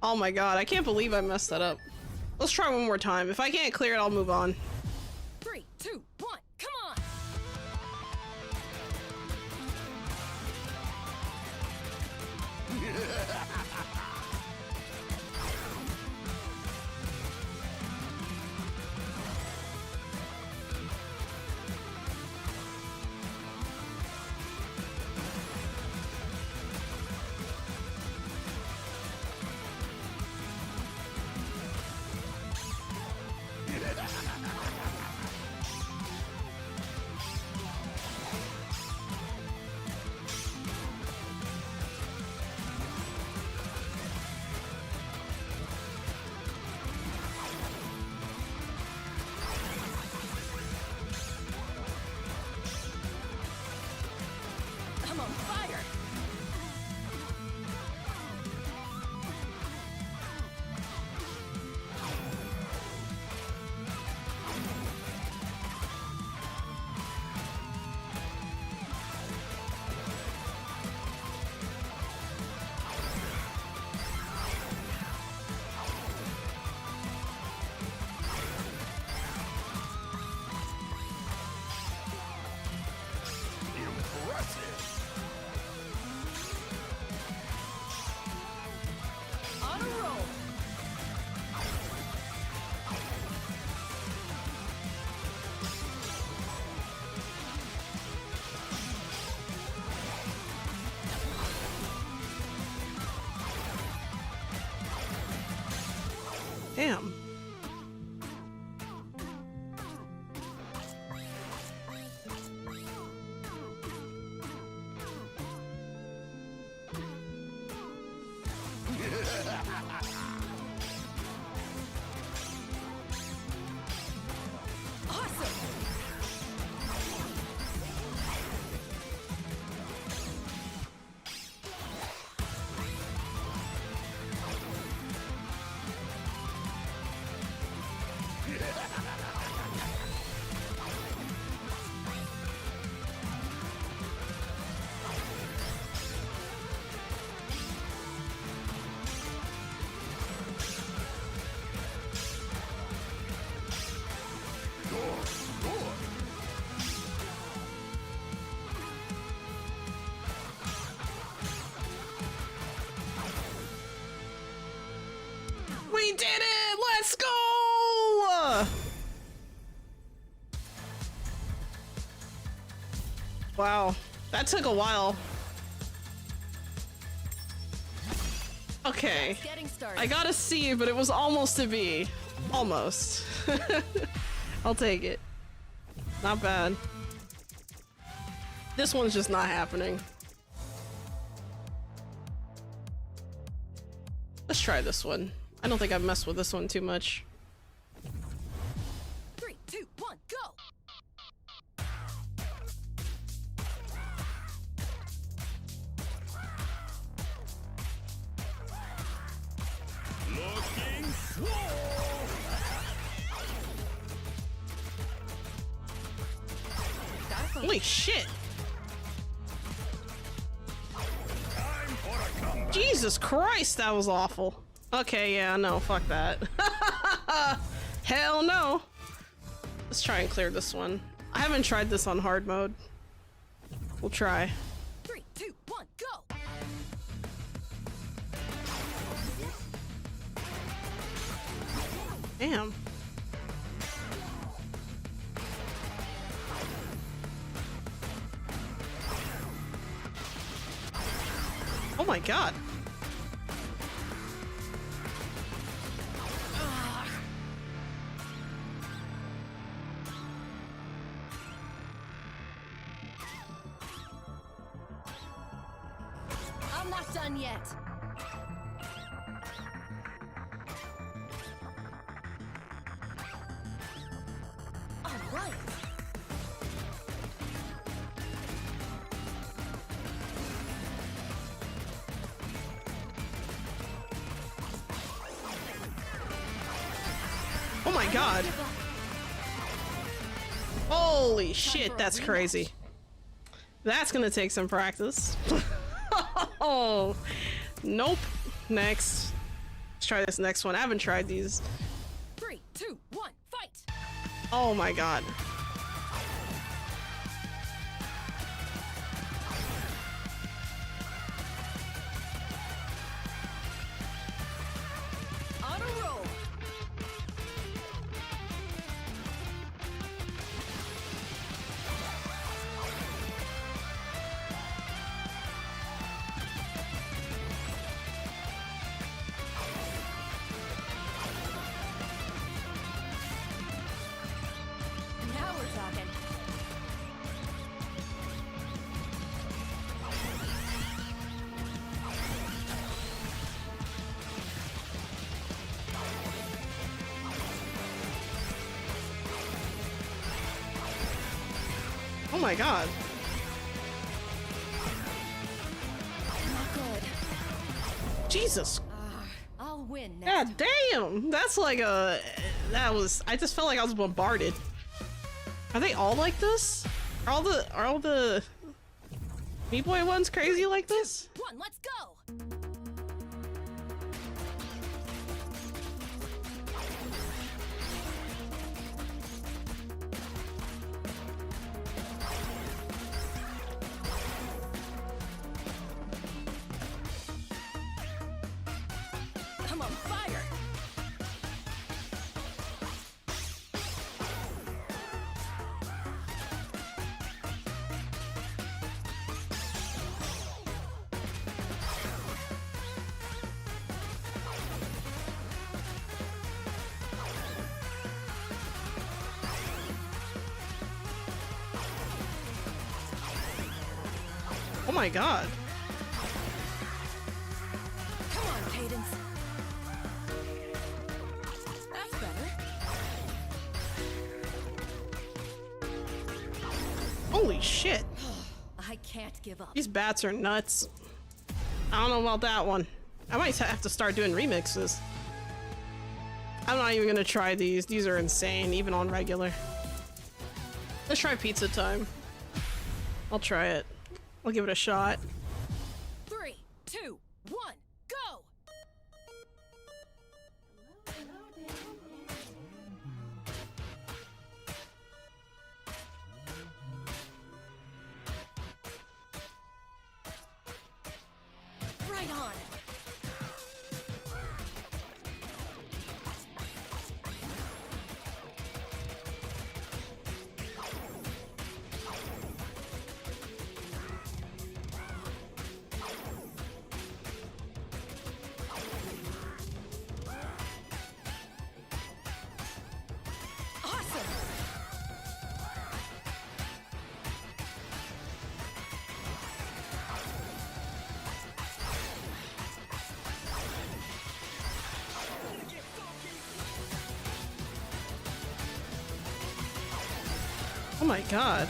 Oh my god, I can't believe I messed that up. Let's try one more time. If I can't clear it, I'll move on.
3, 2, 1, come on! I'm on fire! On a roll!
Damn.
Awesome!
We did it! Let's go! Wow, that took a while. Okay.
Getting started.
I got a C, but it was almost a B. Almost. I'll take it. Not bad. This one's just not happening. Let's try this one. I don't think I've messed with this one too much.
3, 2, 1, go!
Looking swole!
Holy shit! Jesus Christ, that was awful. Okay, yeah, no, fuck that. Hell no! Let's try and clear this one. I haven't tried this on hard mode. We'll try.
3, 2, 1, go!
Damn. Oh my god.
I'm not done yet. All right.
Oh my god. Holy shit, that's crazy. That's gonna take some practice. Oh, nope. Next. Let's try this next one. I haven't tried these.
3, 2, 1, fight!
Oh my god.
On a roll. Now we're talking.
Oh my god.
Not good.
Jesus.
I'll win next.
God damn. That's like a... That was... I just felt like I was bombarded. Are they all like this? Are all the B-boy ones crazy like this?
1, let's go! Come on, fire!
Oh my god.
Come on, Cadence. That's better.
Holy shit.
I can't give up.
These bats are nuts. I don't know about that one. I might have to start doing remixes. I'm not even gonna try these. These are insane, even on regular. Let's try pizza time. I'll try it. I'll give it a shot.
3, 2, 1, go! Right on. Awesome.
Oh my god.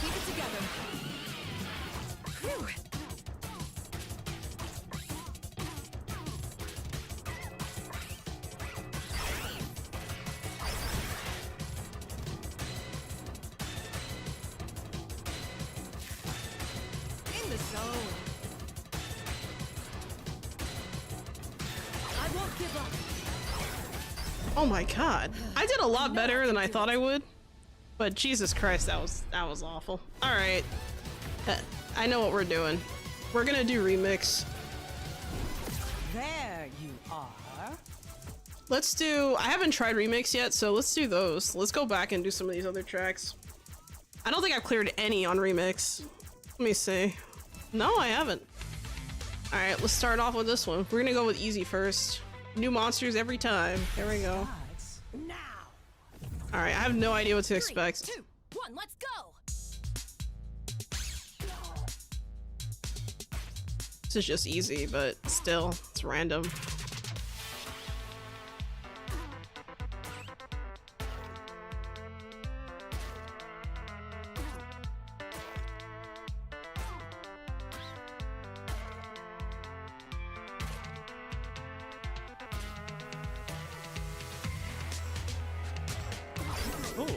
Keep it together. Whew. In the zone. I won't give up.
Oh my god. I did a lot better than I thought I would. But Jesus Christ, that was awful. Alright. I know what we're doing. We're gonna do remix.
There you are.
Let's do... I haven't tried remix yet, so let's do those. Let's go back and do some of these other tracks. I don't think I've cleared any on remix. Let me see. No, I haven't. Alright, let's start off with this one. We're gonna go with easy first. New monsters every time. There we go. Alright, I have no idea what to expect.
3, 2, 1, let's go!
This is just easy, but still, it's random. Oh.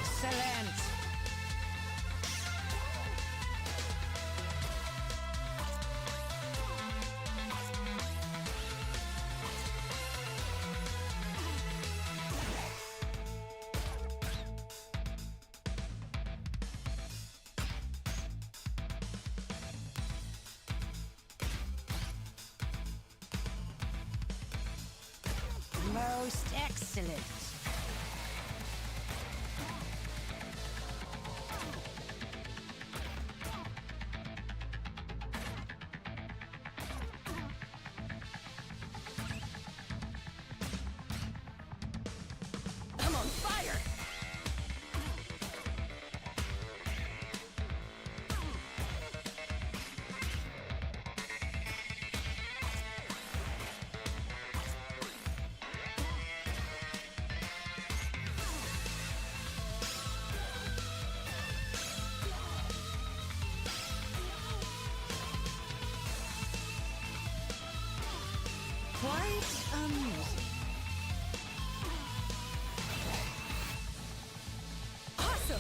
Excellent. Most excellent.
I'm on fire!
Quite amusing.
Awesome!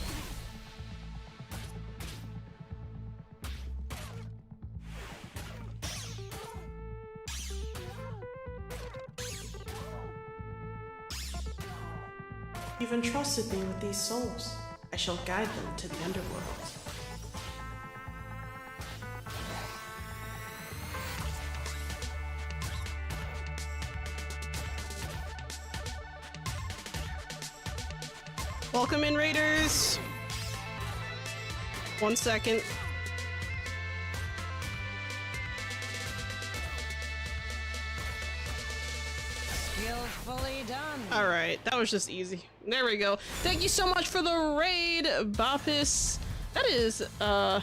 You've entrusted me with these souls. I shall guide them to the underworld. Welcome in, Raiders! 1 second.
Skillfully done.
Alright, that was just easy. There we go. Thank you so much for the raid, Bopis. That is, hold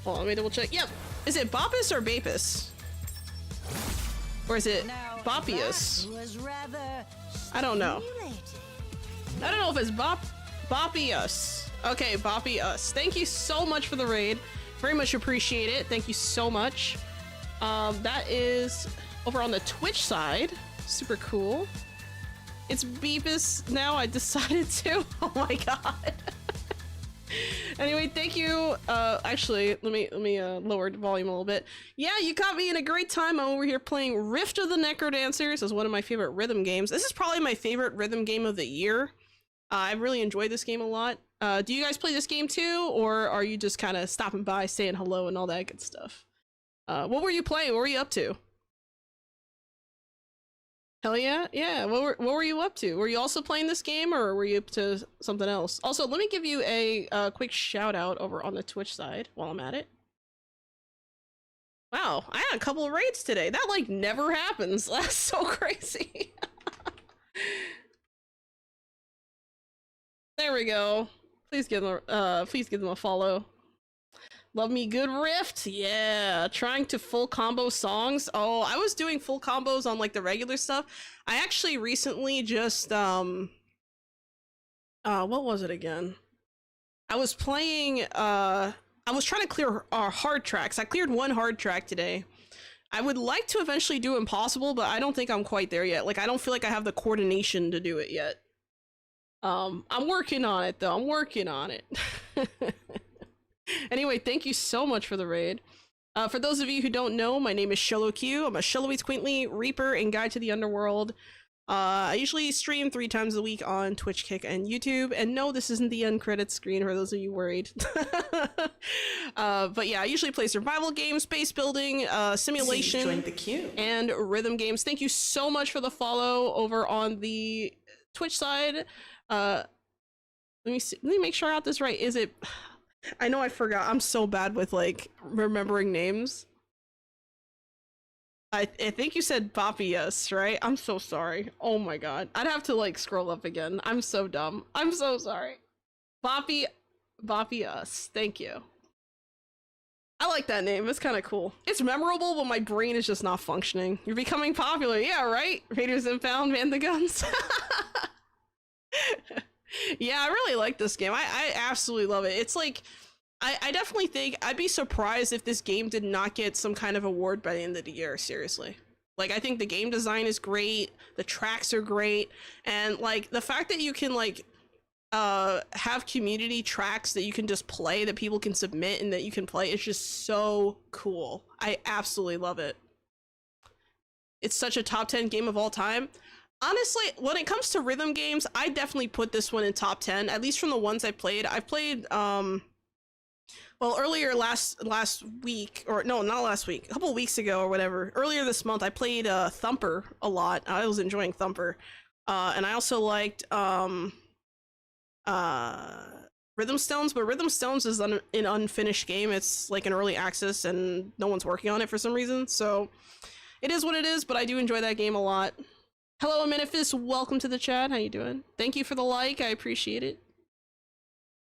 on, let me double check. Yep. Is it Bopis or Bapis? Or is it Bopius?
Was rather
I don't know. I don't know if it's Bopius. Okay, Bopius. Thank you so much for the raid. Very much appreciate it. Thank you so much. That is over on the Twitch side. Super cool. It's Beepus now. I decided to. Oh my god. Anyway, thank you. Actually, let me lower the volume a little bit. Yeah, you caught me in a great time. I'm over here playing Rift of the NecroDancer. This is one of my favorite rhythm games. This is probably my favorite rhythm game of the year. I really enjoyed this game a lot. Do you guys play this game too, or are you just kind of stopping by, saying hello, and all that good stuff? What were you playing? What were you up to? Hell yeah, yeah. What were you up to? Were you also playing this game, or were you up to something else? Also, let me give you a quick shout out over on the Twitch side while I'm at it. Wow, I had a couple of raids today. That like never happens. That's so crazy. There we go. Please give them a follow. Love me good Rift. Yeah, trying to full combo songs. Oh, I was doing full combos on like the regular stuff. I actually recently just what was it again? I was playing, I was trying to clear hard tracks. I cleared one hard track today. I would like to eventually do Impossible, but I don't think I'm quite there yet. Like, I don't feel like I have the coordination to do it yet. I'm working on it, though. I'm working on it. Anyway, thank you so much for the raid. For those of you who don't know, my name is Sholo Q. I'm a Sholo Eats Quaintly, Reaper, and Guide to the Underworld. I usually stream 3 times a week on Twitch, Kick, and YouTube. And no, this isn't the end credits screen for those of you worried. But yeah, I usually play survival games, space building, simulation,
joined the queue.
and rhythm games. Thank you so much for the follow over on the Twitch side. Let me see. Let me make sure I got this right. Is it? I know I forgot. I'm so bad with like remembering names. I think you said Papias, right? I'm so sorry. Oh my god. I'd have to like scroll up again. I'm so dumb. I'm so sorry. Papias. Thank you. I like that name. It's kind of cool. It's memorable, but my brain is just not functioning. You're becoming popular. Yeah, right? Raiders Impound, man the guns. Yeah, I really like this game. I absolutely love it. It's like, I definitely think I'd be surprised if this game did not get some kind of award by the end of the year, seriously. Like, I think the game design is great, the tracks are great, and like the fact that you can like have community tracks that you can just play, that people can submit and that you can play, is just so cool. I absolutely love it. It's such a top 10 game of all time. Honestly, when it comes to rhythm games, I definitely put this one in top 10, at least from the ones I played. I've played well, earlier last week, or no, not last week, a couple of weeks ago or whatever, earlier this month, I played Thumper a lot. I was enjoying Thumper. And I also liked Rhythm Stones, but Rhythm Stones is an unfinished game. It's like an early access and no one's working on it for some reason. So it is what it is, but I do enjoy that game a lot. Hello, Amenifis, welcome to the chat. How you doing? Thank you for the like, I appreciate it.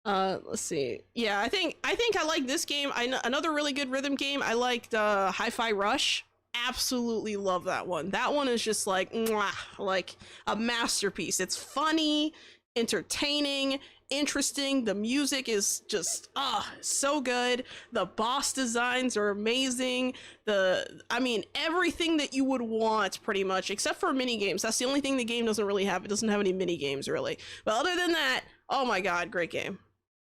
Let's see. Yeah, I think I like this game. Another really good rhythm game. I liked Hi-Fi Rush. Absolutely love that one. That one is just like, mwah, like a masterpiece. It's funny, entertaining, interesting. The music is just so good. The boss designs are amazing. I mean, everything that you would want pretty much, except for mini games. That's the only thing the game doesn't really have. It doesn't have any mini games really. But other than that, oh my god, great game.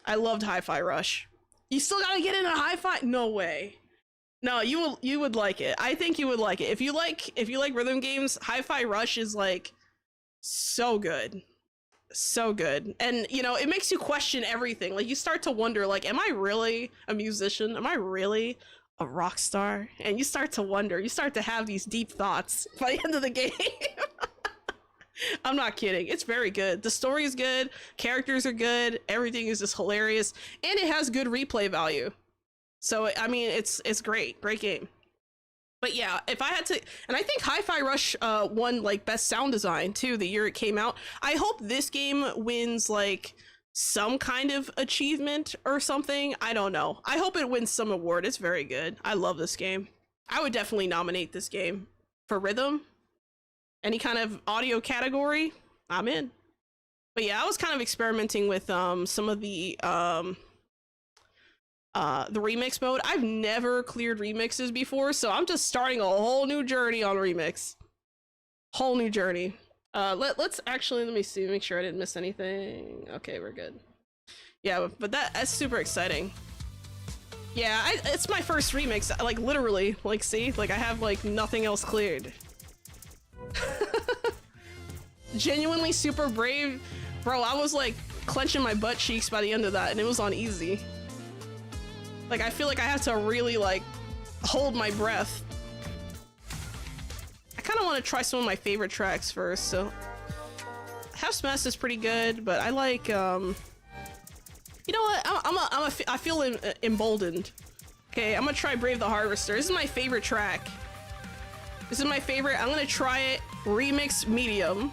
I loved Hi-Fi Rush. You still gotta get into Hi-Fi? No way. No, you would like it. I think you would like it. If you like rhythm games, Hi-Fi Rush is like so good. So good. And you know, it makes you question everything. Like you start to wonder, like, am I really a musician? Am I really a rock star? And you start to wonder, you start to have these deep thoughts by the end of the game. I'm not kidding. It's very good. The story is good. Characters are good. Everything is just hilarious. And it has good replay value. So, I mean, it's great. Great game. But yeah, if I had to, and I think Hi-Fi Rush won like best sound design too the year it came out. I hope this game wins like some kind of achievement or something. I don't know. I hope it wins some award. It's very good. I love this game. I would definitely nominate this game for rhythm. Any kind of audio category, I'm in. But yeah, I was kind of experimenting with some of the remix mode. I've never cleared remixes before, so I'm just starting a whole new journey on remix. Whole new journey. Let's actually, let me see, make sure I didn't miss anything. Okay, we're good. Yeah, but that's super exciting. Yeah, it's my first remix, like literally, like see, like I have like nothing else cleared. Genuinely super brave. Bro, I was like clenching my butt cheeks by the end of that and it was on easy. Like I feel like I have to really like hold my breath. I kind of want to try some of my favorite tracks first. So Half Smash is pretty good, but I like you know what, I feel emboldened. Okay, I'm gonna try Brave the Harvester. This is my favorite track. This is my favorite. I'm gonna try it. Remix medium.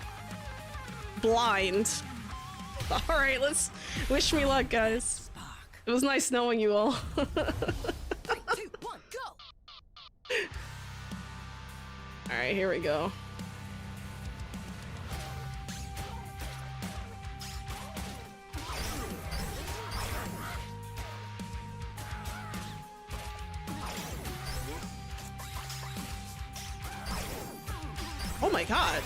Blind. All right, let's wish me luck, guys. It was nice knowing you all.
3, 2, 1, go!
All right, here we go. Oh my god.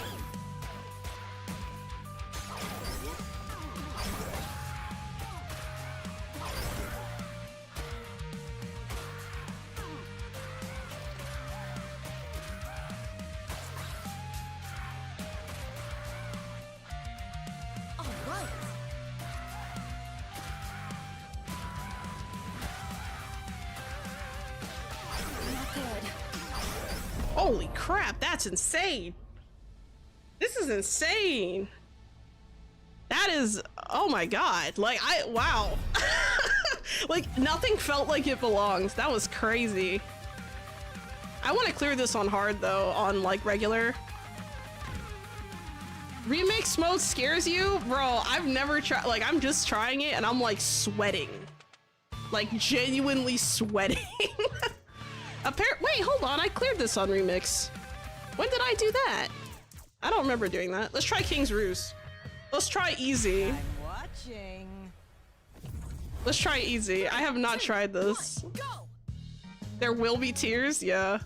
All right. Not good.
Holy crap, that's insane. This is insane. That is, oh my god. Like, wow. Like, nothing felt like it belongs. That was crazy. I want to clear this on hard though, on like regular. Remix mode scares you? Bro, I've never tried, like I'm just trying it and I'm like sweating. Like genuinely sweating. Wait, hold on, I cleared this on remix. When did I do that? I don't remember doing that. Let's try King's Ruse. Let's try easy.
I'm watching.
Let's try easy. I have not tried this.
Go.
There will be tears, yeah.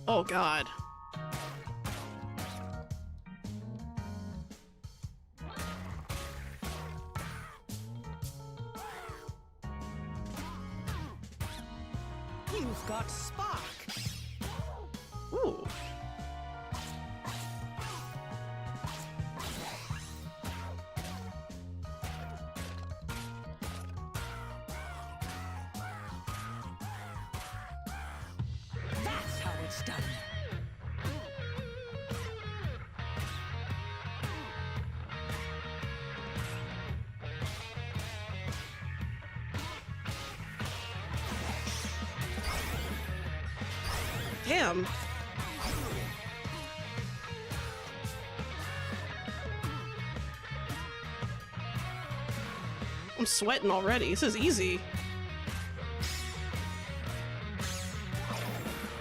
Oh god.
You've got spark.
Ooh.
That's how it's done.
Damn. I'm sweating already. This is easy.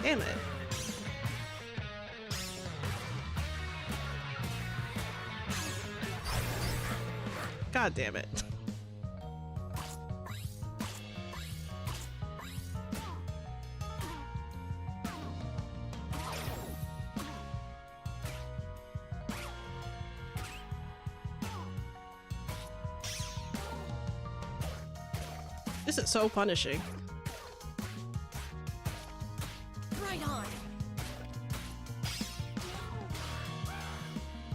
Damn it. God damn it. This is so punishing.
Right on.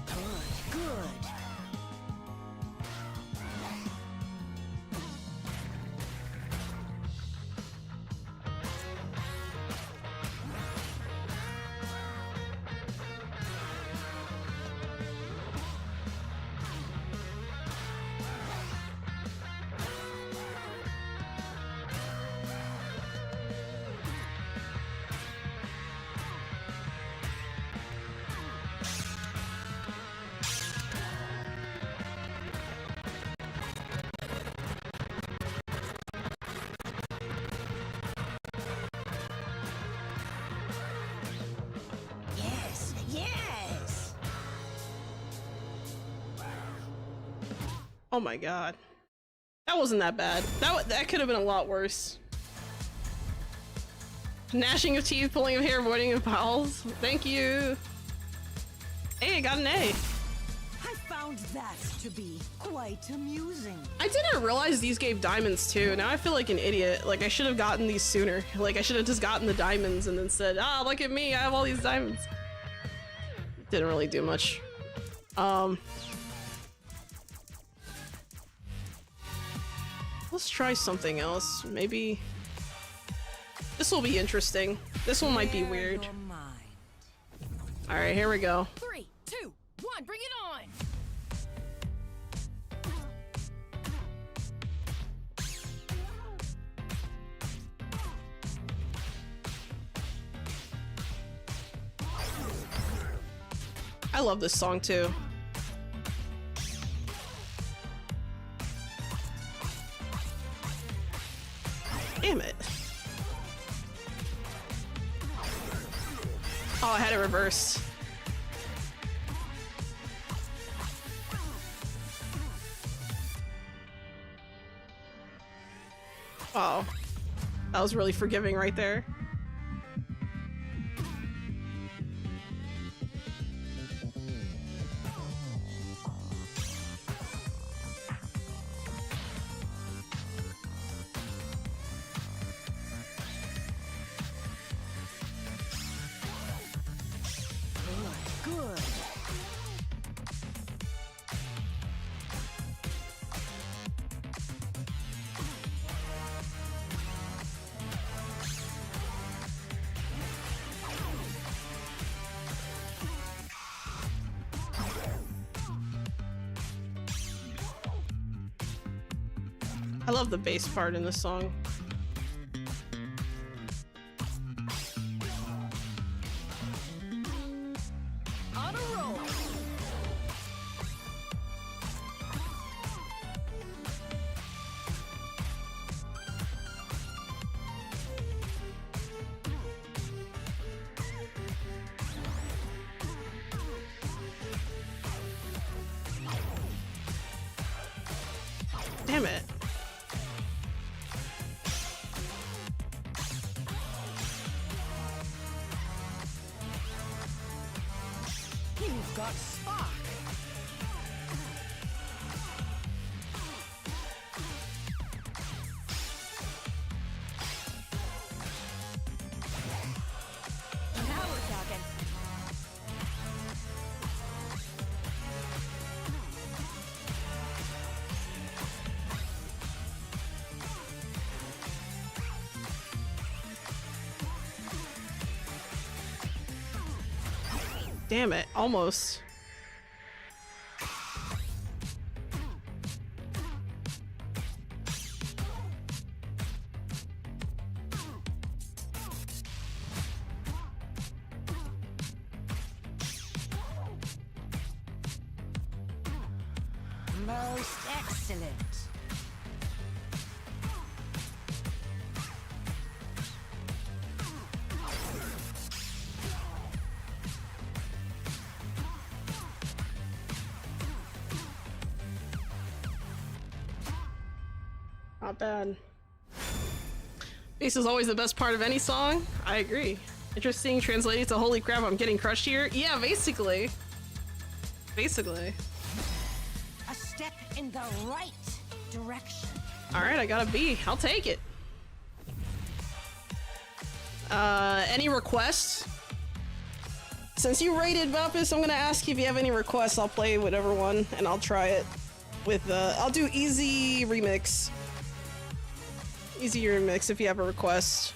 Good, good. Yes, yes.
Oh my god. That wasn't that bad. That could have been a lot worse. Gnashing of teeth, pulling of hair, avoiding of bowels. Thank you. Hey, I got an A.
I found that to be quite amusing.
I didn't realize these gave diamonds too. Now I feel like an idiot. Like I should have gotten these sooner. Like I should have just gotten the diamonds and then said, ah, look at me, I have all these diamonds. Didn't really do much. Let's try something else. Maybe this will be interesting. This one might be weird. All right, here we go.
3, 2, 1, bring it on.
I love this song too. Damn it. Oh, I had it reversed. Oh, that was really forgiving right there. I love the bass part in this song.
On a roll.
Damn it.
You've got spark. Now we're talking.
Damn it, almost.
Most excellent.
Not bad. Bass is always the best part of any song. I agree. Interesting, translated to holy crap, I'm getting crushed here. Yeah, basically. Basically.
A step in the right direction.
Alright, I got a B. I'll take it. Any requests? Since you rated Valpus, I'm gonna ask you if you have any requests. I'll play whatever one, and I'll try it with, I'll do easy remix. Easy remix if you have a request.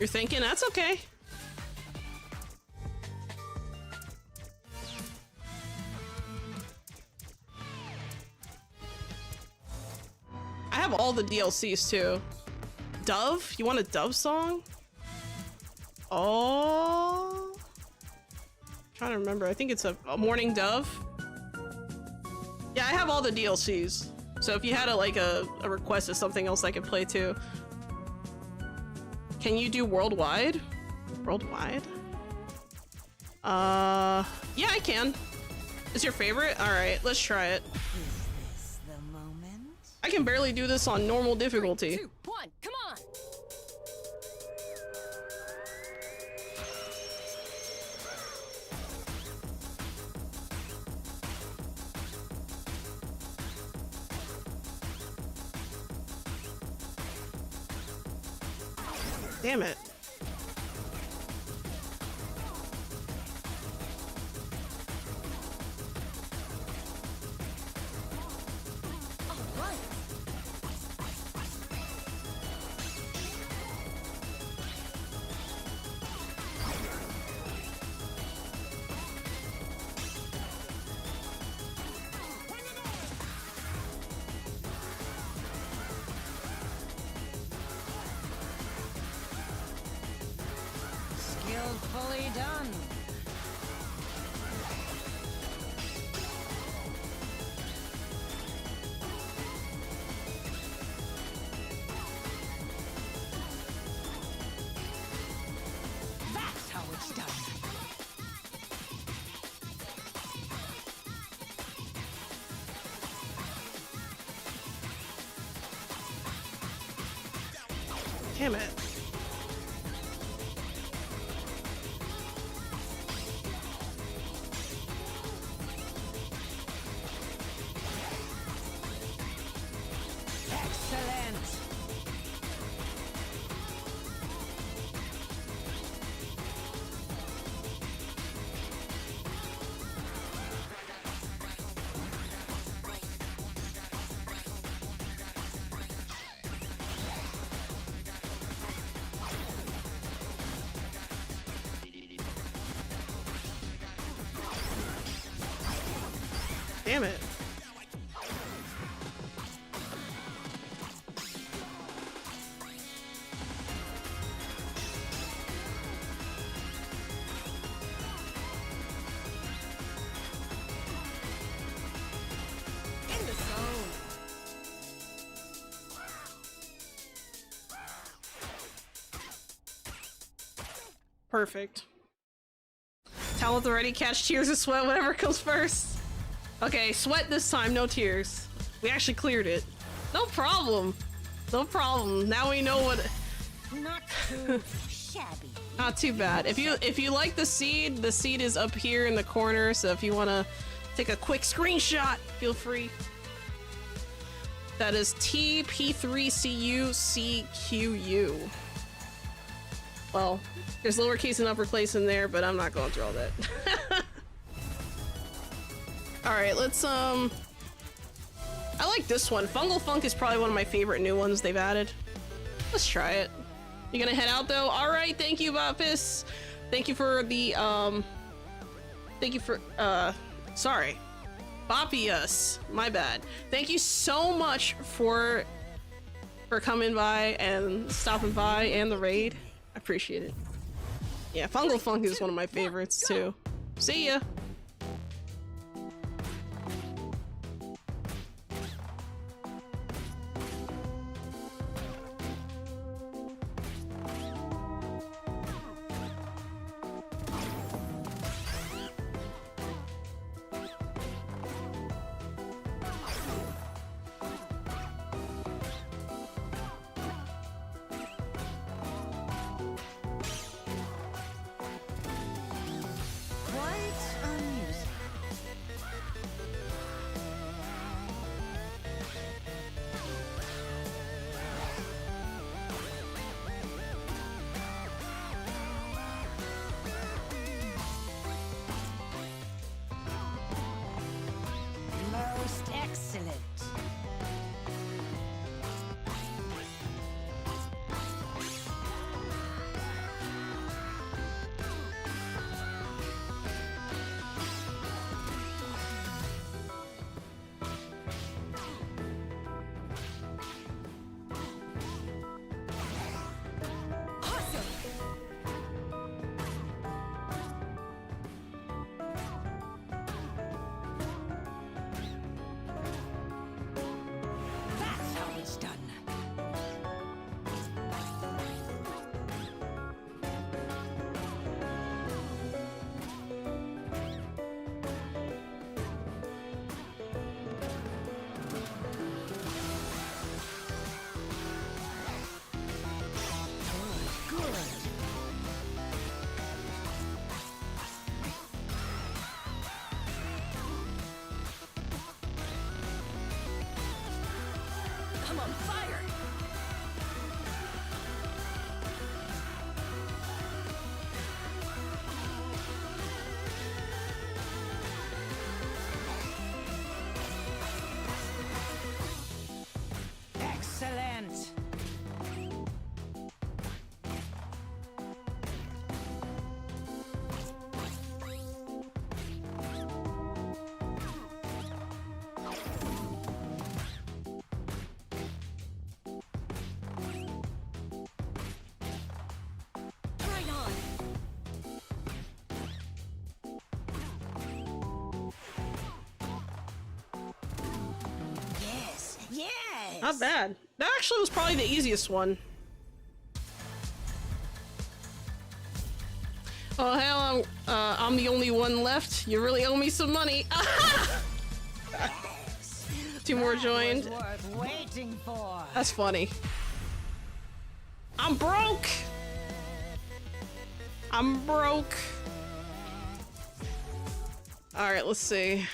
You're thinking? That's okay. I have all the DLCs too. Dove? You want a Dove song? Oh. Trying to remember. I think it's a Morning Dove. Yeah, I have all the DLCs. So if you had a request of something else I could play too. Can you do worldwide? Worldwide? Yeah, I can. Is your favorite? Alright, let's try it.
Is this the moment?
I can barely do this on normal difficulty.
3, 2, 1, come on!
Damn it.
Skillfully done. That's how it's done.
Damn it.
Excellent.
Damn it. Perfect. Towel ready, catch tears or sweat, whatever comes first. Okay, sweat this time, no tears. We actually cleared it. No problem. No problem. Now we know what.
Not too shabby.
Not too bad. If you like the seed is up here in the corner. So if you want to take a quick screenshot, feel free. That is TP3CUCQU. Well, there's lowercase and uppercase in there, but I'm not going through all that. All right, let's I like this one. Fungal Funk is probably one of my favorite new ones they've added. Let's try it. You gonna head out though? All right, thank you, Bapis. Thank you for the thank you for sorry, Bapius. My bad. Thank you so much for coming by and stopping by and the raid. I appreciate it. Yeah, Fungal Funk is one of my favorites too. See ya.
Most excellent. That's how it's done. Good. I'm on fire. Excellent. Right on. Yes, yes.
Not bad. That actually was probably the easiest one. Oh hell, I'm the only one left. You really owe me some money. Two more joined.
Worth waiting for.
That's funny. I'm broke. I'm broke. All right, let's see.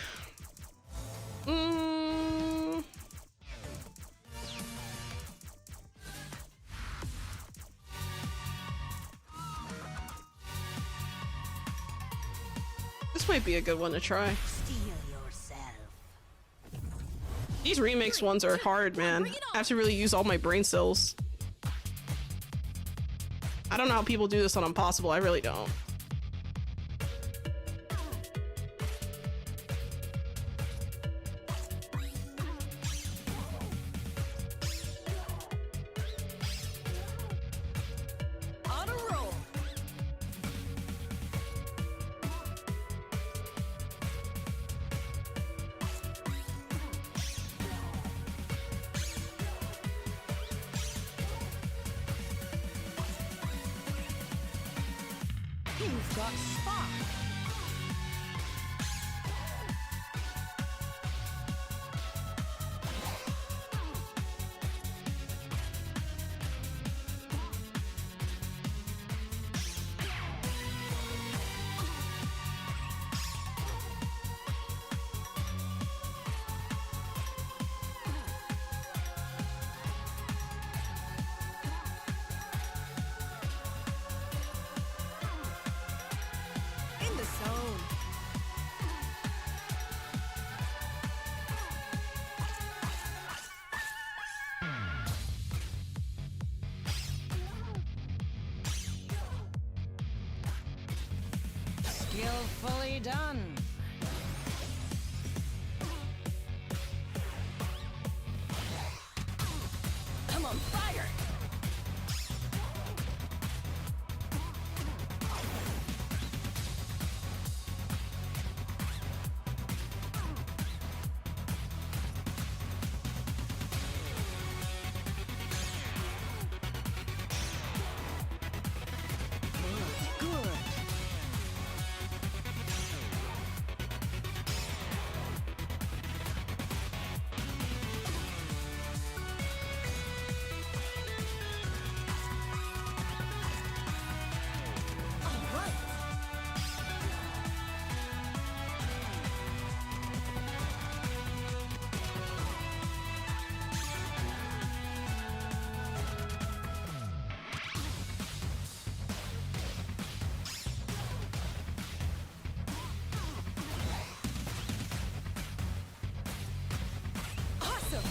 This might be a good one to try.
Steel yourself.
These remix ones are hard, man. I have to really use all my brain cells. I don't know how people do this on Impossible. I really don't.
On a roll. got spark. In the zone. Skillfully done. I'm on fire. Good. All right. Awesome.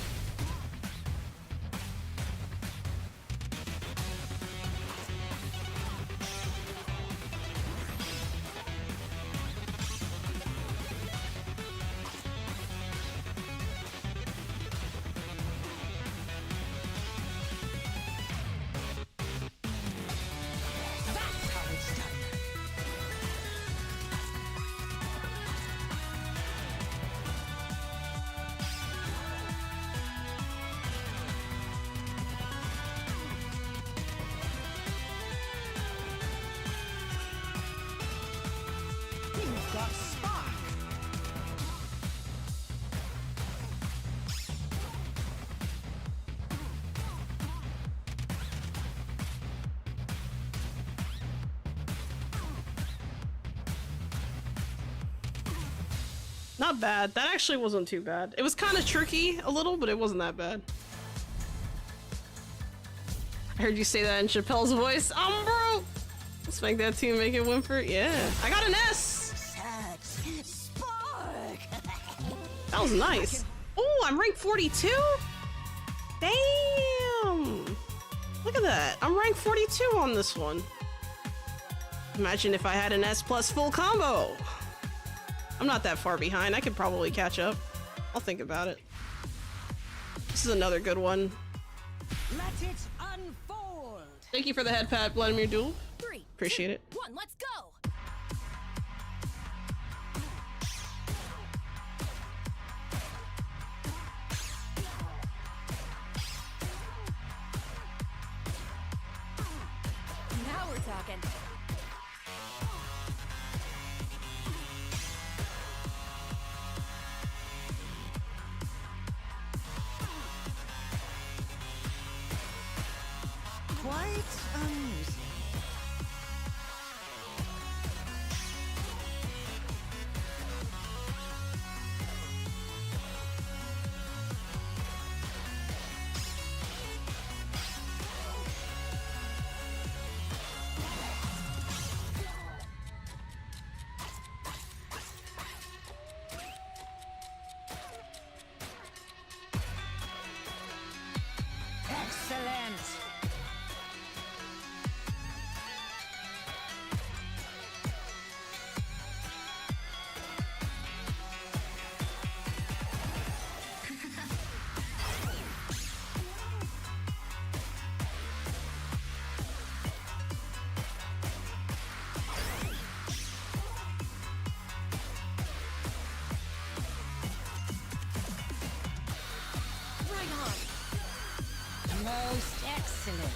That's how it's done. You've got spark.
Not bad. That actually wasn't too bad. It was kind of tricky a little, but it wasn't that bad. I heard you say that in Chappelle's voice. I'm broke. Let's make that team make it win for it. Yeah. I got an S.
Such spark.
That was nice. Oh, I'm ranked 42? Damn. Look at that. I'm ranked 42 on this one. Imagine if I had an S plus full combo. I'm not that far behind. I could probably catch up. I'll think about it. This is another good one.
Let it unfold.
Thank you for the headpat, Vladimir Duel.
3,
Appreciate it.
1, let's go. Now we're talking. Quite amusing. Excellent. Right on. Most excellent.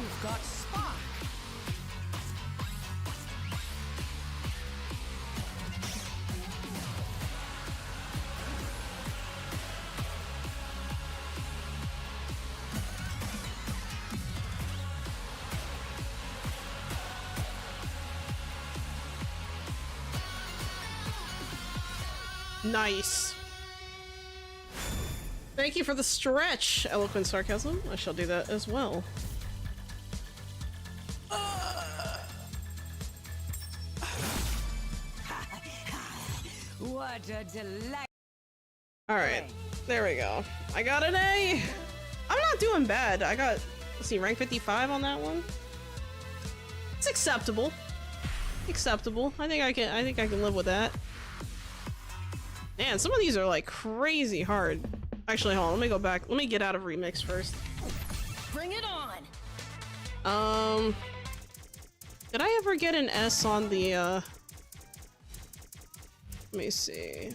You've got spark.
Nice. Thank you for the stretch, eloquent sarcasm. I shall do that as well.
What a delight.
Alright, there we go. I got an A! I'm not doing bad. I got, let's see, rank 55 on that one. It's acceptable. Acceptable. I think I can live with that. Man, some of these are like crazy hard. Actually, hold on, let me go back. Let me get out of remix first.
Bring it on.
Did I ever get an S on the let me see.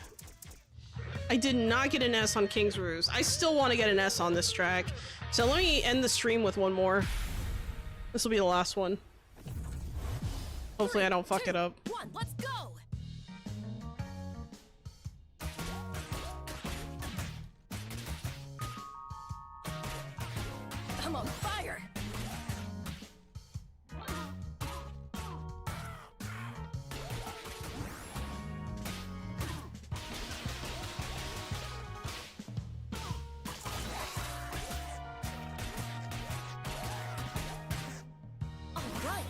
I did not get an S on King's Ruse. I still want to get an S on this track. So let me end the stream with one more. This will be the last one. Hopefully I don't fuck it up.
One, let's go. I'm on fire. All right.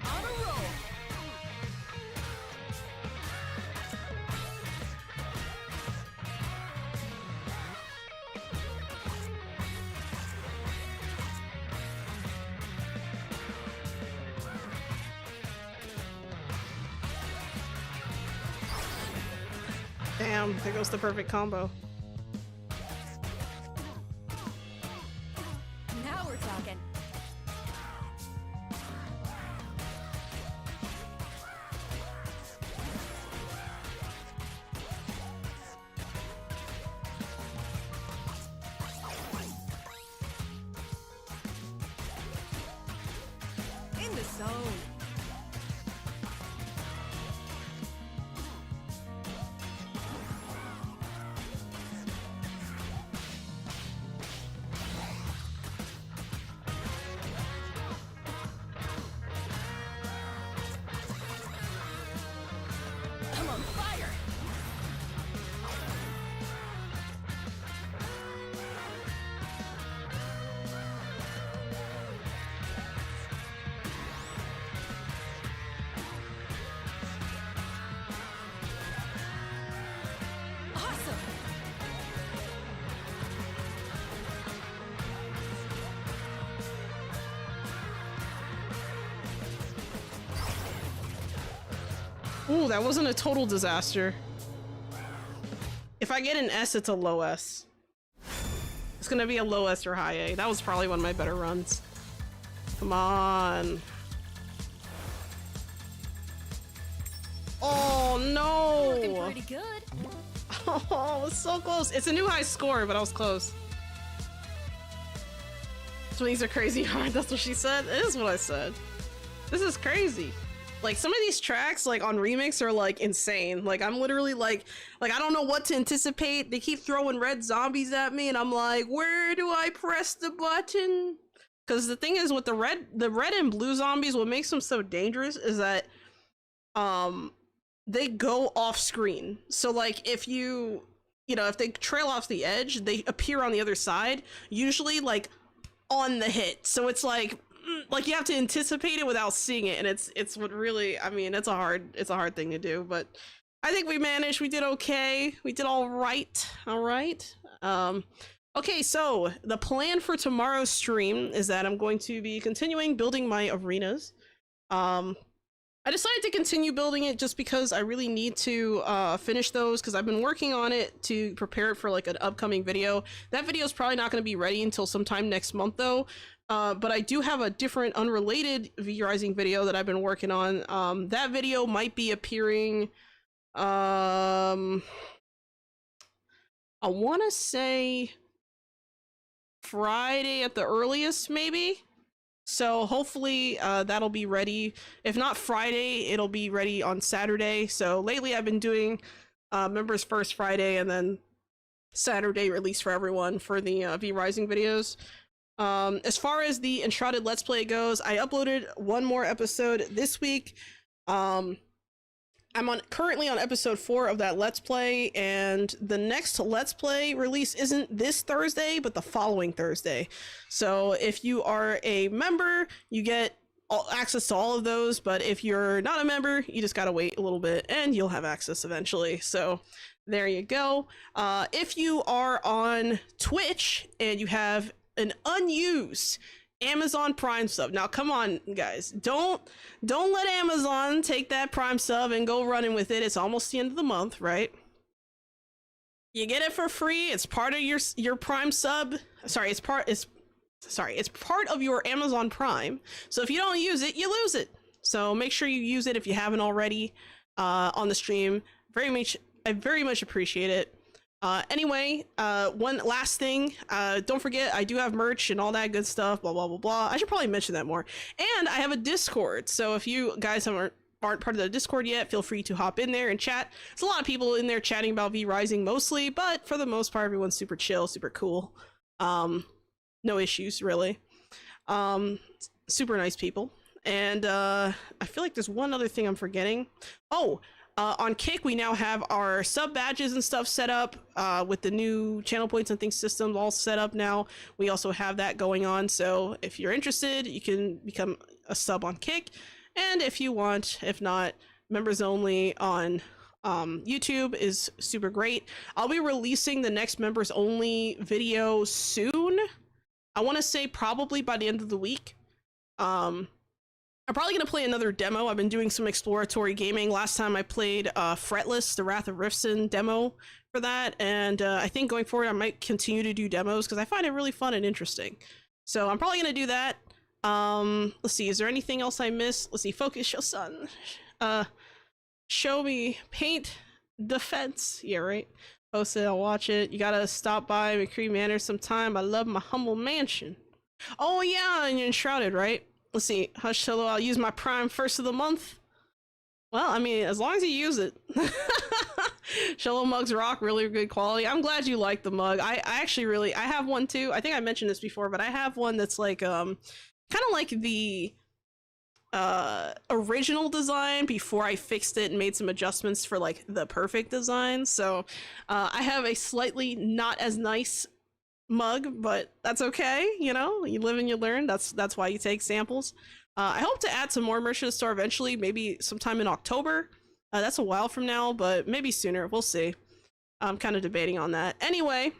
On a roll.
Damn, there goes the perfect combo.
Now we're talking. In the zone. I'm on fire. Awesome.
Ooh, that wasn't a total disaster. If I get an S, it's a low S. It's gonna be a low S or high A. That was probably one of my better runs. Come on. Oh
Looking
no!
pretty good.
Oh, it was so close. It's a new high score, but I was close. Swings are crazy hard. That's what she said. It is what I said. This is crazy. Like, some of these tracks, like, on Remix are, like, insane. Like, I'm literally, like, I don't know what to anticipate. They keep throwing red zombies at me, and I'm like, where do I press the button? Because the thing is, with the red and blue zombies, what makes them so dangerous is that, they go off screen. So, like, if if they trail off the edge, they appear on the other side, usually, like, on the hit. So it's like you have to anticipate it without seeing it, and it's what really, I mean, it's a hard thing to do, but I think we managed. We did okay. We did all right. Okay, so the plan for tomorrow's stream is that I'm going to be continuing building my arenas. I I decided to continue building it just because I really need to finish those, because I've been working on it to prepare it for like an upcoming video. That video is probably not going to be ready until sometime next month though. But I do have a different unrelated V-Rising video that I've been working on. That video might be appearing, I want to say Friday at the earliest, maybe. So hopefully that'll be ready. If not Friday, it'll be ready on Saturday. So lately I've been doing Members First Friday and then Saturday release for everyone for the V-Rising videos. As far as the Enshrouded Let's Play goes, I uploaded one more episode this week. I'm currently on episode 4 of that Let's Play, and the next Let's Play release isn't this Thursday, but the following Thursday. So if you are a member, you get access to all of those, but if you're not a member, you just gotta wait a little bit, and you'll have access eventually. So there you go. If you are on Twitch and you have an unused Amazon Prime sub. Now, come on, guys. Don't let Amazon take that Prime sub and go running with it. It's almost the end of the month, right? You get it for free. It's part of your Prime sub. Sorry, it's part of your Amazon Prime. So if you don't use it, you lose it. So make sure you use it if you haven't already on the stream. I very much appreciate it. Anyway, one last thing, don't forget, I do have merch and all that good stuff, blah, blah, blah, blah. I should probably mention that more. And I have a Discord, so if you guys aren't part of the Discord yet, feel free to hop in there and chat. There's a lot of people in there chatting about V-Rising mostly, but for the most part, everyone's super chill, super cool. No issues, really. Super nice people. And, I feel like there's one other thing I'm forgetting. Oh! On Kick, we now have our sub badges and stuff set up with the new channel points and things systems all set up now. We also have that going on. So if you're interested, you can become a sub on Kick. And if you want, if not, members only on YouTube is super great. I'll be releasing the next members only video soon. I want to say probably by the end of the week. I'm probably going to play another demo. I've been doing some exploratory gaming. Last time I played Fretless, the Wrath of Riften demo for that. And I think going forward, I might continue to do demos because I find it really fun and interesting. So I'm probably going to do that. Let's see. Is there anything else I missed? Let's see. Focus your son. Show me. Paint. Defense. Yeah, right. Post it. I'll watch it. You got to stop by McCree Manor sometime. I love my humble mansion. Oh, yeah. And you're Enshrouded, right? Let's see. Hush Hello, I'll use my Prime first of the month. Well, I mean, as long as you use it. Shello mugs rock, really good quality. I'm glad you like the mug. I actually I have one too. I think I mentioned this before, but I have one that's like, kind of like the original design before I fixed it and made some adjustments for like the perfect design. So I have a slightly not as nice mug, but that's okay. You know, you live and you learn. That's why you take samples. I hope to add some more merch to the store eventually, maybe sometime in October. That's a while from now, but maybe sooner. We'll see. I'm kind of debating on that. Anyway,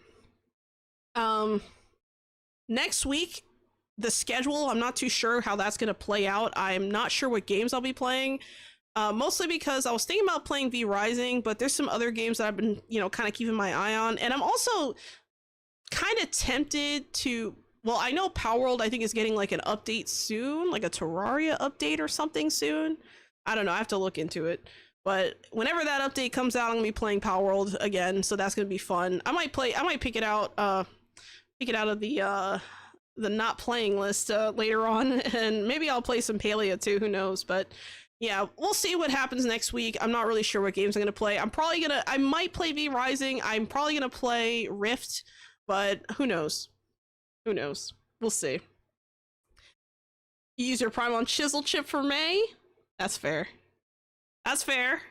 next week, the schedule, I'm not too sure how that's going to play out. I'm not sure what games I'll be playing. Mostly because I was thinking about playing V-Rising, but there's some other games that I've been, kind of keeping my eye on. And I'm also kind of tempted to, well, I know Palworld I think is getting like an update soon, like a Terraria update or something soon. I don't know, I have to look into it. But whenever that update comes out, I'm gonna be playing Palworld again, so that's gonna be fun. I might pick it out of the not playing list later on, and maybe I'll play some Paleo too, who knows. But yeah, we'll see what happens next week. I'm not really sure what games I'm gonna play. I might play V-Rising. I'm probably gonna play Rift. But who knows? Who knows? We'll see. You use your Prime on Chisel Chip for May? That's fair. That's fair.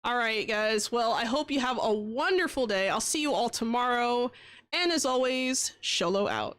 Alright, guys. Well, I hope you have a wonderful day. I'll see you all tomorrow. And as always, Sholo out.